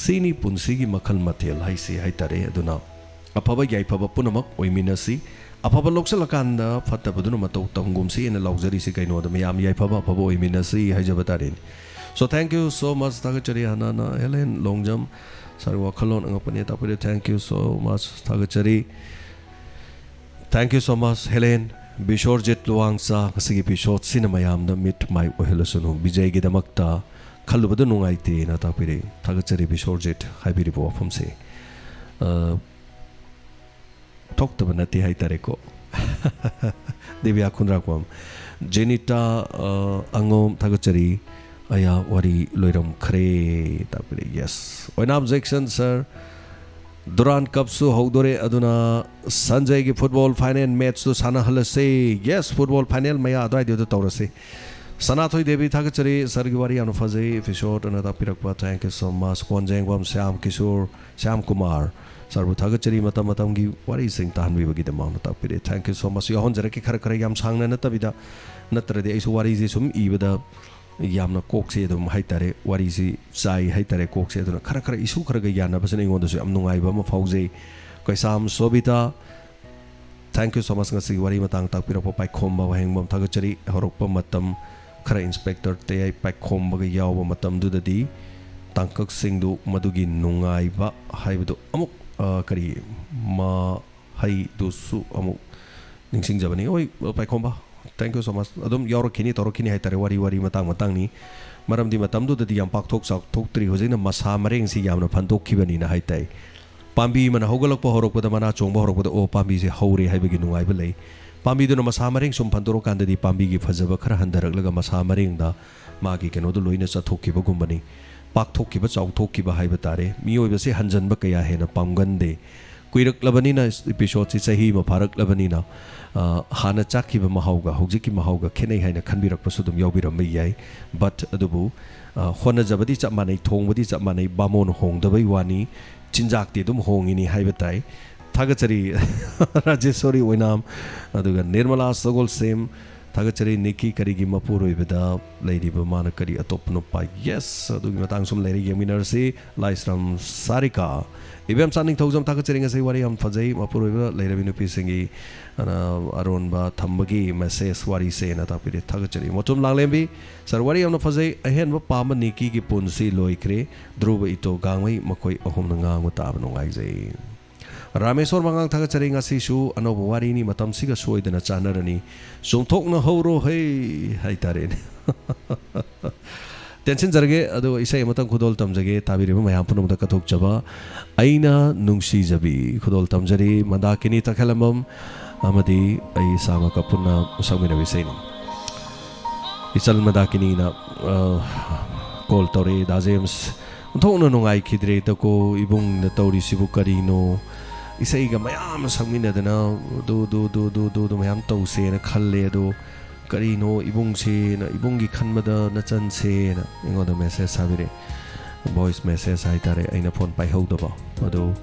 ꯁꯤꯅꯤ ꯄꯨꯟꯁꯤꯒꯤ ꯃꯈꯜ ꯃꯊꯦꯜ ꯍꯥꯏꯁꯤ ꯍꯥꯏꯇꯥꯔꯦ ꯑꯗꯨꯅ ꯑꯐꯕ ꯌꯥꯏꯐꯕ ꯄꯨꯝꯅꯃꯛ ꯑꯣꯏꯃꯤꯟꯅꯁꯤ ꯑꯐꯕ ꯂꯧꯁꯤꯜꯂꯀꯥꯟꯗ ꯐꯠꯇꯕꯗꯨꯅ ꯃꯇꯧ ꯇꯝꯒꯨꯝꯁꯤ ꯑꯩꯅ ꯂꯥꯎꯖꯔꯤꯁꯤ ꯀꯩꯅꯣꯗ ꯃꯌꯥꯝ ꯌꯥꯏꯐꯕ ꯑꯐꯕ ꯑꯣꯏꯃꯤꯟꯅꯁꯤ ꯍꯥꯏꯖꯕ ꯇꯥꯔꯦꯅꯦ So thank you so much Thagachari Hanana Helen Longjam Sarwa Khalon Angapani Tapiri. Thank you so much Thagachari. Thank you so much Helen. Bishor Jet Luangsa Kasigi Bishor Cinemayam the Mit My Ohilasunu Bijay Gidamakta Kalubadu Nungaiti Natapiri Thagachari Bishor Jet Hybiribo from say. Talk to Banati Haitareko Divya Kundrakwam Jenita Angom Thagachari Aya Wari Loiram Kare Tapiri. Yes. One objection, sir. Duran Kapsu Hodore Aduna Sanjay ki football final match to Sana Halase. Yes, football final Maya Adai to Taurasi. Sanatoi Devi Thagachari Sargiwari Anufaze, Fishort and Atapirakwa. Thank you so much. Konjang Wam Sam Kishore, Sam Kumar, Sarbu Thagachari Matamatangi. What is saying Tan we will get the mount of Tapiri? Thank you so much. Yon Jaraki Karakarayam Sang Natavida Natra de Isuarizum Ivida. Yamna Coxie dum Haitare, what is he? Sai Haitare Coxie, Karakara Isu Karagayana, Person on the Amnungai Bama Fauze, Kaisam Sobita. Thank you so much, Wari Matang Tapira Pai Comba, Hangum Tagachari, Horopa Matam, Kara Inspector, Tayai Pai Comba Yawa Matam do the D, Tankak Singdu, Madugi Nungai Ba, Haibu Amuk Kari, Ma Hai do Su Amuk Ningsing Javani, Oi, Pai Comba. Thank you so much. Adum Yoro Kini Toro Kini Haitare Wari Matang ni Maram di Matam do the Yam Pak Tok Sak Tok Tri was in a Masamaring Si Yam Panto Kibani na Haitai. Pambi man Hogolok Pohorok with the Mana Chombo with the O Pambi Hori Habiginu I belay. Pambi do no Masamaring some Pandoro Kanda di Pambi Fazabakar Handaraga Masamaring da Magi can odo Luinas at Tokiba Gumbani. Pak Tokiba Sau Tokiba Haibatare. Mio was a Hanjan Bakaya Hena Pangande. Quirak Labanina episode is a him of Parak Labanina. Hana Chaki Mahauga, Hojiki Mahauga, Kene Hana Kanbira Prosudum Yobira Mayai, but Adubu, Hona Zabadi Mane, Tong, what is that Mane, Bamon Hong, the Waiwani, Chinjak Dum Hong in Haibatai, Tagatari, Rajesori Winam, Aduga Nirmala Sogol same, Tagatari Niki Karigi Mapuru Vida, Lady Bamana Kari Atopnopa, yes, Aduga some Lady Yaminarsi, Lysram Sarika. If I'm standing thousand Takachering as a worry on Fazay, Mapuru, later in a piecing around Tambagi, Messes, what he say, and Atapiri Takacheri. Motum Langlembi, Sir Wari on the Fazay, a hand of Pama Niki Punsi Loikre, Druba Ito Gangway, Makoi Ohomanga, Mutabano Ize. Ramesor Mangang Takachering Asishu, and Warini Matam Siga Soy than a chanarani. So talk no horo, hey, Haitarin. Tension Zarge, although I say Matan Kudol Tamjage, Tabiri, my Ampunum the Katok Java, Aina Nungsi Zabi, Kudol Tamjari, Mandakini Takalamum, Amadi, Aisama Kapuna, Samina Visain. Isal Madakini, Col Tore, Dazems, Tono no I Kidre, Toko, Ibung, the Tori Sibucarino, Isaiga, Mayam, Samina, the now, do, Mayam Tose, and a Kaledo. Karino, Ibungsi, Ibungi Kanmada, Nathan say, in the message Savire, voice message Haitare, in upon by Hodova. Although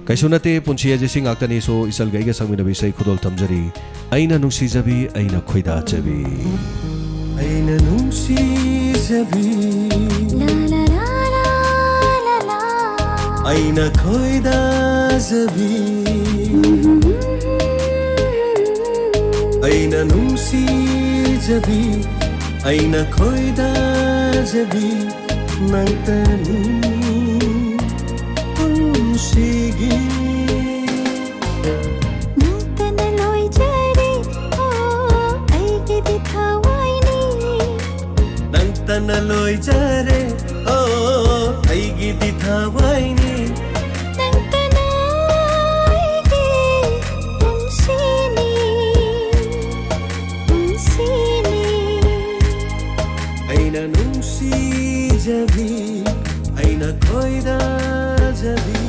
Kaisunate, Punchia Jessing Actani, so Isal Gaiga Samina Visay Kudol Tamjari, Aina Nusi Zabi, Aina Koida Jabi. Aina Nusi Zabi, Aina Koida Zabi. Aina Nungsi Jabi, Aina Koida Jabi, Nantanu Unsigi Nantana Loi Jari, oh, Aigi di Thawaini Nantana Loi Jari, oh, Aigi di Thawaini Aina Nungsi Jabi, Aina Koida Jabi.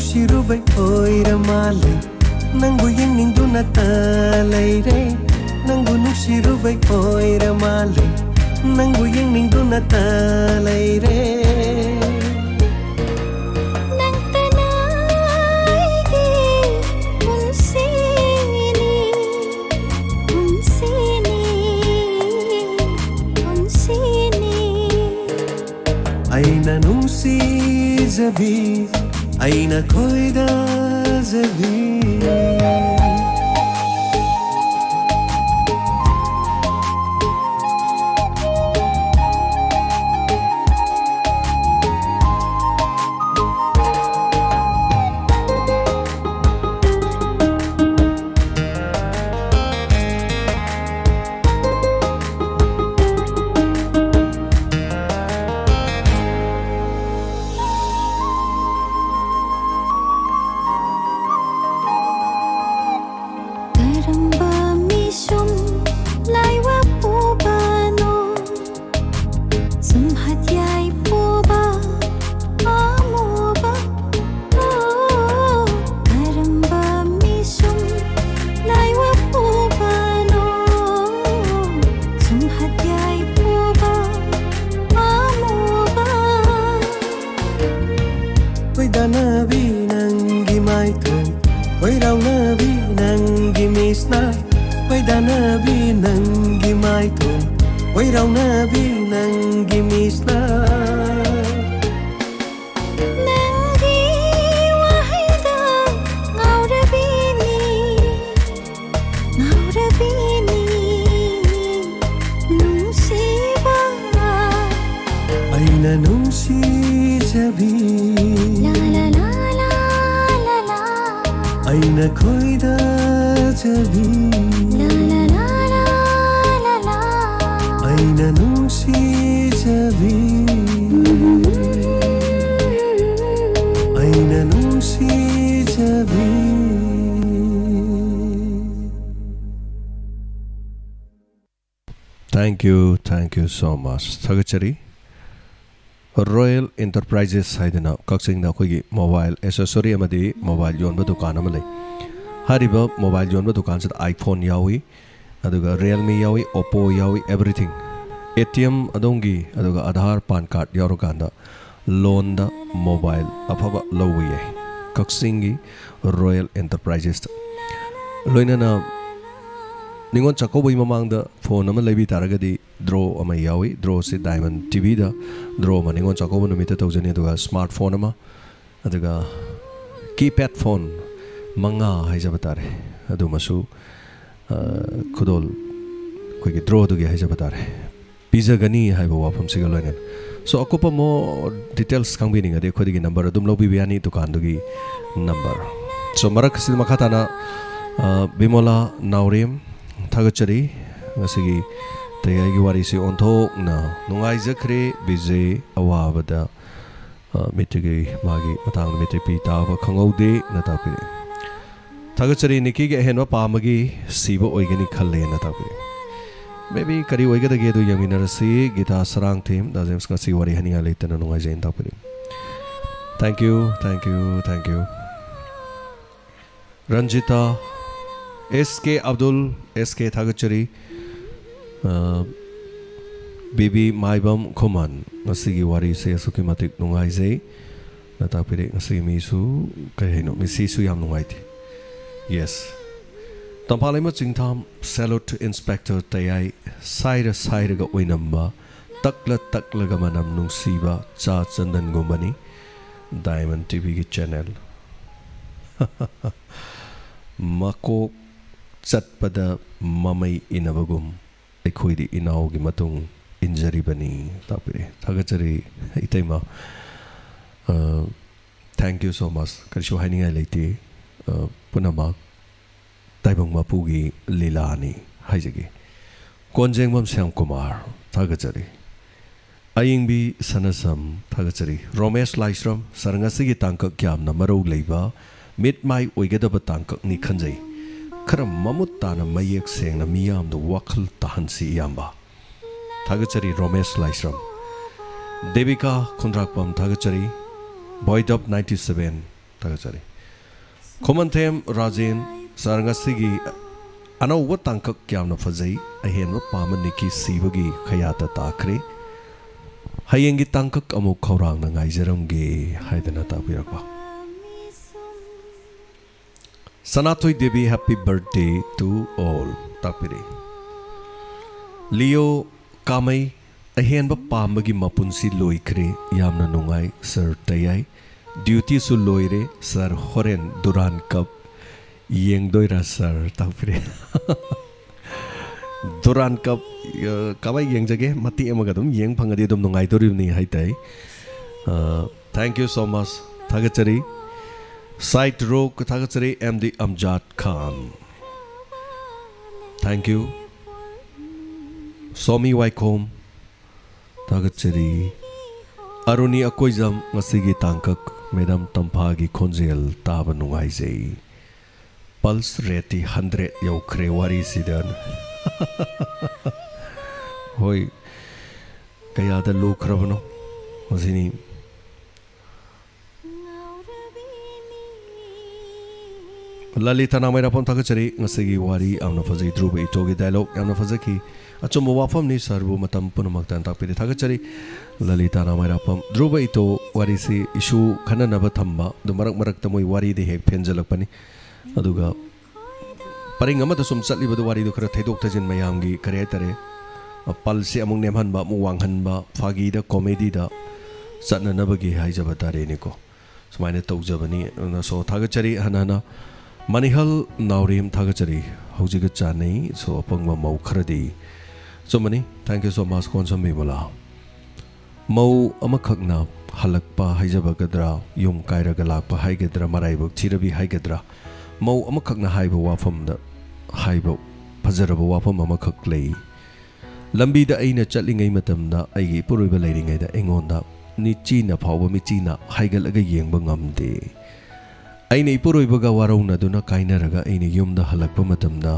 ನುಸಿರುಬೈ ಓಯ್ರ ಮಾಲೆ ನಂಗು ಎನ್ನಿಂದು ನತಲೈರೆ ನಂಗು ನುಸಿರುಬೈ ಓಯ್ರ ಮಾಲೆ ನಂಗು ಎನ್ನಿಂದು ನತಲೈರೆ Aina nungsizabi Aina koida zabi Nabi nangi maitong Wai raw nabi nangi misna Wai da nabi nangi maitong Wai raw nabi nangi misna Nangi wahida ngaurabini Nungsiba Aina nungsizabi Aina koida jabi Aina nungsizabi Aina nungsizabi Thank you so much. Thagachari Royal Enterprises haidana kaksing na khoi mobile accessory amadi mobile yonba dukan ama lei hariba mobile yonba dukan sa iPhone yawi aduga Realme yawi Oppo yawi everything ATM adongi aduga Aadhaar PAN card yarokanda loan da mobile afaba lowi kaksingi Royal Enterprises loinana ningon chakobai mamangda phone ama leibi taragadi draw ama yawi draw se diamond TV da draw ma ningon chakoba numita tawjani aduga smartphone ama aduga keypad phone manga haijabatare adu masu khudol khogi draw dugi haijabatare pizza gani haiba wafam siga loinen so akopa mo details kangbi ninga de khodi number adum lobi biani dukan dugi number so marak sil makhatana bimola naurim Thagachari ngasigi Tayai gi wari se onthok na nungai jakre bije awabada mitigi magi matang mitri pi tawa khangaude na tapire Thagachari niki ge henwa pamagi sibo oigani khalle na tapire maybe kari oigada ge do yaminar se gita sarang them da james ngasi wari hania leitana nungai jain tapire thank you Ranjita SK Abdul SK Thagachari Bibi Maibam Khoman ngasigi wari se suki matik nungai jai nata pire ngasigi mi su kai no mi si su yam nungai ti yes tampalai ma chingtham salute to Inspector Tayai saira ga oinamba takla ga manam nungsiba cha chandan gumbani Diamond TV ki channel mako chatpada mamai inabagum ekhoi inau gi matung injury bani tapire Thagachari itaima thank you so much karisho hainingai leite punama taibang mapugi lilani haijagi konjengbam Syam Kumar Thagachari ayingbi sanasam Thagachari Romesh Laisram sarngasigi tangkak kyamna marau leiba mitmai oigadaba tangkak ni khanjai khara mamut tana mayek sengna miyam do wakhal tahansi yamba Thagachari Romesh Laisram Devika Khundrakpam Thagachari Boydop 97 तागचरी खोमनथेम Rajen सरंगसिगी अनौब तांकक क्यामना फजई अहेन पामन निकी सीबगी खयाता ताखरे हयेंगी तांकक अमु खौरांग ना ngaijरमगे हायदना ताबिरकवा Sanatoy Devi happy birthday to all तापिरे लियो कामई अहेनब पामगी मपुनसी लोइखरे यामना नुंगाई सर तयाई ड्यूटी सु लोइरे सर होरेन दुरान कप येंगदोइरा सर तापिरे दुरान कप काबाई येंगजगे मति एमगदम येंग फंगदि दम नुंगाई दोरिबनि हाइताई थैंक यू सो मच थागचरी साइट रोक थागचरी MD Amjad Khan thank you सोमी वाइकोम थागचरी अरुणी अकोइजम ngasiगी तांकक मैडम तंफागी खोंजेल ताब नुंगाइजे पल्स रेटी 100 यौखरे वारी सिदन होय कयादा लोखरबनो मसिनी ललिता नामैरापम थागचरी ngasiगी वारी आमना फजै ध्रुव इटोगी डायलॉग आमना फजकी अचुम वाफमनि सरबु मतम पुनमक्तन तापिदि थागचरी ललिता नामैरापम ध्रुव इटो वारीसी इशू खननब थम्बा दु मरक मरक तमोय वारी दे हेक फेंजलकपनि अदुगा परिंग अमद सुम चटलिबदु वारी दु खरा थैदोक थजिन मयामगी करे तरे पलसे अमुक नेमहनबा मु वांगहनबा फागी दा कॉमेडी दा चटननबगी हाइजबा तारेनिको सुमाइने तौजबनी सो थागचरी हनना मनिहल नाउरीम थागचरी हौजिग चानै सो अपंगमा मौ खरदी चुमनी thank you so much Konsam Bimla मौ अमखकना हलकपा हाइजबगद्रा युम कायरग लाकपा हाइगद्रा मराइबक थिरबी हाइगद्रा मौ अमखकना हाइबो वाफमदा हाइबो फजरबो वाफम अमखक लei लंबीदा अइना चटलिङै मतमदा अइगी पुरुइबा लैरिङैदा एंगोंदा निचीना फावबा मिचीना हाइगलगा येंगबा ngamde अइना इपुरोइबगा वारौनदुना काइनरगा अइना युमदा हलकपा मतमदा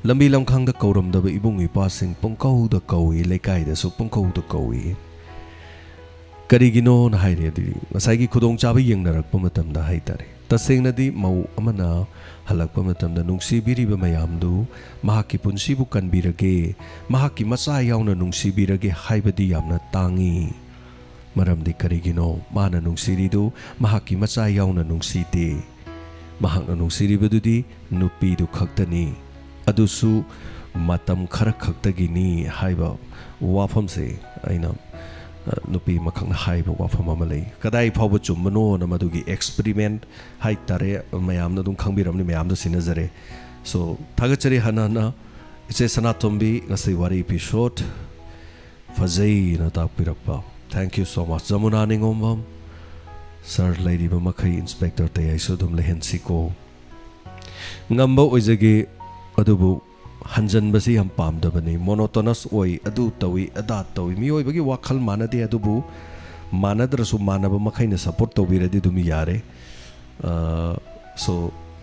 लंबी लमखांगदा कौरमदबा इबुंग इपासिंग पंकौदा कौई लेकाइदसु पंकौदा कौई करिगिनो न हाइरेदि ngसाइगी खुदोंग चाबा येंगनरकपा मतमदा हाइतारे तसेंगनदि मौ अमना हलकपा मतमदा नुंगसिबिरिबा मयामदु महाकी पुंसिबु कनबिरगे महाकी मचा यावना नुंगसिबिरगे हाइबदि यामना तांगी मरमदि करिगिनो माना नुंगसिरिदु महाकी मचा यावना नुंगसिदे महाकना नुंगसिरिबदुदि नुपीदु खक्तनी अदुसु मतम खर खक्तगिनी हाइबा वाफमसे अइना नुपी मखंगना हाइबा वाफम अमा लei कदाई फावबा चुम्बनो न मदुगी एक्सपेरिमेंट हाइ तारे मयामना दुम खंबिरमनि मयामदु सिनजरे सो थागचरी हनाना इसे सनातोम्बी ngasi wari episode फजै न ताकपिरकपा thank you so much Jamuna Ningombam sir लैरिबा मखै इंस्पेक्टर तयाई सुदुम लेहनसिको ngamba ओइजगे अदुबु हंजनबसी हम पामदबनी मोनोटोनस ओइ अदु तवी अदा तवी मियोइबगी वाखल मानदे अदुबु मानद्रसु मानब मखैना सपोर्ट तौबिरदि दुम यारे सो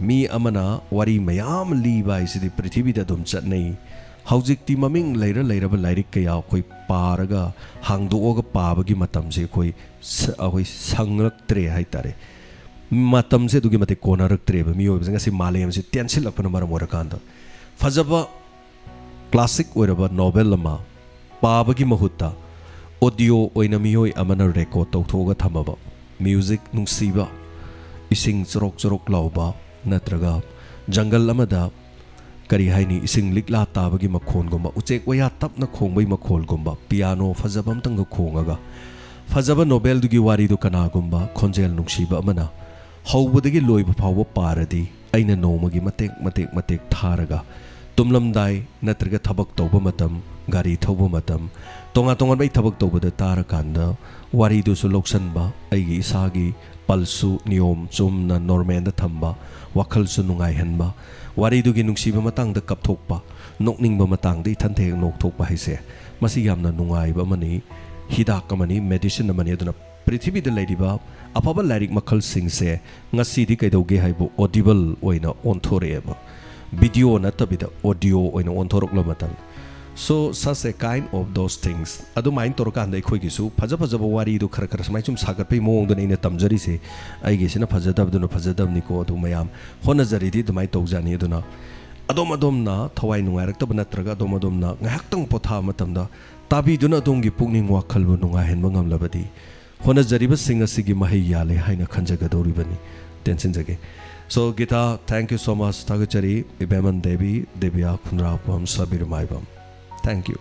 मी अमना वारी मयाम लीबा इसिदि पृथ्वीदा दुम चटनै हौजिकती ममिंग लैरा लैरबा लाइरिक कया कोई पारगा हांगदोगा पाबगी मतमसे कोई अखोई संगरक्त्रे हाइतारे मतमसे दुगी मते कोनरक्त्रेबा मियोइबसे ngasi मालेमसे टेंसिलकपन मरम ओरकांदा फजबा क्लासिक ओइरबा नोवेल अमा पाबगी महुत्ता ऑडियो ओइना मियोइ अमना रेकॉर्ड तौथोगा थमबा म्यूजिक नुंगसीबा इसिंग चरोक चरोक लाउबा नत्रगा जंगल अमदा करी हाइनी इसिंग लिकला ताबगी मखोनगुंबा उचेक वया तपना खोंगबै मखोलगुंबा पियानो फजबम तंग खोंगागा फजबा नोवेल दुगी वारीदु कनागुंबा खोंजेल नुंगसीबा अमना हौबदगी लोइबा फावबा पारदी अइना नोमगी मतेक मतेक मतेक थारगा तुमलमदाई नत्रगा थबक तौबा मतम गाड़ी थौबा मतम तोंगा तोंगा बै थबक तौबदा तारकांदा वारीदुसु लोक्सनबा अइगी इसागी पलसु नियम चुमना नॉर्मेंदा थंबा वखलसु नुंगाइहनबा वारीदुगी नुंगसीबा मतंगदा कपथोकपा नोकनिंगबा मतंगदा इथनथे नोकथोकपा हाइसे मसी यामना नुंगाइबा मनी हिदाक अमनी मेडिसिन अमनी अदुना पृथ्वीदा लैरिबा अफबा लाइरिक मखल सिंगसे ngasiदी कैदौगे हाइबो ऑडिबल ओइना ओंथोरेबा वीडियो नतबिदा ऑडियो ओइना ओंथोरकला मतंग So such a kind of those things adu main tor kan dai khoi gi su phaja phaja bo wari du khar khar samai chum sagat pe mong du ne tamjari se ai ge sina phaja dab du no phaja dab ni ko du mayam hona jari di du mai tau jani du na adom na thawai nungai rak ta bana traga adom na ngak tang potha matam da tabi du na dong gi pukning wa khal bu nungai hen mangam labadi hona jari ba singa sigi mahai ya le haina khanjaga dori bani tension jage so gita thank you so much tagachari ibeman devi devya khunrapam sabir maibam thank you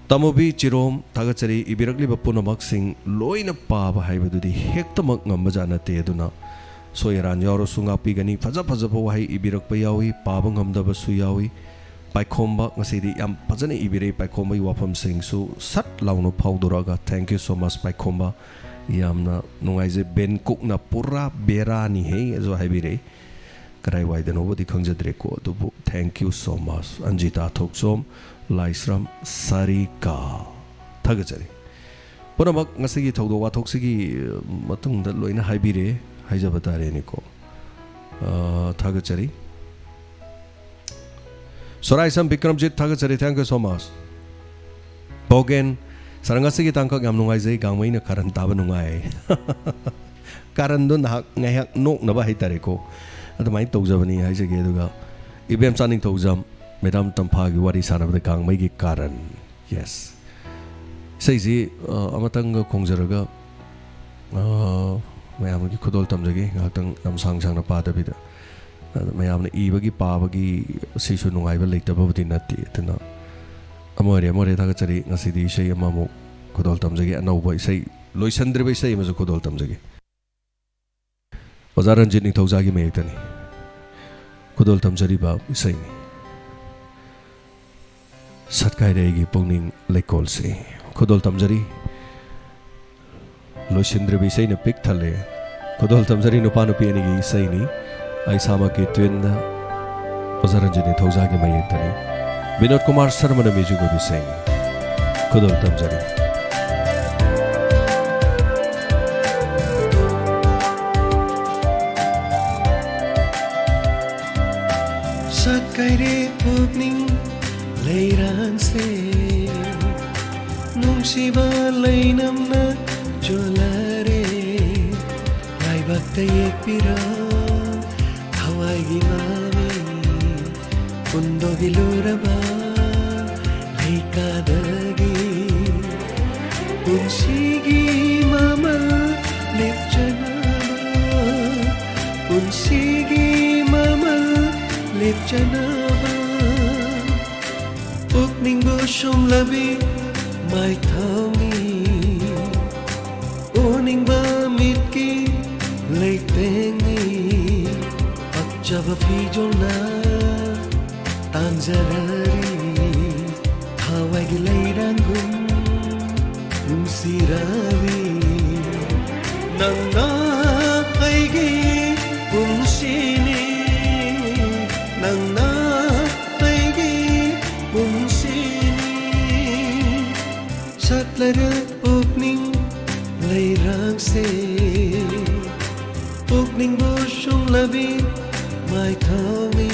tamobi chirom tagachari ibirakli bapunamak sing loina paba haibadudi hektamak ngambajana te aduna so yaran yaro sunga pigani faja faja bo hai ibirak pa yawi paba ngamdaba su yawi paikhomba ngasidi yam pajane ibire paikhomba wafam sing su sat launo phaudoraga thank you so much paikhomba yamna nungaije ben kukna pura berani he zo haibire karai waidano bodi khangjadre ko dubu thank you so much anjita thoksom laisram sarika thagachari punamak ngasigi thaudo wa thoksigi matung da loina haibire haijaba tare ni ko thagachari soraisam bikramjit thagachari thank you so much bogen sarangasigi tangka gam nungai jai gangmai na karan taba nungai karan do na ngaiak nok na ba haitare ko adamai tawjabani haijage duga ibem chaning tawjam madam tampha gi wari sanabda gangmai gi karan yes saisi amatang khongjaraga mayam gi khudol tamjage ngatang am sang sang na pada bida mayam na ibagi pabagi sisu nungai ba leitaba budi natti tuna amore thagachari ngasidi sei amamu khudol tamjage anauba sei loisandre sei mazu khudol tamjage Wazaran jini thaujagi me tani khudol tamjari ba sei ni satkai regi pongning lekol se khudol tamjari loisandre sei na pik thale khudol tamjari nupa nupi ani gi sei ni ai sama ki twin wazaran jini thaujagi me tani Vinod Kumar Sharma na music ko bisay khudol tamjari Sakay pugning layrang se nungsiba laynam na jolare lai bakta ekpira thawai gi mami kundo giluraba leikadagi unsigi mama lepchana unsigi mama lepchanaba pukning bushum labi mai thami uning ba mitki leitengi akjaba fijolna tanjarari hawai gilairangum nungsiravi nangna aigi punsini nangna aigi punsini satlara pukning lairang se pukning bushung labi mai thami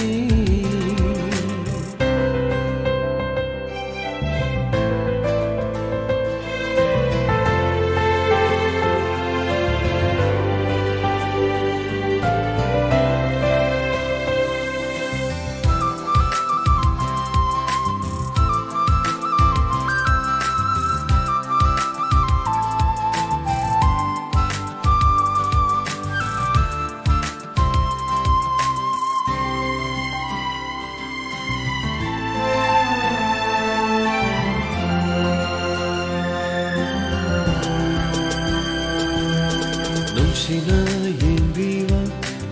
Nungsina yinbiwa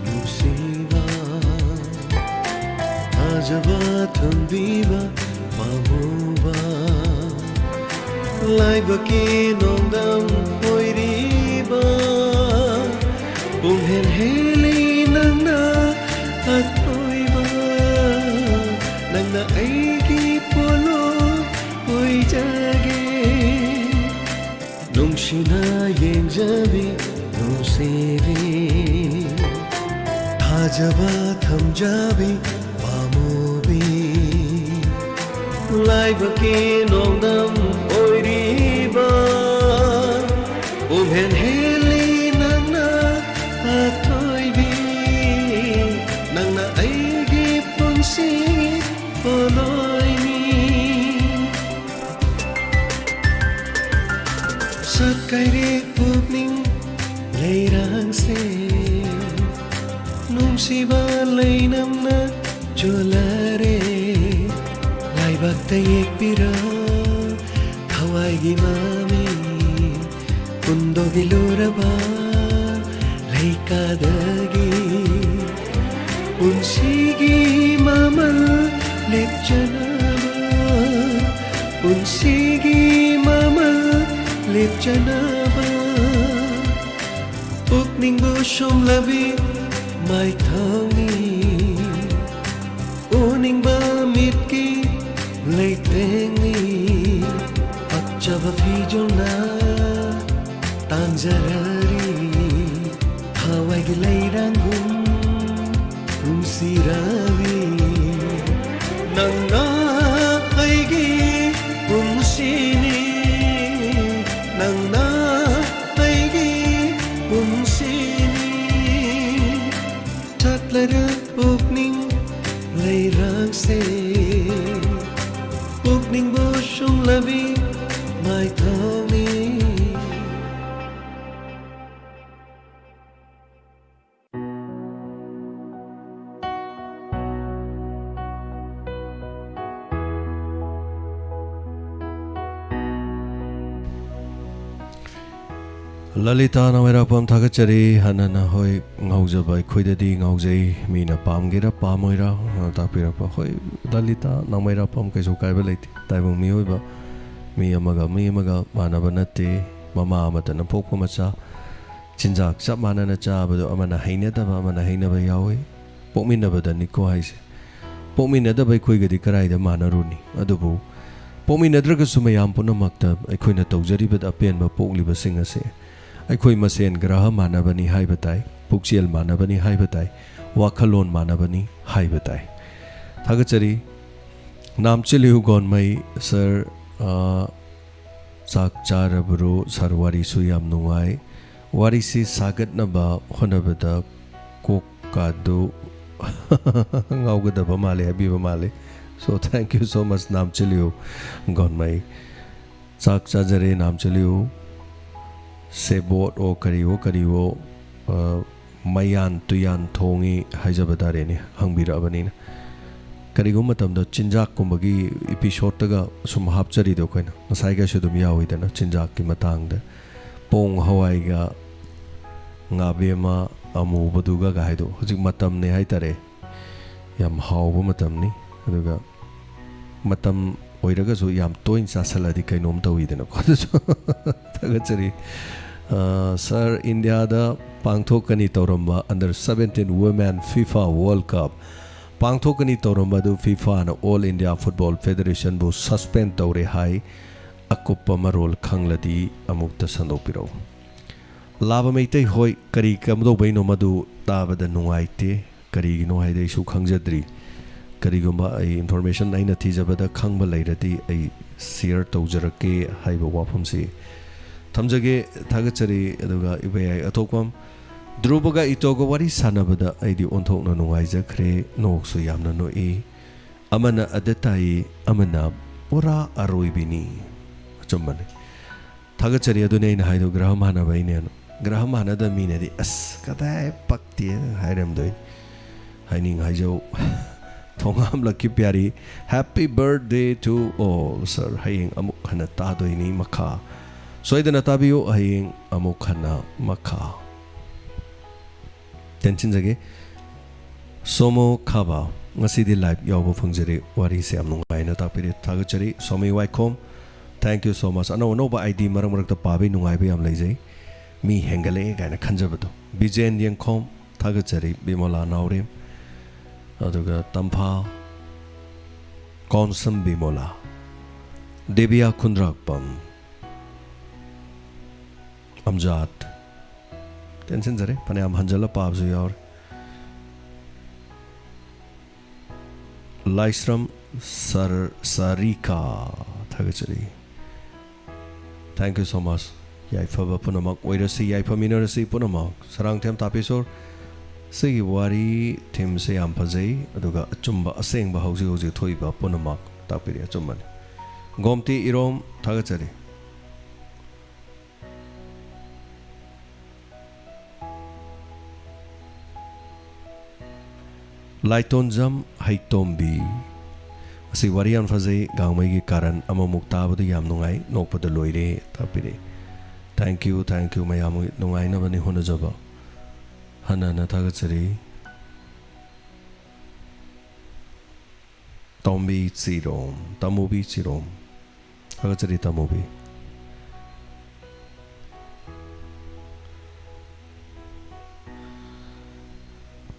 nungsiba Ajaba thambiba mamuba Laibaki nongdam oiriba Bunghen heli nangna atoiba Nangna aigi polo oijage Nungsina yenjabi nungsevi Hajaba thamjabi pamobi ꯅꯨꯡꯉꯥꯏꯕꯒꯤ ꯅꯣꯡꯗꯝ ꯑꯣꯏꯔꯤꯕ ꯎꯃꯦꯟ ꯍꯦꯜꯂꯤ ꯅꯪꯅ ꯑꯊꯣꯏꯕꯤ ꯅꯪꯅ ꯑꯩꯒꯤ ꯄꯨꯟꯁꯤ ꯄꯣꯂꯣꯏꯅꯤ ꯁꯛꯀꯥꯏꯔꯦ ꯄꯨꯛꯅꯤꯡ ꯂꯩꯔꯥꯡꯁꯦ ꯅꯨꯡꯁꯤꯕ ꯂꯩꯅꯝꯅ ꯆꯣꯂꯔꯦ ꯂꯥꯏꯕꯛꯇ ꯌꯦꯛꯄꯤꯔ ꯊꯋꯥꯏꯒꯤ ꯃꯃꯤ ꯄꯨꯟꯗꯣꯒꯤꯂꯨꯔꯕ ꯂꯩꯀꯥꯗꯒꯤ ꯄꯨꯟꯁꯤꯒꯤ ꯃꯃꯜ ꯂꯦꯞꯆꯅꯕ ꯄꯨꯟꯁꯤꯒꯤ ꯃꯃꯜ ꯂꯦꯞꯆꯅꯕ ꯄꯨꯛꯅꯤꯡꯕꯨ ꯁꯨꯝꯂꯕꯤ ꯃꯥꯏꯊꯣꯡꯅꯤ ꯎꯅꯤꯡꯕ ꯃꯤꯠꯀꯤ ꯂꯩꯇꯦꯡꯅꯤ ꯄꯛꯆꯕ ꯐꯤꯖꯣꯜꯅ ꯇꯥꯟꯖꯔꯔꯤ ꯊꯋꯥꯏꯒꯤ ꯂꯩꯔꯥꯡꯒꯨꯝ ꯅꯨꯡꯁꯤꯔꯕꯤ ꯅꯪꯅ ꯑꯩꯒꯤ ꯄꯨꯟꯁꯤꯅꯤ ꯅꯪꯅ ꯑꯩꯒꯤ ꯄꯨꯟꯁꯤꯅꯤ ꯆꯠꯂꯔ ꯄꯨꯛꯅꯤꯡ ꯂꯩꯔꯥꯡꯁꯦ ꯄꯨꯛꯅꯤꯡꯕꯨ ꯁꯨꯝꯂꯕꯤ ꯃꯥꯏꯊꯣꯡꯅꯤ ꯂꯂꯤꯇꯥ ꯅꯋꯥꯏꯔꯥꯛꯄꯝ ꯊꯥꯒꯠꯆꯔꯤ ꯍꯥꯟꯅꯅ ꯍꯣꯏ ꯉꯥꯎꯖꯕ ꯑꯩꯈꯣꯏꯗꯗꯤ ꯉꯥꯎꯖꯩ ꯃꯤꯅ ꯄꯥꯝꯒꯦꯔꯥ ꯄꯥꯝꯃꯣꯏꯔꯥ ꯇꯥꯛꯄꯤꯔꯛꯄ ꯍꯣꯏ ꯂꯂꯤꯇꯥ ꯅꯋꯥꯏꯔꯥꯛꯄꯝ ꯀꯩꯁꯨ ꯀꯥꯏꯕ ꯂꯩꯇꯦ ꯇꯥꯏꯕꯪ ꯃꯤꯑꯣꯏꯕ ꯃꯤ ꯑꯃꯒ ꯃꯥꯟꯅꯕ ꯅꯠꯇꯦ ꯃꯃꯥ ꯑꯃꯇꯅ ꯄꯣꯛꯄ ꯃꯆꯥ ꯆꯤꯟꯖꯥꯛ ꯆꯞ ꯃꯥꯟꯅꯅ ꯆꯥꯕꯗꯣ ꯑꯃꯅ ꯍꯩꯅꯗꯕ ꯑꯃꯅ ꯍꯩꯅꯕ ꯌꯥꯎꯏ ꯄꯣꯛꯃꯤꯟꯅꯕꯗꯅꯤꯀꯣ ꯍꯥꯏꯁꯦ ꯄꯣꯛꯃꯤꯟꯅꯗꯕ ꯑꯩꯈꯣꯏꯒꯗꯤ ꯀꯔꯥꯏꯗ ꯃꯥꯟꯅꯔꯨꯅꯤ ꯑꯗꯨꯕꯨ ꯄꯣꯛꯃꯤꯟꯅꯗ꯭ꯔꯒꯁꯨ ꯃꯌꯥꯝ ꯄꯨꯝꯅꯃꯛꯇ ꯑꯩꯈꯣꯏꯅ ꯇꯧꯖꯔꯤꯕꯗ ꯑꯄꯦꯟꯕ ꯄꯣꯛꯂꯤꯕꯁꯤꯡ ꯑꯁꯦ ꯑꯩꯈꯣꯏ ꯃꯁꯦꯟ ꯒ꯭ꯔꯍ ꯃꯥꯟꯅꯕꯅꯤ ꯍꯥꯏꯕ ꯇꯥꯏ ꯄꯨꯛꯆꯦꯜ ꯃꯥꯟꯅꯕꯅꯤ ꯍꯥꯏꯕ ꯇꯥꯏ ꯋꯥꯈꯜꯂꯣꯟ ꯃꯥꯟꯅꯕꯅꯤ ꯍꯥꯏꯕ ꯇꯥꯏ ꯊꯥꯒꯠꯆꯔꯤ ꯅꯥꯝꯆꯤꯜꯂꯤꯌꯨ ꯒꯣꯟꯃꯩ ꯁꯔ ꯆꯥꯛ ꯆꯥꯔꯕꯔꯣ ꯁꯔ ꯋꯥꯔꯤꯁꯨ ꯌꯥꯝ ꯅꯨꯡꯉꯥꯏ ꯋꯥꯔꯤꯁꯤ ꯁꯥꯒꯠꯅꯕ ꯍꯣꯠꯅꯕꯗ ꯀꯣꯛꯀꯥꯗꯨ ꯉꯥꯎꯒꯗꯕ ꯃꯥꯜꯂꯦ ꯍꯥꯏꯕꯤꯕ ꯃꯥꯜꯂꯦ ꯁꯣ ꯊꯦꯡꯛ ꯌꯨ ꯁꯣ ꯃꯆ ꯅꯥꯝꯆꯤꯜꯂꯤꯌꯨ ꯒꯣꯟꯃꯩ ꯆꯥꯛ ꯆꯥꯖꯔꯦ ꯅꯥꯝꯆꯤꯜꯂꯤꯌꯨ ꯁꯦꯕꯣꯠ ꯑꯣ ꯀꯔꯤꯑꯣ ꯃꯌꯥꯟ ꯇꯨꯌꯥꯟ ꯊꯣꯡꯉꯤ ꯍꯥꯏꯖꯕ ꯇꯥꯔꯦꯅꯦ ꯍꯪꯕꯤꯔꯛꯑꯕꯅꯤꯅ ꯀꯔꯤꯒꯨꯝꯕ ꯃꯇꯝꯗ ꯆꯤꯟꯖꯥꯛꯀꯨꯝꯕꯒꯤ ꯏꯄꯤꯁꯣꯗꯇꯒ ꯁꯨꯝ ꯍꯥꯞꯆꯔꯤꯗꯣ ꯑꯩꯈꯣꯏꯅ ꯉꯁꯥꯏꯒꯁꯨ ꯑꯗꯨꯝ ꯌꯥꯎꯏꯗꯅ ꯆꯤꯟꯖꯥꯛꯀꯤ ꯃꯇꯥꯡꯗ ꯄꯣꯡ ꯍꯋꯥꯏꯒ ꯉꯥꯕꯦꯝꯃ ꯑꯃꯨꯕꯗꯨꯒ ꯍꯥꯏꯗꯣ ꯍꯧꯖꯤꯛ ꯃꯇꯝꯅꯦ ꯍꯥꯏꯇꯥꯔꯦ ꯌꯥꯝ ꯍꯥꯎꯕ ꯃꯇꯝꯅꯤ ꯑꯗꯨꯒ ꯃꯇꯝ ꯑꯣꯏꯔꯒꯁꯨ ꯌꯥꯝ ꯇꯣꯏꯅ ꯆꯥꯁꯜꯂꯗꯤ ꯀꯩꯅꯣꯝ ꯇꯧꯋꯤꯗꯅꯀꯣ ꯑꯗꯨꯁꯨ ꯊꯥꯒꯠꯆꯔꯤ ꯁꯔ ꯏꯟꯗꯤꯌꯥꯗ ꯄꯥꯡꯊꯣꯛꯀꯅꯤ ꯇꯧꯔꯝꯕ ꯑꯟꯗꯔ 17 ꯋꯨꯃꯦꯟ ꯐꯤꯐꯥ ꯋꯥꯔꯜड ꯀꯞ ꯄꯥꯡꯊꯣꯛꯀꯅꯤ ꯇꯧꯔꯝꯕ ꯑꯗꯨ ꯐꯤꯐꯥꯅ ꯑꯣꯜ ꯏꯟꯗꯤꯌꯥ ꯐꯨꯠꯕꯣꯜ ꯐꯦꯗꯔꯦꯁꯟꯕꯨ ꯁꯁꯄꯦꯟ ꯇꯧꯔꯦ ꯍꯥꯏ ꯑꯀꯨꯞꯄ ꯃꯔꯣꯜ ꯈꯪꯂꯗꯤ ꯑꯃꯨꯛꯇ ꯁꯟꯗꯣꯛꯄꯤꯔꯛꯎ ꯂꯥꯕ ꯃꯩꯇꯩ ꯍꯣꯏ ꯀꯔꯤ ꯀꯝꯗꯧꯕꯩꯅꯣ ꯃꯗꯨ ꯇꯥꯕꯗ ꯅꯨꯡꯉꯥꯏꯇꯦ ꯀꯔꯤꯒꯤꯅꯣ ꯍꯥꯏꯗꯤ ꯑꯩꯁꯨ ꯈꯪꯖꯗ꯭ꯔꯤ ꯀꯔꯤꯒꯨꯝꯕ ꯑꯩ ꯏꯟꯐꯣꯔꯃꯦꯁꯟ ꯑꯩꯅ ꯊꯤꯖꯕꯗ ꯈꯪꯕ ꯂꯩꯔꯗꯤ ꯑꯩ ꯁꯤꯌꯔ ꯇꯧꯖꯔꯛꯀꯦ ꯍꯥꯏꯕ ꯋꯥꯐꯝꯁꯤ ꯊꯝꯖꯒꯦ ꯊꯥꯒꯠꯆꯔꯤ ꯑꯗꯨꯒ ꯏꯕꯌꯥꯏ ꯑꯊꯣꯛꯄꯝ ꯙ꯭ꯔꯨꯕꯒ ꯏꯇꯣꯒ ꯋꯥꯔꯤ ꯁꯥꯟꯅꯕꯗ ꯑꯩꯗꯤ ꯑꯣꯟꯊꯣꯛꯅ ꯅꯨꯡꯉꯥꯏꯖꯈ꯭ꯔꯦ ꯅꯣꯛꯁꯨ ꯌꯥꯝꯅ ꯅꯣꯛꯏ ꯑꯃꯅ ꯑꯗ ꯇꯥꯏ ꯑꯃꯅ ꯄꯨꯔꯥ ꯑꯔꯣꯏꯕꯤꯅꯤ ꯑꯆꯨꯝꯕꯅꯤ ꯊꯥꯒꯠꯆꯔꯤ ꯑꯗꯨꯅꯦ ꯑꯩꯅ ꯍꯥꯏꯗꯣ ꯒ꯭ꯔꯍ ꯃꯥꯟꯅꯕꯩꯅꯦꯅ ꯒ꯭ꯔꯍ ꯃꯥꯟꯅꯗꯕ ꯃꯤꯅꯗꯤ ꯑꯁ ꯀꯗꯥꯏ ꯄꯛꯇꯦ ꯍꯥꯏꯔꯝꯗꯣꯏꯅꯤ ꯍꯥꯏꯅꯤꯡ ꯍꯥꯏꯖꯧ ꯊꯣꯡꯉꯥꯝ ꯂꯛꯀꯤ ꯄ꯭यारी ꯍꯦꯄꯤ ꯕꯔꯊꯗे ꯇꯨ ꯑꯣꯜ ꯁꯔ ꯍꯌꯦꯡ ꯑꯃꯨꯛ ꯍꯟꯅ ꯇꯥꯗꯣꯏꯅꯤ ꯃꯈꯥ ꯁꯣꯏꯗꯅ ꯇꯥꯕꯤꯌꯨ ꯍꯌꯦꯡ ꯑꯃꯨꯛ ꯍꯟꯅ ꯃꯈꯥ ꯇꯦꯟꯁꯤꯟꯖꯒꯦ ꯁꯣꯃꯣ ꯈꯥꯕ ꯉꯁꯤꯗꯤ ꯂꯥꯏꯚ ꯌꯥꯎꯕ ꯐꯪꯖꯔꯤ ꯋꯥꯔꯤꯁꯦ ꯌꯥꯝ ꯅꯨꯡꯉꯥꯏꯅ ꯇꯥꯛꯄꯤꯔꯦ ꯊꯥꯒꯠꯆꯔꯤ ꯁꯣꯃꯤ ꯋꯥꯏꯈꯣꯝ ꯊꯦꯡꯛ ꯌꯨ ꯁꯣ ꯃꯆ ꯑꯅꯧꯕ ꯑꯥꯏꯗꯤ ꯃꯔꯛ ꯃꯔꯛꯇ ꯄꯥꯕꯩ ꯅꯨꯡꯉꯥꯏꯕ ꯌꯥꯝ ꯂꯩꯖꯩ ꯃꯤ ꯍꯦꯟꯒꯠꯂꯛꯑꯦ ꯀꯥꯏꯅ ꯈꯟꯖꯕꯗꯣ ꯕꯤꯖꯦꯟ ꯌꯦꯡꯈꯣꯝ ꯊꯥꯒꯠꯆꯔꯤ ꯕꯤꯃꯣꯂꯥ ꯅꯥꯎꯔꯦꯝ ꯑꯗꯨꯒ ꯇꯝꯐꯥ ꯀꯣꯟꯁꯝ ꯕꯤꯃꯣꯂꯥ ꯗꯦꯕꯤꯌꯥ ꯈꯨꯟꯗ꯭ꯔꯥꯛꯄꯝ ꯑꯝꯖꯥꯠ ꯇꯦꯟꯁꯤꯟꯖꯔꯦ ꯐꯅꯌꯥꯝ ꯍꯟꯖꯜꯂ ꯄꯥꯕꯁꯨ ꯌꯥꯎꯔꯦ ꯂꯥꯏꯁ꯭ꯔꯝ Sarika Thagachari. Thank you so much. Yaifaba Punamak, Waitersi, Yaipaminarasi Punamak, Sarang Tem Tapisor, Sigi Wari, Tim Sayampaze, Aduga Chumba, Asing Bahausi Hosi Toiba Punamak, Tapiria Chumman. Gomti Irom Thagachari. Laitonjam Haitombi. Asi warian faze gangmai karan amamuk tabadu yam nungai nokpada loire tapire. Thank you mayam nungai na bani honajaba. Hanana thagachari. Tombi Chirom, Tamubi Chirom. Thagachari Tamubi.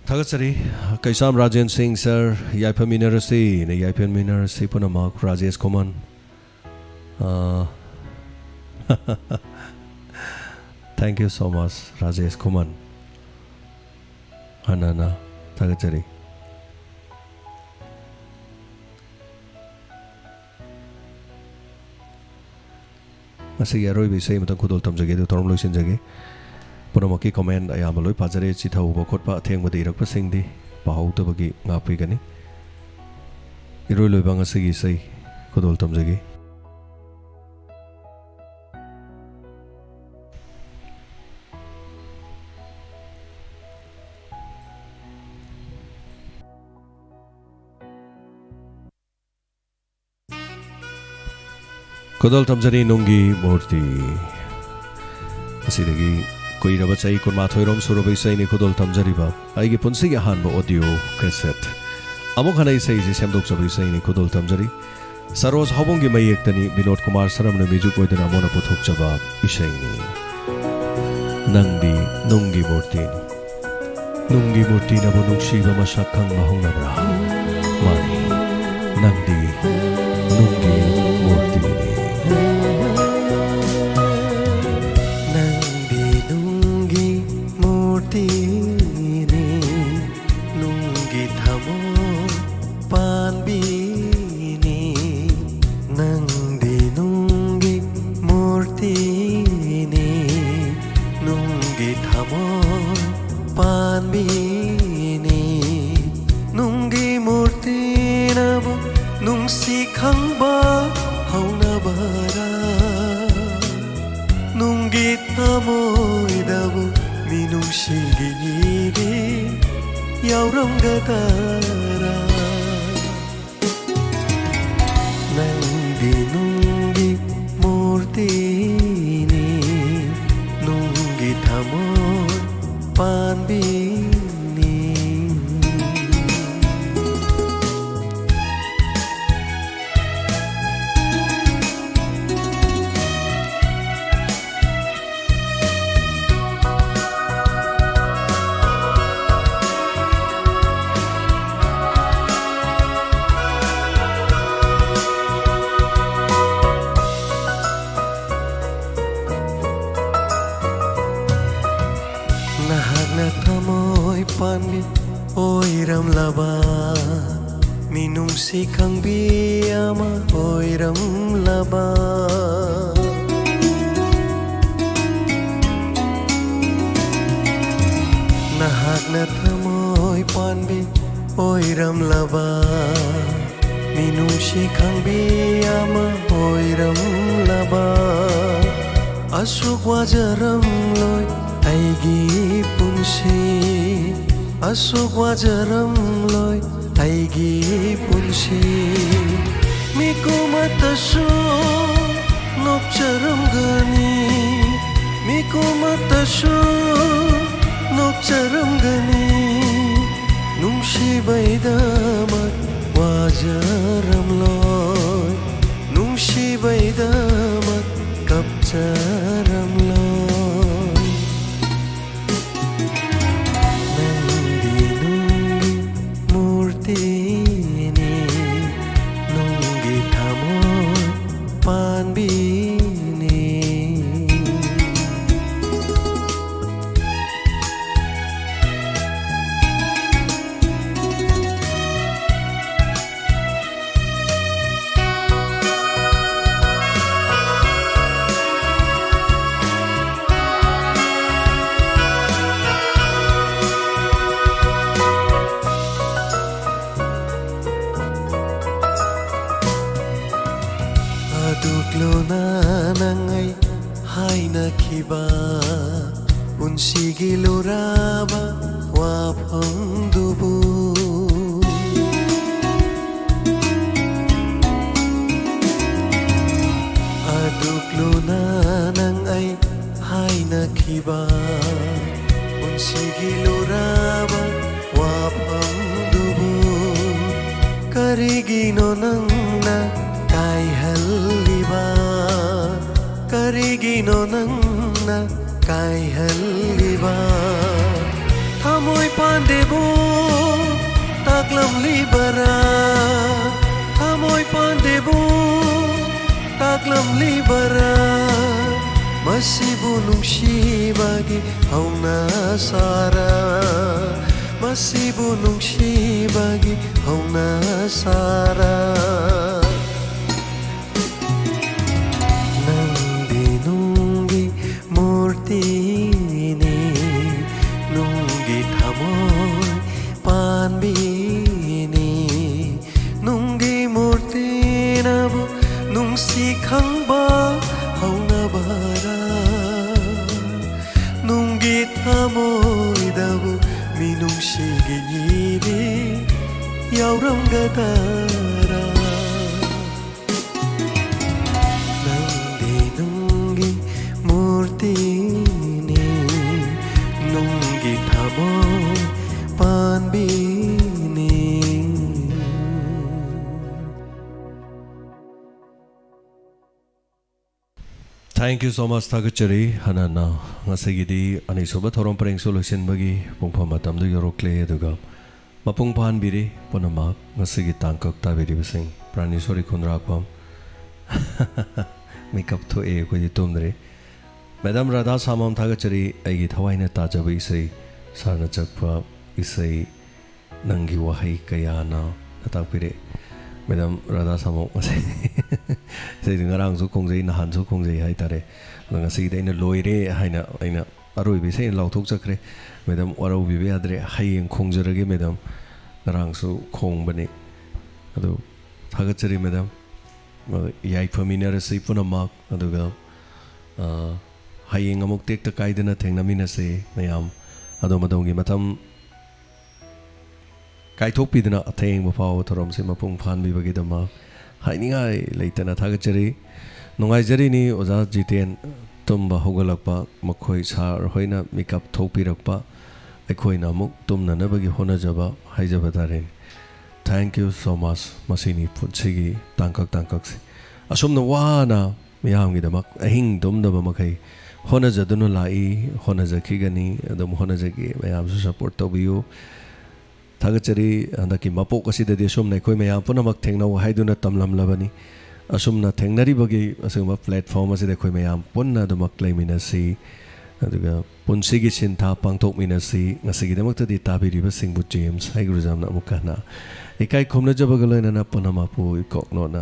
Thagachari, Kaisam Rajan Singh sir, Yaipaminarasi, Yaipaminarasi Punamak, Rajesh Koman. Thank you so much, Rajesh Koman. Hanana, Thagachari. Masih Yaroi bisa matang kudol tam jagi, torom luisin jagi. Punamaki comment ayam baloi pajare cita ubah kot pak tiang badi irak pasing di pahau tu bagi ngapi kani. Iroi loi bang asigi say kudol tam jagi. Kudol tam jari nunggi murti. Masih lagi. Koi raba chai kurma thoirom surabai sai ni khodol tamjariba aigi punsi ya hanba audio cassette amok hanai sai ji semdok chabai sai ni khodol tamjari saroj habongi mai ektani Vinod Kumar saramna music oidana mona puthok chaba isai ni nangdi nungi murti na bonung shiva mashakhang mahong nabra mani nangdi nungi murti ni Asuk wajaram loy aigi punsi miku matasu nok charam gani miku matasu nok charam gani nungshi baidamat wajaram loy nungshi baidamat kapcharam loy ꯄꯨꯟꯁꯤꯒꯤ ꯂꯨꯔꯥꯕ ꯋꯥꯐꯝꯗꯨꯕꯨ ꯑꯗꯨꯛꯂꯨꯅ ꯅꯪ ꯑꯩ ꯍꯥꯏꯅꯈꯤꯕ ꯄꯨꯟꯁꯤꯒꯤ ꯂꯨꯔꯥꯕ ꯋꯥꯐꯝꯗꯨꯕꯨ ꯀꯔꯤꯒꯤꯅꯣ ꯅꯪꯅ ꯀꯥꯏꯍꯜꯂꯤꯕ ꯀꯔꯤꯒꯤꯅꯣ ꯅꯪꯅ ꯀꯥꯏꯍꯜꯂꯤꯕ ꯊꯃꯣꯏ ꯄꯥꯟꯗꯦꯕꯨ ꯇꯥꯛꯂꯝꯂꯤꯕꯔꯥ ꯊꯃꯣꯏ ꯄꯥꯟꯗꯦꯕꯨ ꯇꯥꯛꯂꯝꯂꯤꯕꯔꯥ ꯃꯁꯤꯕꯨ ꯅꯨꯡꯁꯤꯕꯒꯤ ꯍꯧꯅ ꯁꯥꯔꯥ ꯃꯁꯤꯕꯨ ꯅꯨꯡꯁꯤꯕꯒꯤ ꯍꯧꯅ ꯁꯥꯔꯥ ꯅꯪꯗꯤ ꯅꯨꯡꯒꯤ ꯃꯨꯔꯇꯤꯅꯤ ꯅꯨꯡꯒꯤ ꯊꯃꯣꯏ ꯄꯥꯟꯕꯤꯅꯤ ꯅꯨꯡꯒꯤ ꯃꯨꯔꯇꯤꯅꯕꯨ ꯅꯨꯡꯁꯤ ꯈꯪꯕ ꯍꯧꯅꯕꯔꯥ ꯅꯨꯡꯒꯤ ꯊꯃꯣꯏꯗꯕꯨ ꯃꯤꯅꯨꯡꯁꯤꯒꯤ ꯏꯔꯤ ꯌꯥꯎꯔꯝꯒꯗꯔꯥ ꯅꯪꯗꯤ ꯅꯨꯡꯒꯤ ꯃꯨꯔꯇꯤꯅꯤ ꯅꯨꯡꯒꯤ ꯊꯃꯣꯏ ꯄꯥꯟꯕꯤꯅꯤ Thank you so much Thagachari Hanana Ngasagidi Anisoba Thorom Pareng Solution Bagi Pungpa Matamdu Yorokle Aduga Mapung Pan Biri Ponama Ngasagi Tangkok Tabiri Basing Prani Sori Kunrakwam Makeup to A Kudi Tumdre Madam Radha Samam Thagachari Agi Hawaii Tajabi Isai Sarna Chakpa Isai Nangi Wahi Kayana Natapire Madam Radha Samam Say ngarang su kongzai nahan su kongzai hai tare ngasi de na loire haina aina aroi be sei lauthok chakre madam warau bi be adre hayeng khongjarage madam ngarang su khong bani adu thagachari madam yai famina sei punama aduga hayeng amuk tek ta kaidana thengnamina se mayam adu madongi matam kaithok pidana atheng bapaw thorom se mapung phan bi bagi dama Haingai Laitana Thagachari Nongai Jarini Oza Jiten Tumba Hogalakpa Makoi Sar Hoina Makeup Topirakpa Ekoina Muk Tumna Nabagi Honajaba Haijabatarin. Thank you so much Masini Putsigi Tankak Tankaksi Asumna Wana Miyamgi Damak Ahing Dumdaba Makai Honajadunu Lai Honajakigani Adam Honajaki Mayam support Tobiu Thagachari andaki mapok asida de sum naikoi maya punamak thengna haiduna tamlam labani asumna thengnari bagi asuma platform asida khoi maya punna damak laiminasi aduga punsigi sintha pangthok minasi ngasigi damakta di tabiri ba singbu James haigurujamna amukana ekai khomna jabagaloina na punamapu ikokno na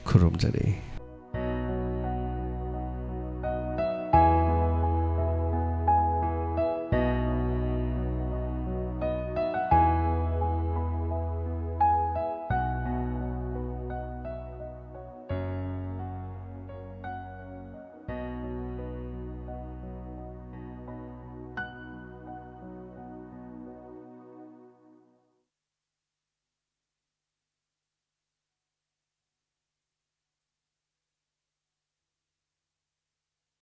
khurum jare